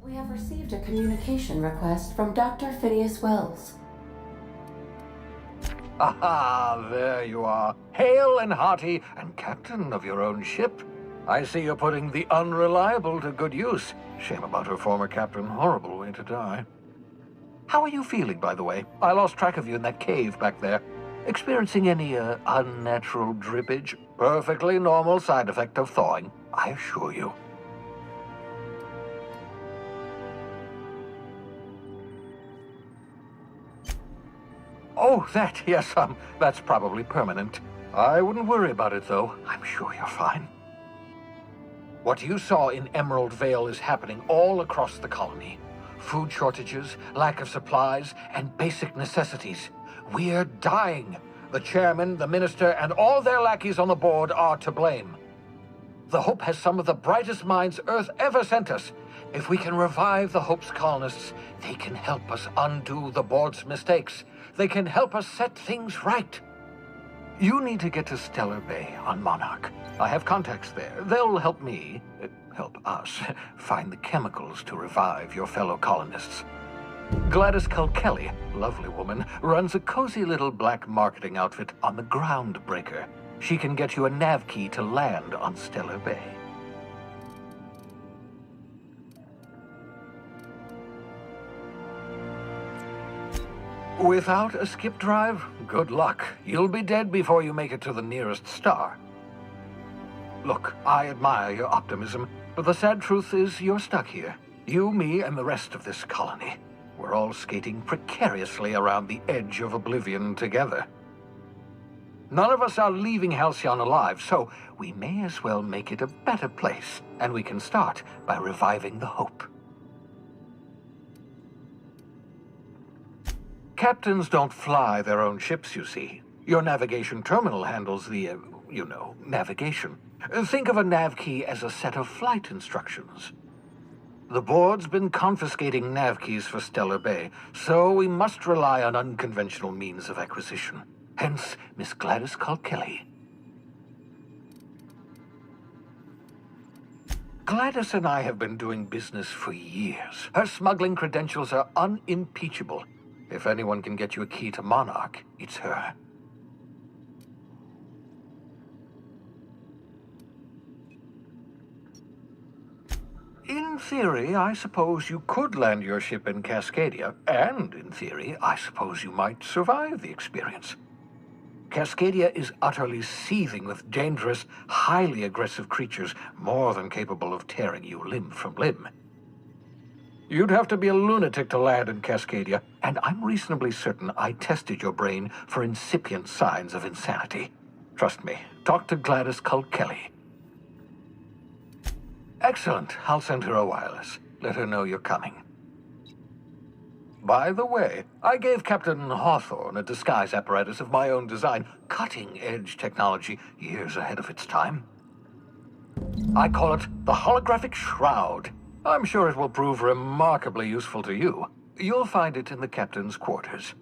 R: We have received a communication request from Dr. Phineas Wells.
S: Aha, there you are. Hale and hearty, and captain of your own ship. I see you're putting the Unreliable to good use. Shame about her former captain. Horrible way to die. How are you feeling, by the way? I lost track of you in that cave back there. Experiencing any, unnatural drippage? Perfectly normal side effect of thawing, I assure you. Oh, that, yes, that's probably permanent. I wouldn't worry about it, though. I'm sure you're fine. What you saw in Emerald Vale is happening all across the colony. Food shortages, lack of supplies, and basic necessities. We're dying. The chairman, the minister, and all their lackeys on the board are to blame. The Hope has some of the brightest minds Earth ever sent us. If we can revive the Hope's colonists, they can help us undo the board's mistakes. They can help us set things right. You need to get to Stellar Bay on Monarch. I have contacts there. They'll help me, help us, find the chemicals to revive your fellow colonists. Gladys Kelly, lovely woman, runs a cozy little black marketing outfit on the Groundbreaker. She can get you a nav key to land on Stellar Bay. Without a skip drive, good luck. You'll be dead before you make it to the nearest star. Look, I admire your optimism, but the sad truth is you're stuck here. You, me, and the rest of this colony. We're all skating precariously around the edge of oblivion together. None of us are leaving Halcyon alive, so we may as well make it a better place, and we can start by reviving the hope. Captains don't fly their own ships, you see. Your navigation terminal handles the, navigation. Think of a nav key as a set of flight instructions. The board's been confiscating nav keys for Stellar Bay, so we must rely on unconventional means of acquisition. Hence, Miss Gladys Kalkelly. Gladys and I have been doing business for years. Her smuggling credentials are unimpeachable. If anyone can get you a key to Monarch, it's her. In theory, I suppose you could land your ship in Cascadia, and in theory, I suppose you might survive the experience. Cascadia is utterly seething with dangerous, highly aggressive creatures more than capable of tearing you limb from limb. You'd have to be a lunatic to land in Cascadia, and I'm reasonably certain I tested your brain for incipient signs of insanity. Trust me, talk to Gladys Kalkelly. Excellent. I'll send her a wireless. Let her know you're coming. By the way, I gave Captain Hawthorne a disguise apparatus of my own design, cutting-edge technology years ahead of its time. I call it the holographic shroud. I'm sure it will prove remarkably useful to you. You'll find it in the captain's quarters.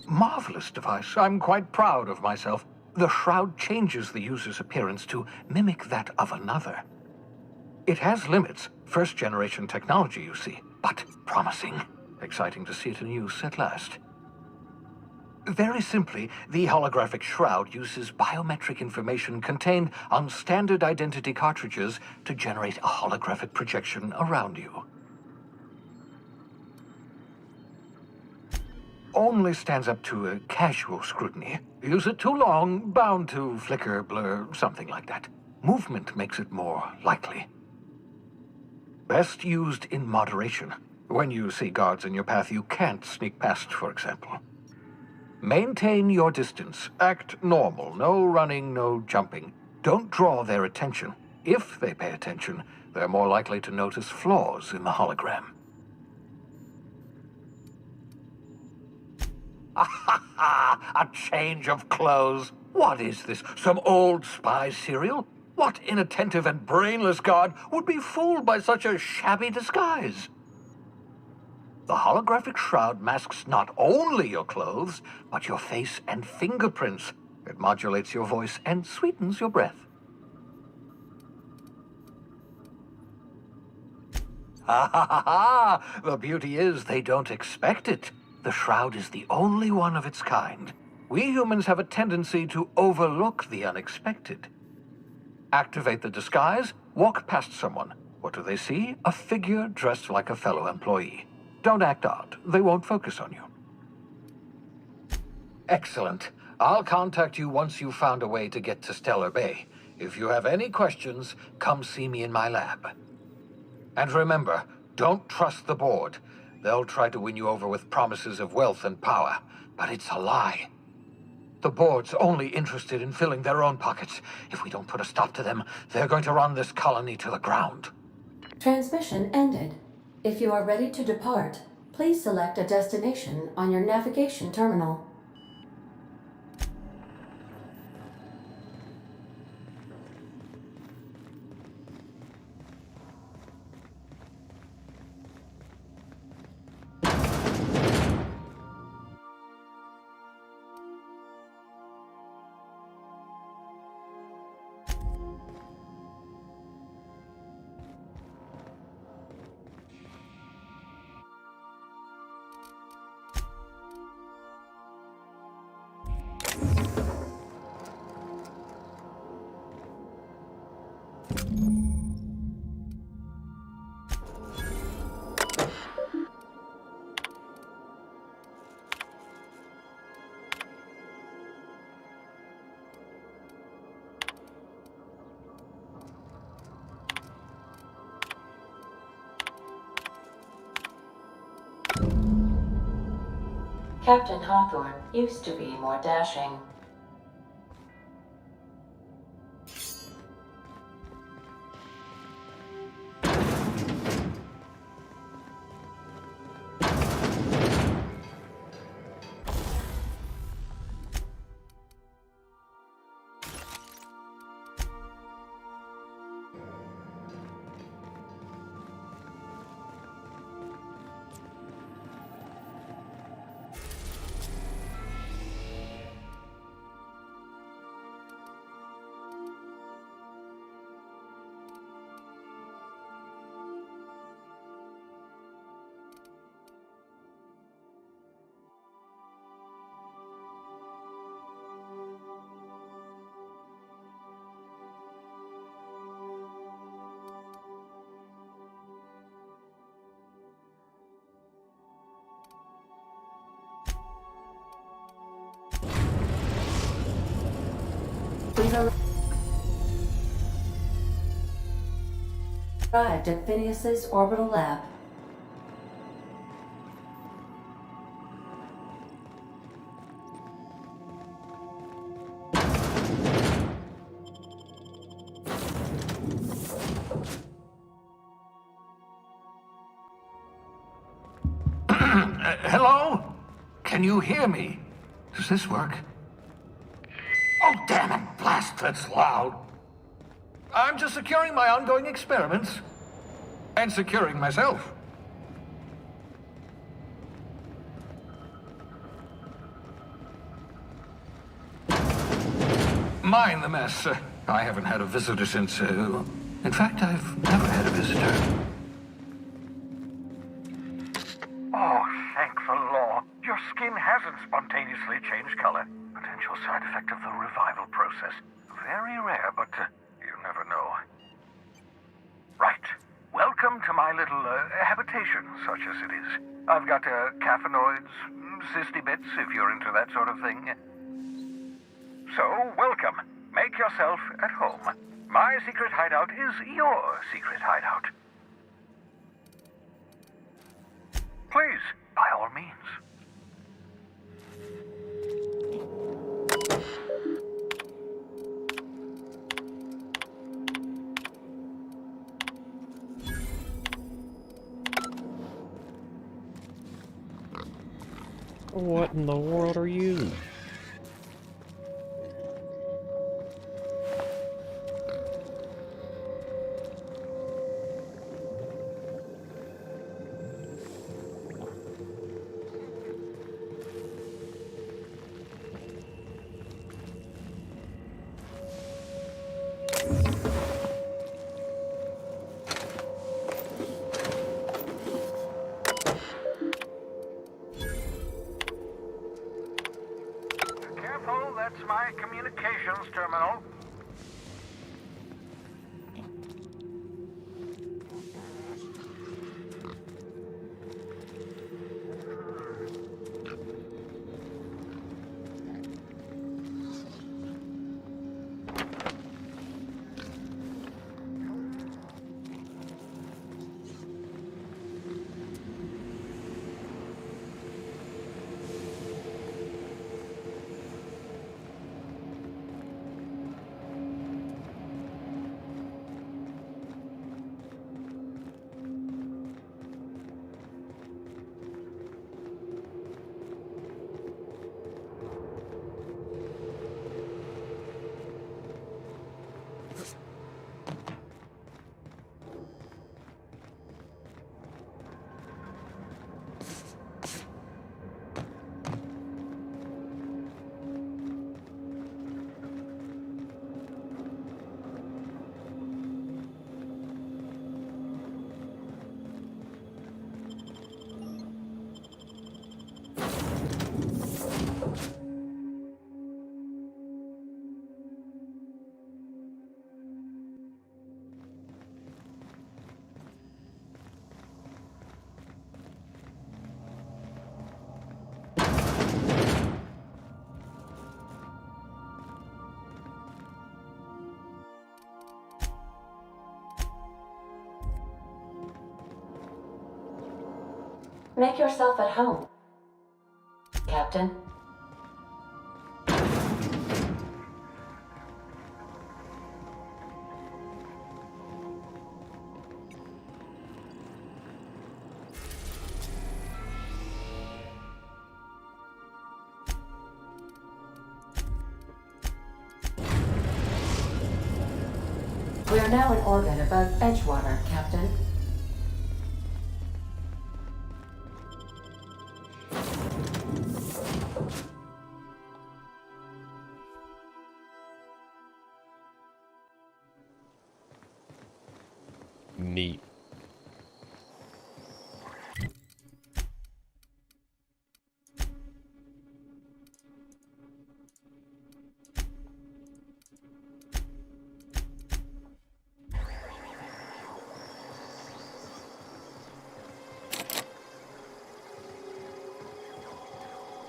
S: Marvelous device. I'm quite proud of myself. The shroud changes the user's appearance to mimic that of another. It has limits, first-generation technology, you see, but promising. Exciting to see it in use at last. Very simply, the holographic shroud uses biometric information contained on standard identity cartridges to generate a holographic projection around you. Only stands up to a casual scrutiny. Use it too long, bound to flicker, blur, something like that. Movement makes it more likely. Best used in moderation. When you see guards in your path you can't sneak past, for example. Maintain your distance. Act normal. No running, no jumping. Don't draw their attention. If they pay attention, they're more likely to notice flaws in the hologram. A change of clothes. What is this? Some old spy serial? What inattentive and brainless guard would be fooled by such a shabby disguise? The holographic shroud masks not only your clothes, but your face and fingerprints. It modulates your voice and sweetens your breath. The beauty is they don't expect it. The shroud is the only one of its kind. We humans have a tendency to overlook the unexpected. Activate the disguise, walk past someone. What do they see? A figure dressed like a fellow employee. Don't act odd. They won't focus on you. Excellent. I'll contact you once you've found a way to get to Stellar Bay. If you have any questions, come see me in my lab. And remember, don't trust the board. They'll try to win you over with promises of wealth and power, but it's a lie. The board's only interested in filling their own pockets. If we don't put a stop to them, they're going to run this colony to the ground.
R: Transmission ended. If you are ready to depart, please select a destination on your navigation terminal. Captain Hawthorne used to be more dashing. We've arrived at Phineas's orbital lab.
S: Hello? Can you hear me? Does this work? Oh, damn it! Blast, that's loud. I'm just securing my ongoing experiments. And securing myself. Mind the mess. I haven't had a visitor since, in fact, I've never had a visitor.
T: Oh, thank the law. Your skin hasn't spontaneously changed color. Potential side effect of the revival process. Very rare, but you never know. Right. Welcome to my little habitation, such as it is. I've got caffeinoids, cysty bits, if you're into that sort of thing. So, welcome. Make yourself at home. My secret hideout is your secret hideout. Please, by all means.
A: What in the world are you?
T: Careful, that's my communications terminal. Make yourself at home,
R: Captain. We are now in orbit above Edgewater, Captain.
A: Neat.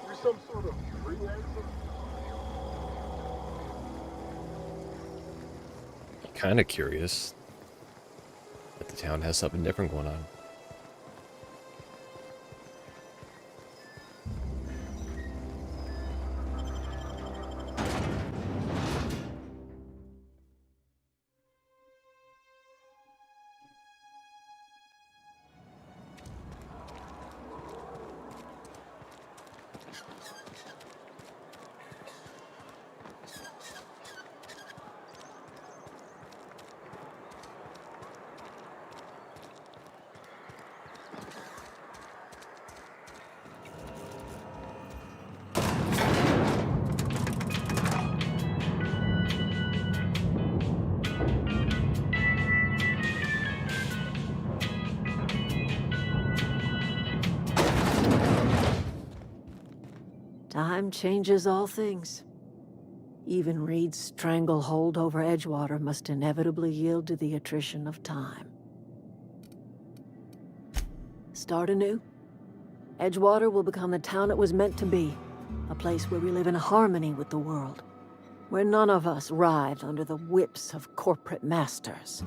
I: You're some sort of freelancer?
A: Kind of curious that the town has something different going on.
B: Time changes all things. Even Reed's stranglehold over Edgewater must inevitably yield to the attrition of time. Start anew. Edgewater will become the town it was meant to be. A place where we live in harmony with the world. Where none of us writhe under the whips of corporate masters.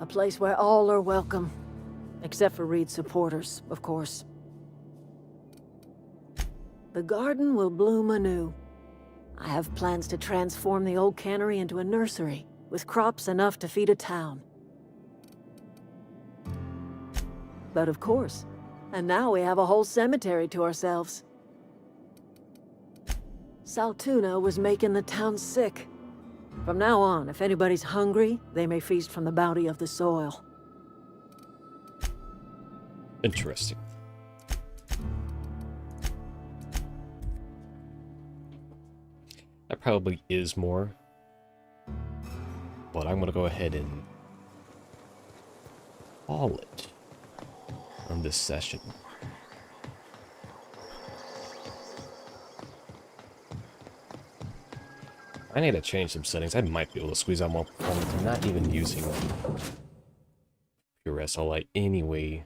B: A place where all are welcome. Except for Reed's supporters, of course. The garden will bloom anew. I have plans to transform the old cannery into a nursery, with crops enough to feed a town. But of course, and now we have a whole cemetery to ourselves. Saltuna was making the town sick. From now on, if anybody's hungry, they may feast from the bounty of the soil.
A: Interesting. That probably is more. But I'm going to go ahead and call it on this session. I need to change some settings. I might be able to squeeze out more performance. I'm not even using pure SLI anyway.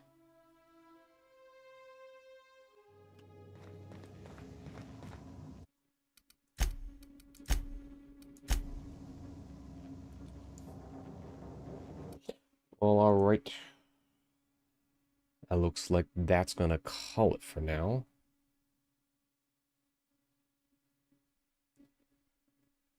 A: Well, alright. That looks like that's gonna call it for now.